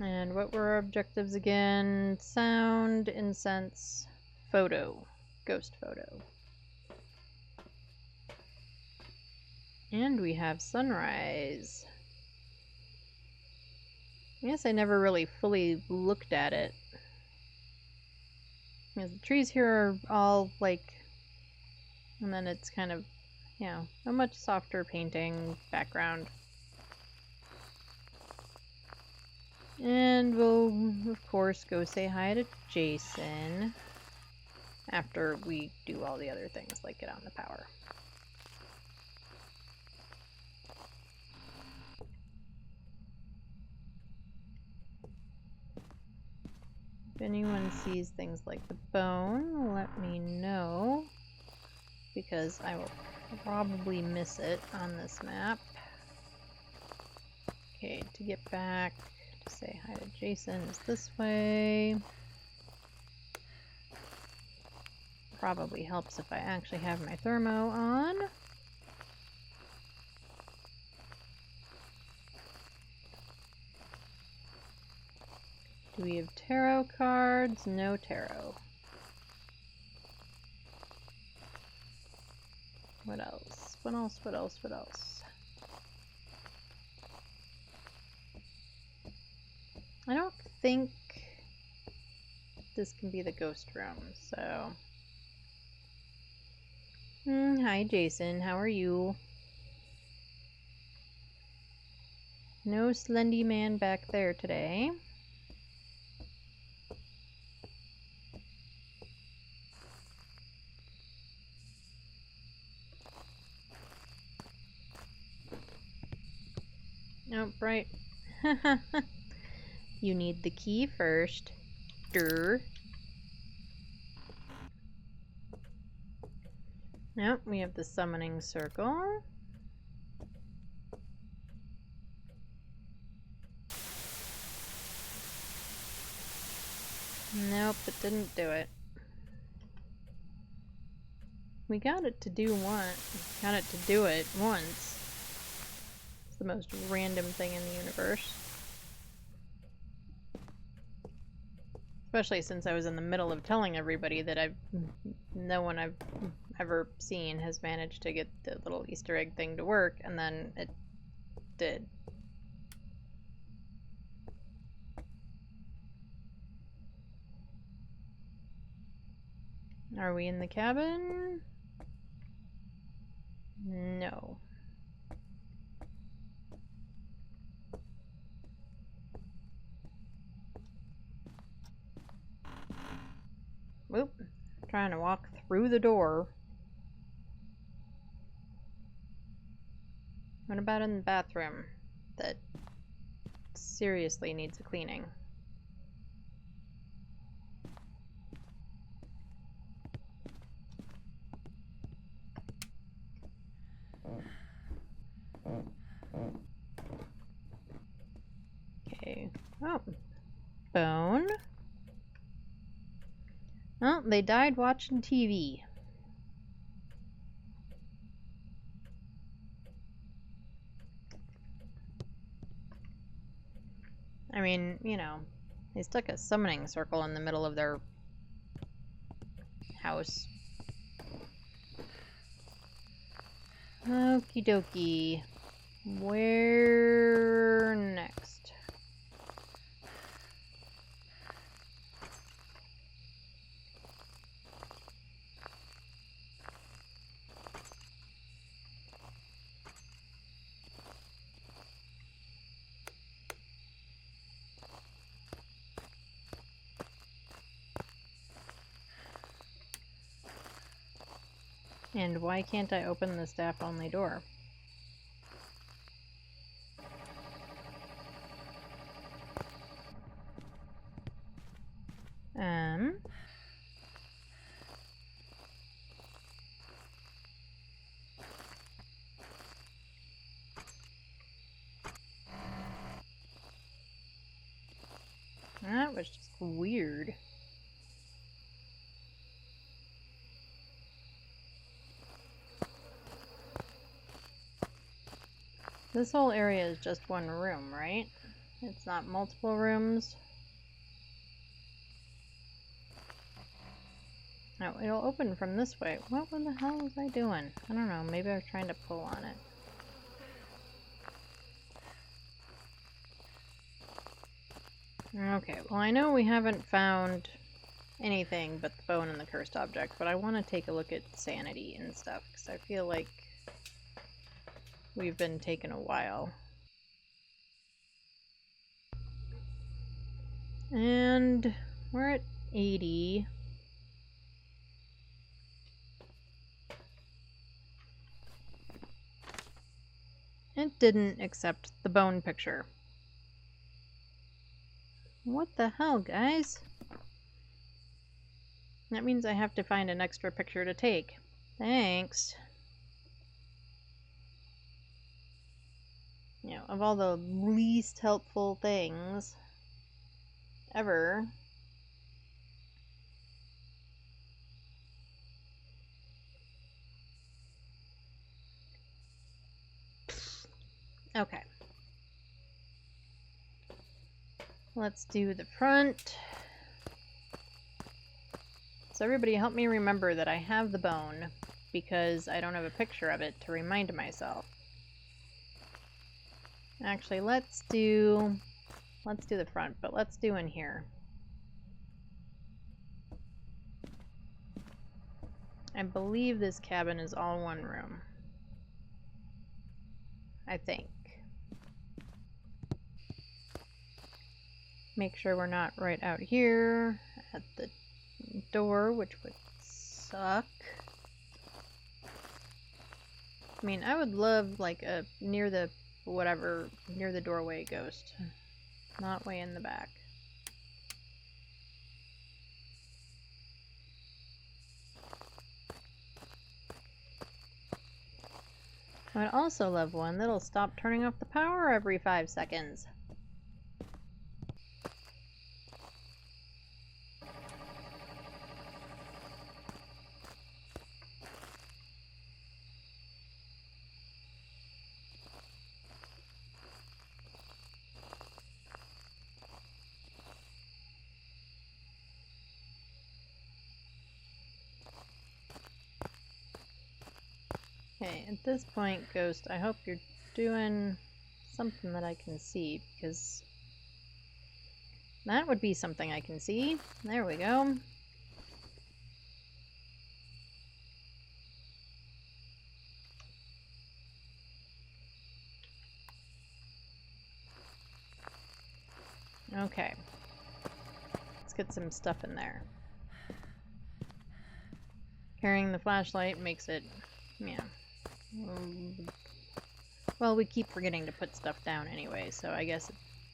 A: And what were our objectives again? Sound, incense, photo, ghost photo. And we have sunrise. I guess I never really fully looked at it. Because the trees here are all like, and then it's kind of, you know, a much softer painting background. And we'll, of course, go say hi to Jason after we do all the other things, like get on the power. If anyone sees things like the bone, let me know, because I will probably miss it on this map. Okay, to get back to say hi to Jason is this way. Probably helps if I actually have my thermo on. Do we have tarot cards? No tarot. What else? What else? What else? What else? I don't think this can be the ghost room, so... hi, Jason. How are you? No Slendy Man back there today. Nope, right. You need the key first. Durr. Nope, we have the summoning circle. Nope, it didn't do it. We got it to do it once. It's the most random thing in the universe. Especially since I was in the middle of telling everybody that no one I've ever seen has managed to get the little Easter egg thing to work, and then it did. Are we in the cabin? No. Whoop. Trying to walk through the door. What about in the bathroom that seriously needs a cleaning? Okay. Oh. Bone. Oh, they died watching TV. I mean, you know, they stuck a summoning circle in the middle of their house. Okie dokie. Where next? And why can't I open the staff-only door? That was just weird. This whole area is just one room, right? It's not multiple rooms. Oh, it'll open from this way. What the hell was I doing? I don't know. Maybe I was trying to pull on it. Okay, well I know we haven't found anything but the bone and the cursed object, but I want to take a look at sanity and stuff, because I feel like we've been taking a while. And we're at 80. It didn't accept the bone picture. What the hell, guys? That means I have to find an extra picture to take. Thanks. You know, of all the least helpful things ever. Okay. Let's do the front. So everybody help me remember that I have the bone, because I don't have a picture of it to remind myself. Actually, let's do the front, but let's do in here. I believe this cabin is all one room. I think. Make sure we're not right out here at the door, which would suck. I mean, I would love like a near the doorway ghost, not way in the back. I would also love one that'll stop turning off the power every 5 seconds. Okay, at this point, Ghost, I hope you're doing something that I can see, because that would be something I can see. There we go. Okay. Let's get some stuff in there. Carrying the flashlight makes it, yeah. Well, we keep forgetting to put stuff down anyway, so I guess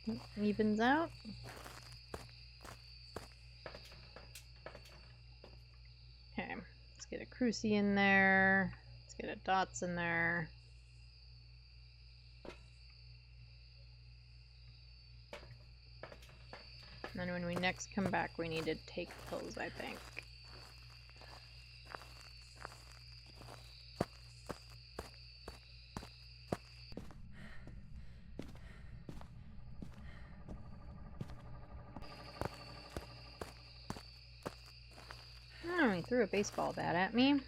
A: it evens out. Okay, let's get a crucie in there. Let's get a dots in there. And then when we next come back, we need to take pills, I think. Oh, he threw a baseball bat at me.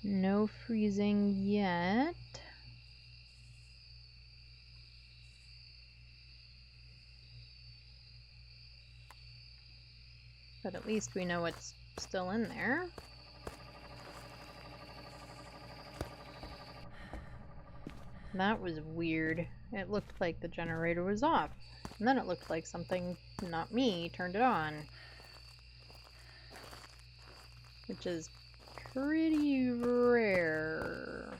A: No freezing yet. But at least we know what's still in there. That was weird. It looked like the generator was off. And then it looked like something, not me, turned it on. Which is pretty rare.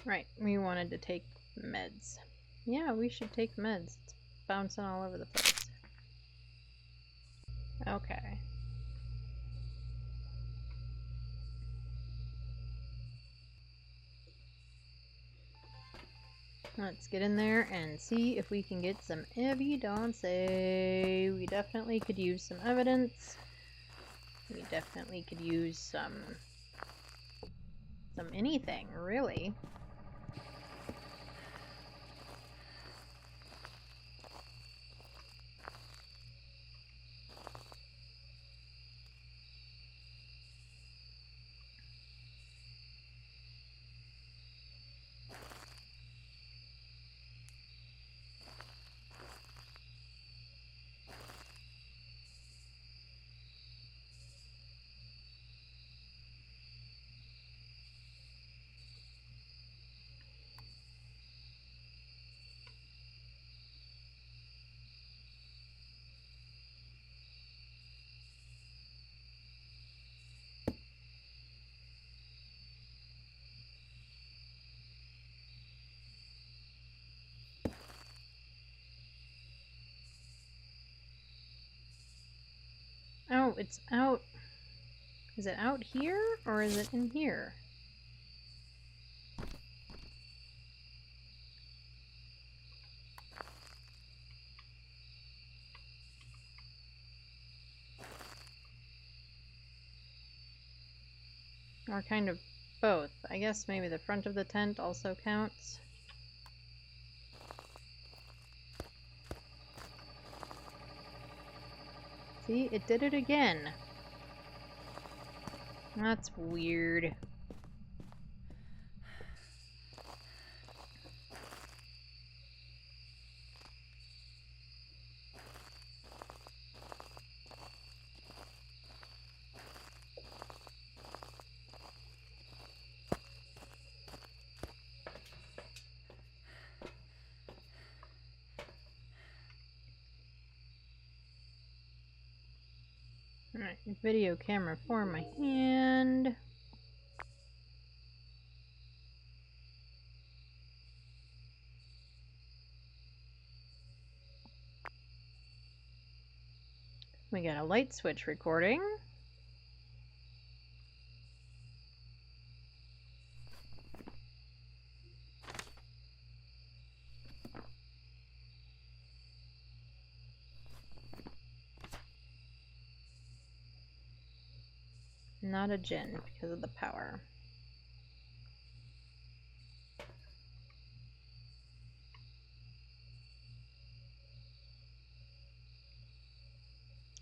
A: Right, we wanted to take meds. Yeah, we should take meds. It's bouncing all over the place. Okay. Let's get in there and see if we can get some evidence. We definitely could use some evidence. We definitely could use some anything, really. No, it's out. Is it out here or is it in here? Or kind of both. I guess maybe the front of the tent also counts. See, it did it again. That's weird. Alright, video camera for my hand. We got a light switch recording. Not a gin because of the power.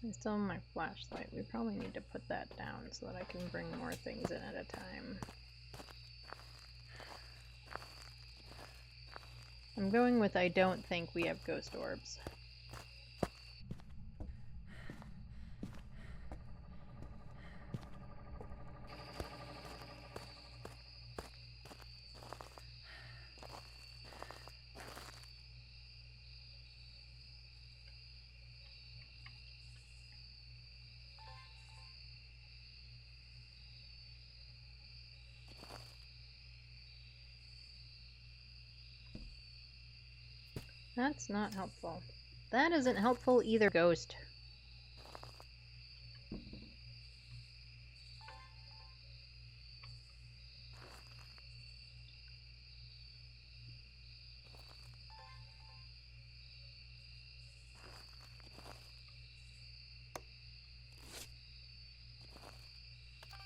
A: I still have my flashlight. We probably need to put that down so that I can bring more things in at a time. I'm going with I don't think we have ghost orbs. That's not helpful. That isn't helpful either, ghost.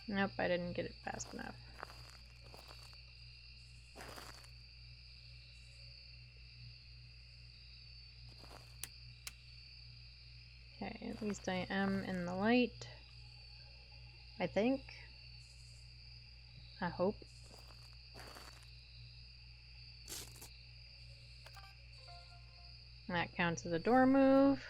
A: Nope, I didn't get it fast enough. Okay, at least I am in the light. I think. I hope. That counts as a door move.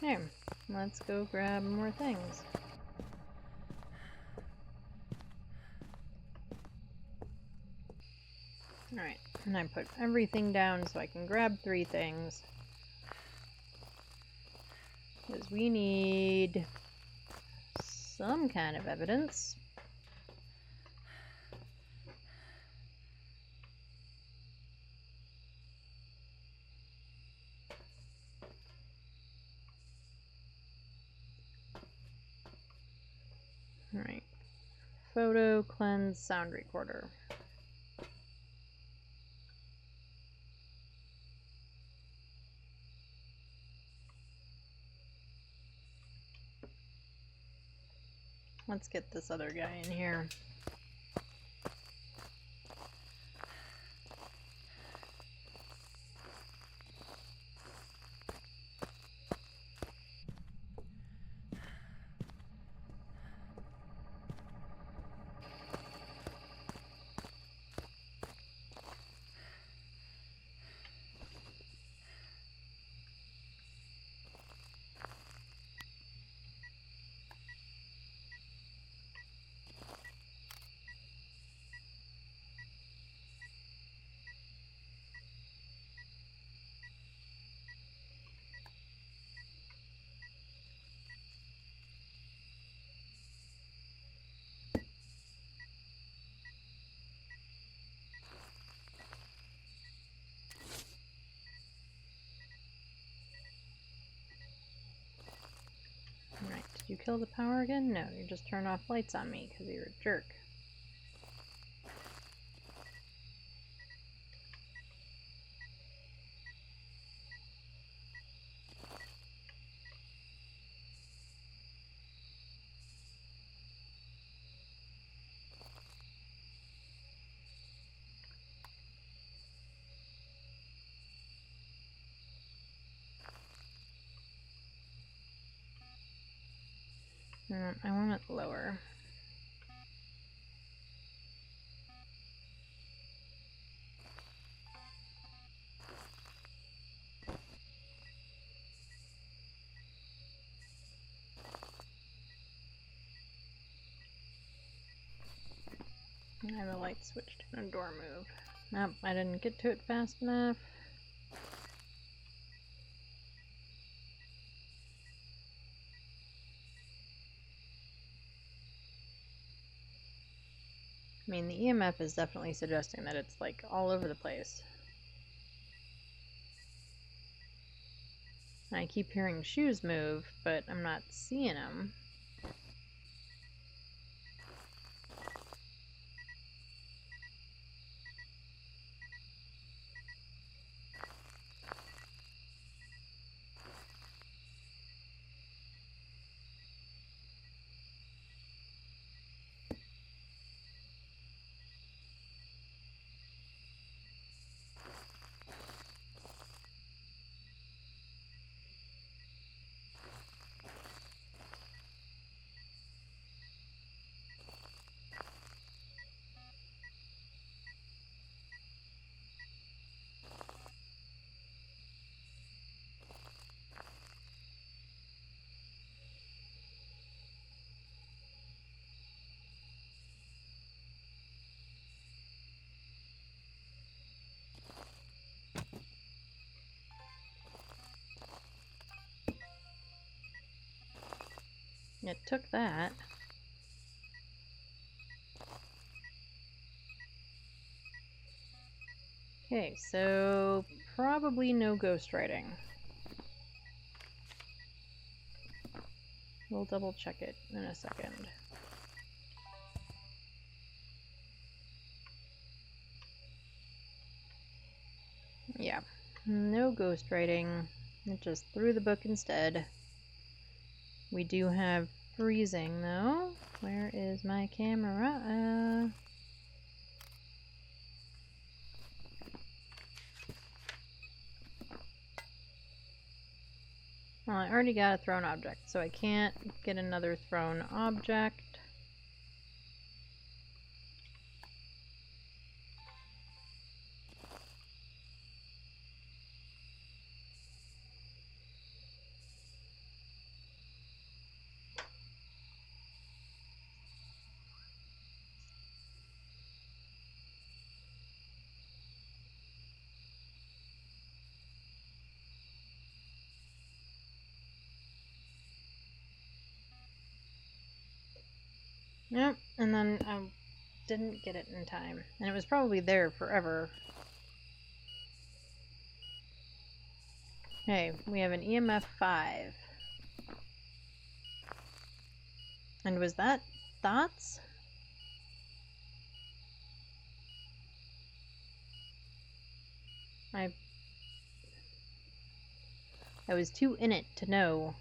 A: Okay, let's go grab more things. Alright, and I put everything down so I can grab 3 things. Because we need some kind of evidence. Alright. Photo cleanse sound recorder. Let's get this other guy in here. kill the power again? No, you just turn off lights on me because you're a jerk. I want it lower. I have a light switched and a door move. Nope, I didn't get to it fast enough. I mean, the EMF is definitely suggesting that it's like all over the place. I keep hearing shoes move, but I'm not seeing them. It took that. Okay, so probably no ghostwriting. We'll double check it in a second. Yeah, no ghostwriting. It just threw the book instead. We do have freezing though. Where is my camera? Well, I already got a thrown object, so I can't get another thrown object. Yep, and then I didn't get it in time. And it was probably there forever. Okay, we have an EMF 5. And was that thoughts? I was too in it to know.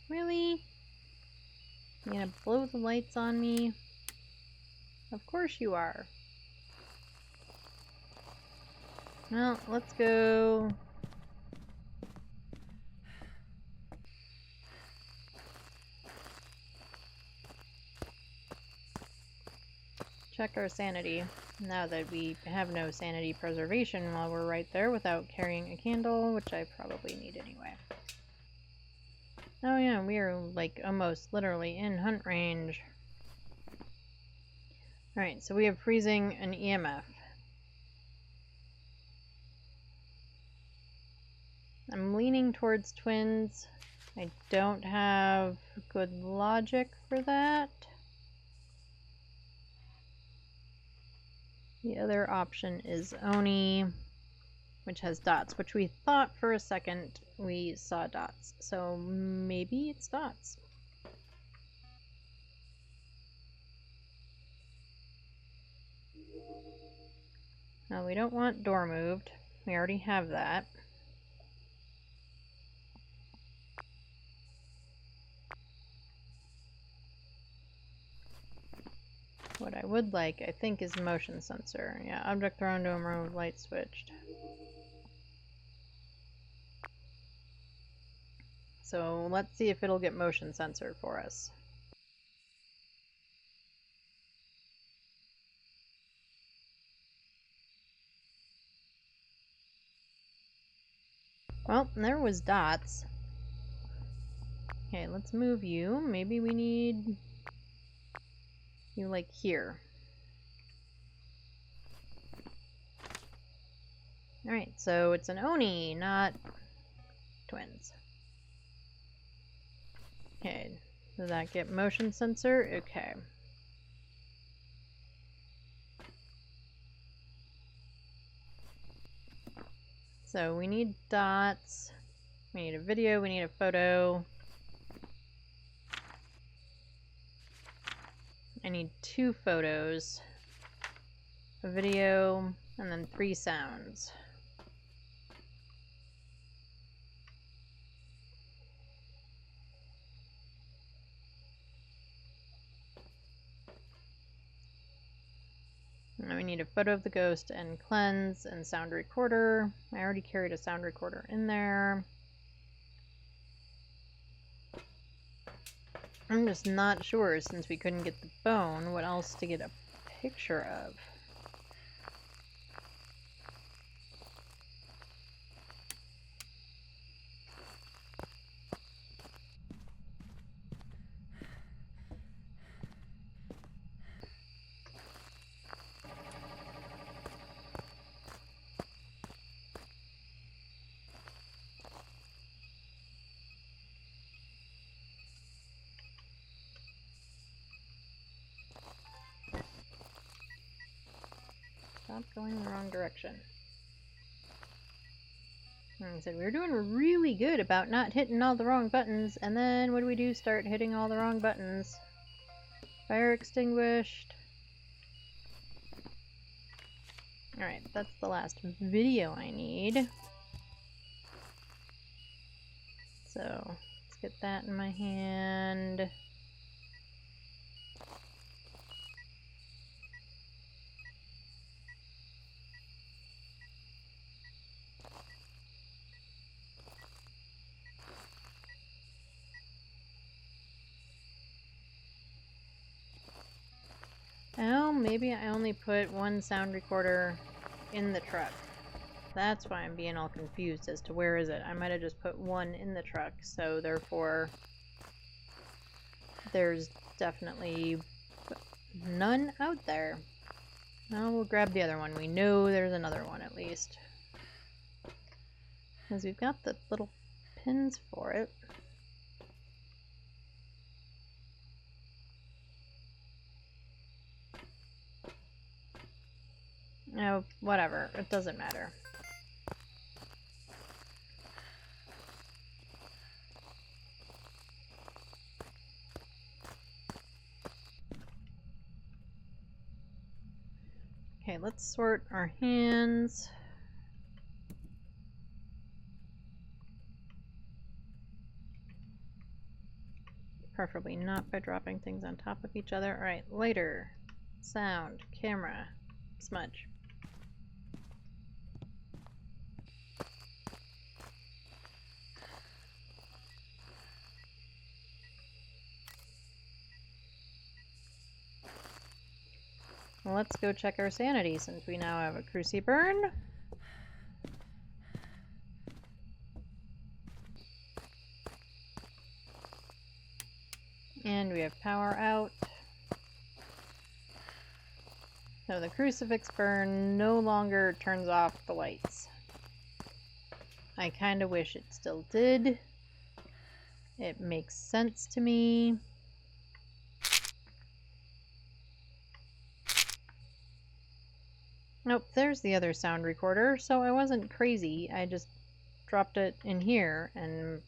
A: Really? You gonna blow the lights on me? Of course you are. Well, let's go. Check our sanity. Now that we have no sanity preservation while we're right there without carrying a candle, which I probably need anyway. Oh yeah, we are like almost literally in hunt range. Alright, so we have freezing and EMF. I'm leaning towards twins. I don't have good logic for that. The other option is Oni, which has dots, which we thought for a second we saw dots. So maybe it's dots. Now we don't want door moved. We already have that. What I would like, I think, is motion sensor. Yeah, object thrown to him, room, light switched. So let's see if it'll get motion sensor for us. Well, there was dots. Okay, let's move you. Maybe we need you like here. Alright, so it's an Oni, not twins. Okay, does that get motion sensor? Okay. So we need dots, we need a video, we need a photo. I need 2 photos, a video, and then 3 sounds. Now we need a photo of the ghost and cleanse and sound recorder. I already carried a sound recorder in there. I'm just not sure, since we couldn't get the bone, what else to get a picture of. Stop going in the wrong direction. Like I said, we were doing really good about not hitting all the wrong buttons, and then what do we do? Start hitting all the wrong buttons. Fire extinguished. Alright, that's the last video I need. So, let's get that in my hand. Oh, maybe I only put 1 sound recorder in the truck. That's why I'm being all confused as to where is it. I might have just put 1 in the truck, so therefore there's definitely none out there. Now we'll grab the other one. We know there's another one at least. Because we've got the little pins for it. No, whatever. It doesn't matter. Okay, let's sort our hands. Preferably not by dropping things on top of each other. Alright, lighter, sound, camera, smudge. Well, let's go check our sanity since we now have a cruci burn. And we have power out. So the crucifix burn no longer turns off the lights. I kind of wish it still did. It makes sense to me. Nope, there's the other sound recorder, so I wasn't crazy. I just dropped it in here, and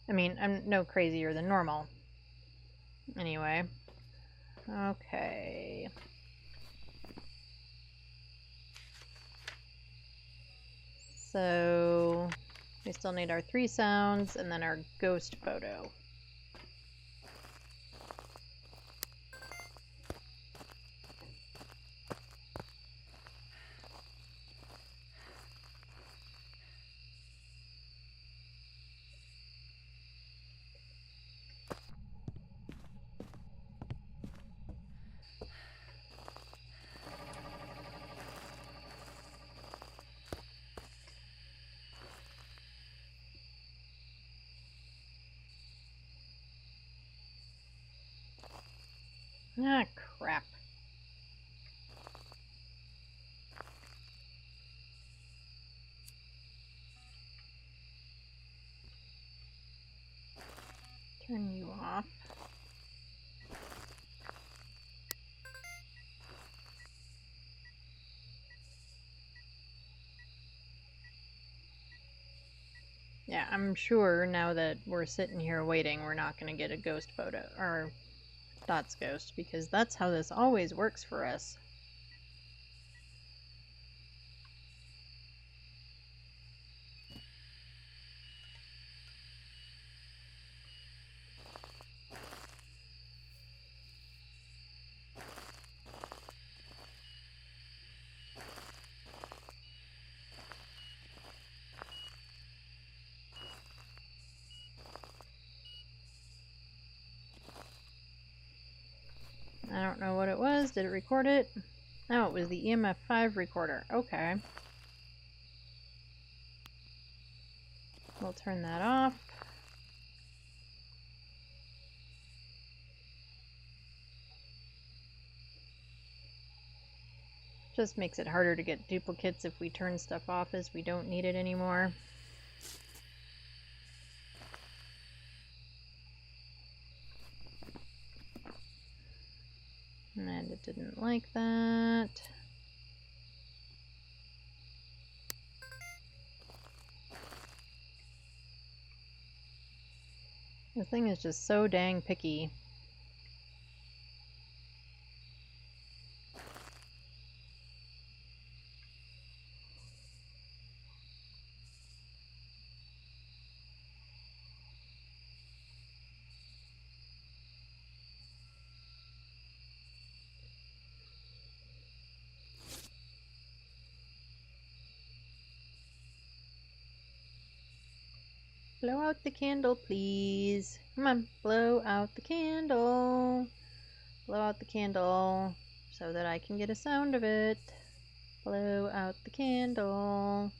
A: I mean, I'm no crazier than normal. Anyway. Okay. So we still need our 3 sounds and then our ghost photo. Ah, crap. Turn you off. Yeah, I'm sure now that we're sitting here waiting, we're not going to get a ghost photo, or Dot's ghost, because that's how this always works for us. I don't know what it was. Did it record it? Oh, it was the EMF 5 recorder. Okay. We'll turn that off. Just makes it harder to get duplicates if we turn stuff off as we don't need it anymore. And it didn't like that. The thing is just so dang picky. Blow out the candle, please. Come on, blow out the candle. Blow out the candle so that I can get a sound of it. Blow out the candle.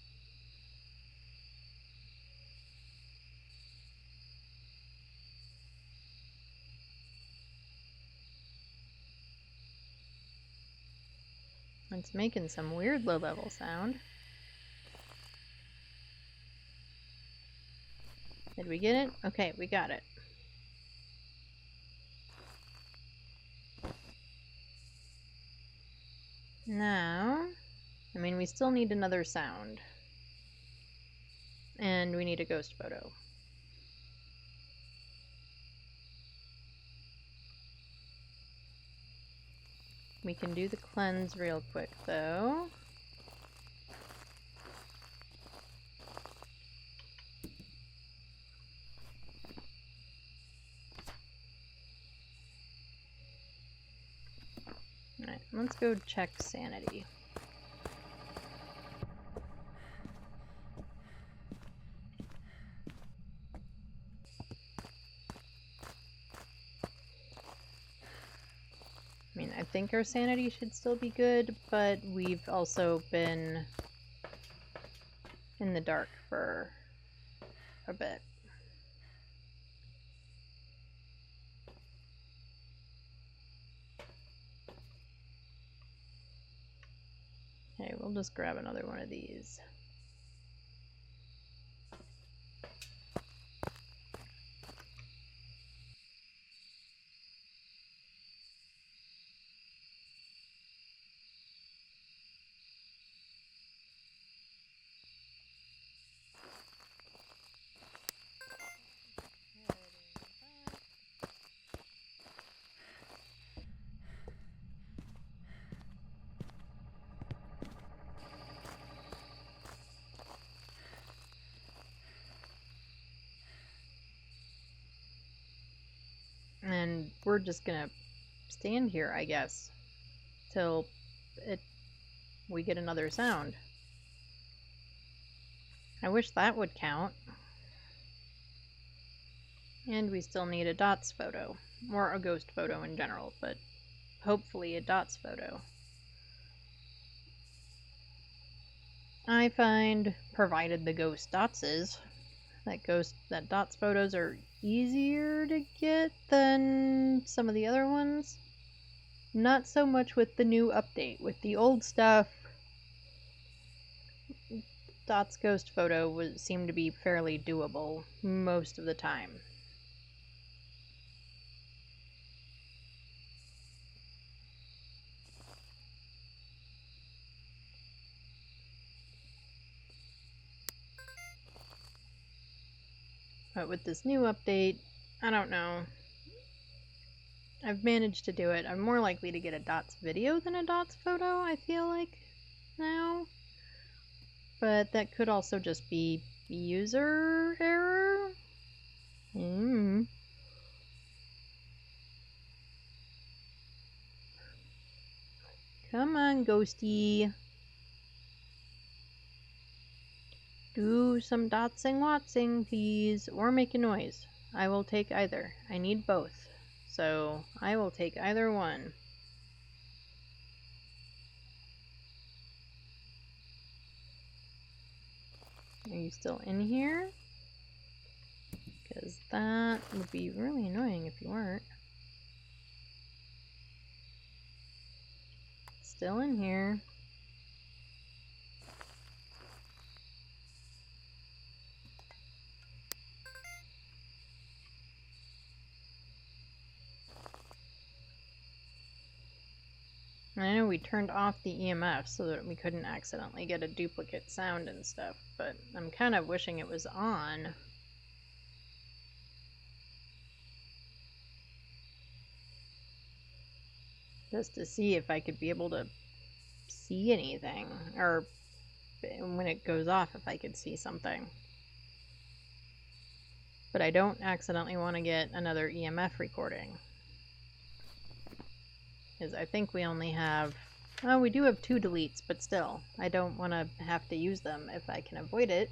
A: It's making some weird low-level sound. Did we get it? Okay, we got it. Now, I mean, we still need another sound. And we need a ghost photo. We can do the cleanse real quick, though. Alright, let's go check sanity. I mean, I think our sanity should still be good, but we've also been in the dark for a bit. Okay, we'll just grab another one of these. And we're just gonna stand here, I guess, till we get another sound. I wish that would count. And we still need a dots photo, or a ghost photo in general, but hopefully a dots photo. I find, provided the ghost dots is, that dots photos are easier to get than some of the other ones. Not so much with the new update. With the old stuff, dots ghost photo seemed to be fairly doable most of the time. But with this new update, I don't know. I've managed to do it. I'm more likely to get a dots video than a dots photo, I feel like, now. But that could also just be user error? Come on, ghosty. Do some dotsing watsing, please, or make a noise. I will take either. I need both. So, I will take either one. Are you still in here? Because that would be really annoying if you weren't. Still in here. I know we turned off the EMF so that we couldn't accidentally get a duplicate sound and stuff, but I'm kind of wishing it was on. Just to see if I could be able to see anything, or when it goes off if I could see something. But I don't accidentally want to get another EMF recording. Because I think we only have... Oh, we do have 2 deletes, but still, I don't want to have to use them if I can avoid it.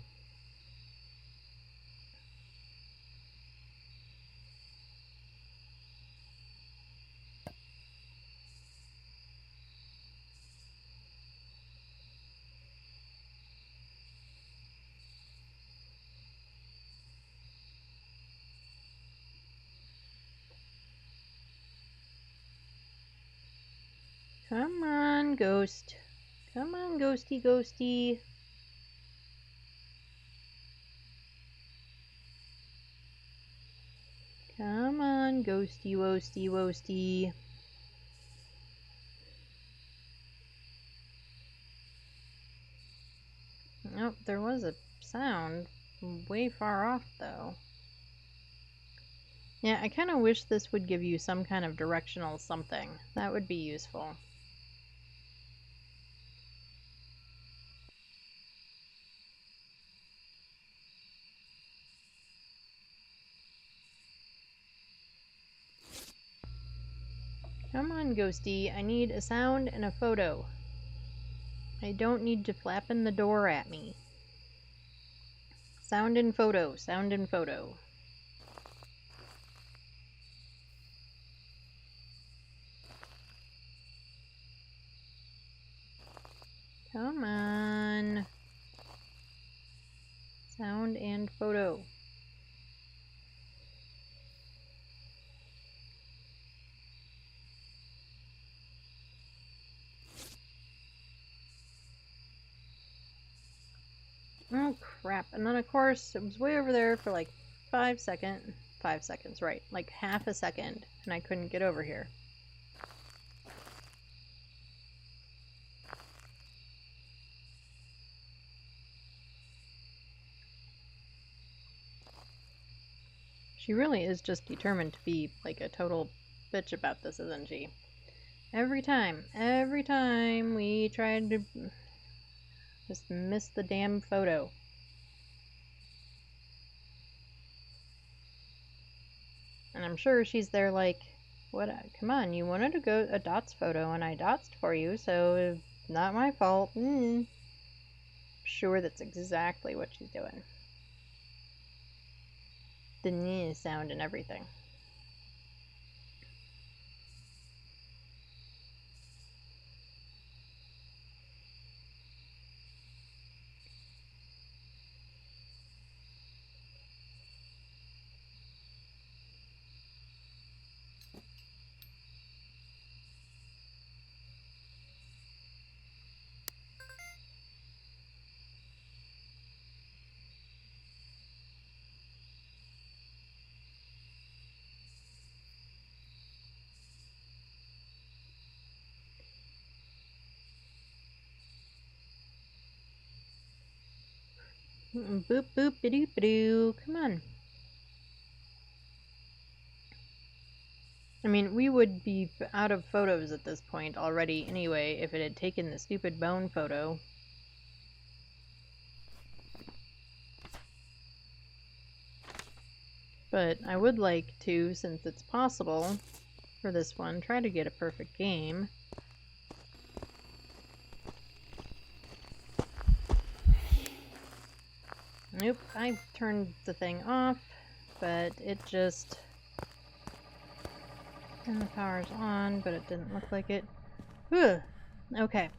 A: Come on, ghost. Come on, ghosty, ghosty. Come on, ghosty, woasty, woasty. Nope, there was a sound way far off, though. Yeah, I kind of wish this would give you some kind of directional something. That would be useful. Come on, ghosty. I need a sound and a photo. I don't need you flapping the door at me. Sound and photo. Sound and photo. Come on. Sound and photo. Oh crap. And then of course it was way over there for like 5 seconds. 5 seconds, right. Like half a second. And I couldn't get over here. She really is just determined to be like a total bitch about this, isn't she? Every time we tried to just miss the damn photo. And I'm sure she's there like, what, come on, you wanted to go a dots photo and I dotsed for you, so it's not my fault. Sure that's exactly what she's doing. The "nee" sound and everything. Boop boop ba-doo ba-doo. Come on. I mean, we would be out of photos at this point already anyway if it had taken the stupid bone photo. But I would like to, since it's possible for this one, try to get a perfect game. Nope, I turned the thing off, but it just... And the power's on, but it didn't look like it. Ugh. Okay.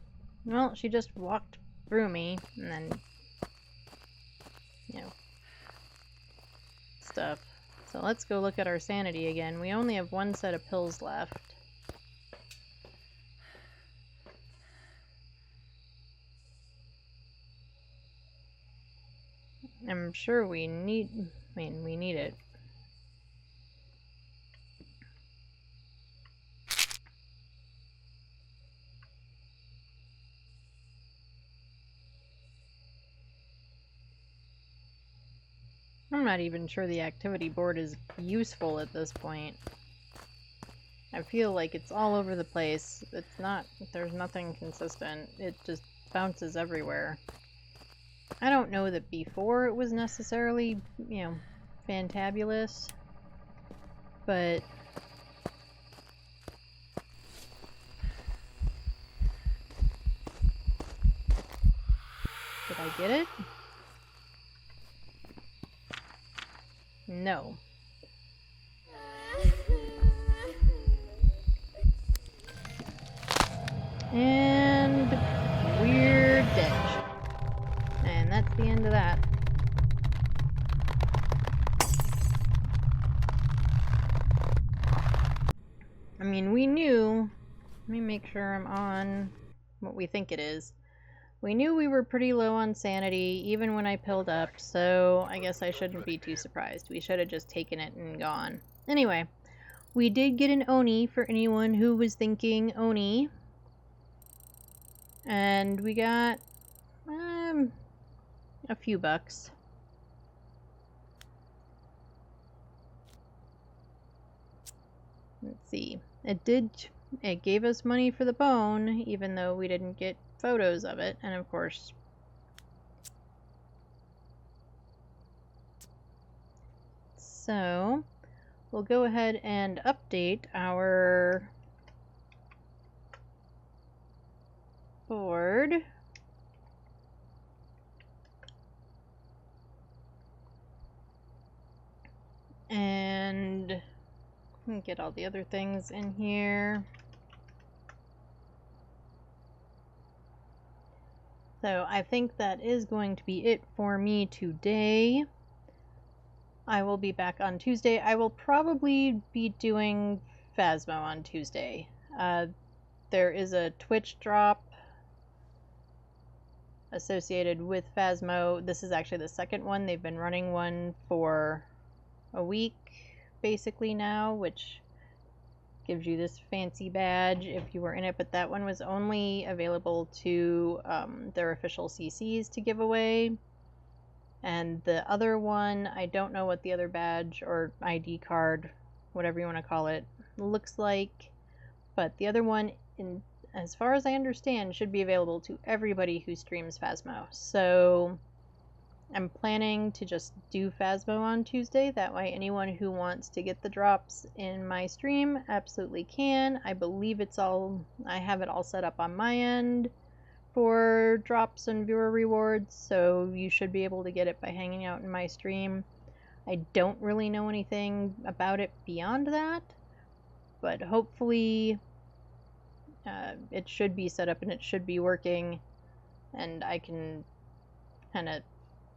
A: Well, she just walked through me, and then... You know... Stuff. So let's go look at our sanity again. We only have one set of pills left. I'm sure we need... I mean, we need it. I'm not even sure the activity board is useful at this point. I feel like it's all over the place. It's not... There's nothing consistent. It just bounces everywhere. I don't know that before it was necessarily, you know, fantabulous, but... Did I get it? No. And we're dead. And that's the end of that. I mean, we knew... Let me make sure I'm on what we think it is. We knew we were pretty low on sanity, even when I pilled up, so I guess I shouldn't be too surprised. We should have just taken it and gone. Anyway, we did get an Oni for anyone who was thinking Oni. And we got a few bucks. Let's see. It gave us money for the bone, even though we didn't get photos of it, and of course so we'll go ahead and update our board. And get all the other things in here. So I think that is going to be it for me today. I will be back on Tuesday. I will probably be doing Phasmo on Tuesday. There is a Twitch drop associated with Phasmo. This is actually the second one. They've been running one for a week basically now, which gives you this fancy badge if you were in it, but that one was only available to their official CCs to give away. And the other one, I don't know what the other badge or ID card, whatever you want to call it, looks like, but the other one, as far as I understand, should be available to everybody who streams Phasmo. So I'm planning to just do Phasmo on Tuesday. That way anyone who wants to get the drops in my stream absolutely can. I believe I have it all set up on my end for drops and viewer rewards, so you should be able to get it by hanging out in my stream. I don't really know anything about it beyond that, but hopefully it should be set up and it should be working, and I can kind of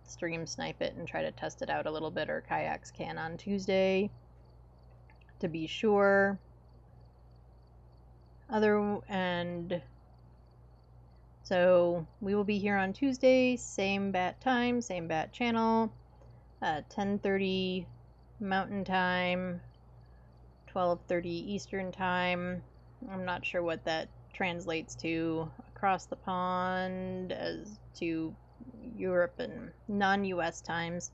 A: stream snipe it and try to test it out a little bit, or Kayaks can on Tuesday to be sure. So we will be here on Tuesday, same bat time, same bat channel, 10:30 Mountain Time, 12:30 Eastern Time. I'm not sure what that translates to across the pond as to Europe and non-US times.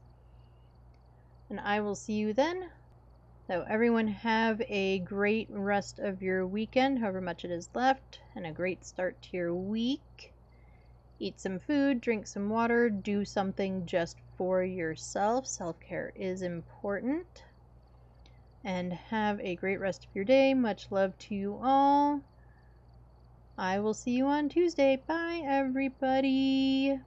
A: And I will see you then. So everyone have a great rest of your weekend, however much it is left, and a great start to your week. Eat some food, drink some water, do something just for yourself. Self-care is important. And have a great rest of your day. Much love to you all. I will see you on Tuesday. Bye, everybody.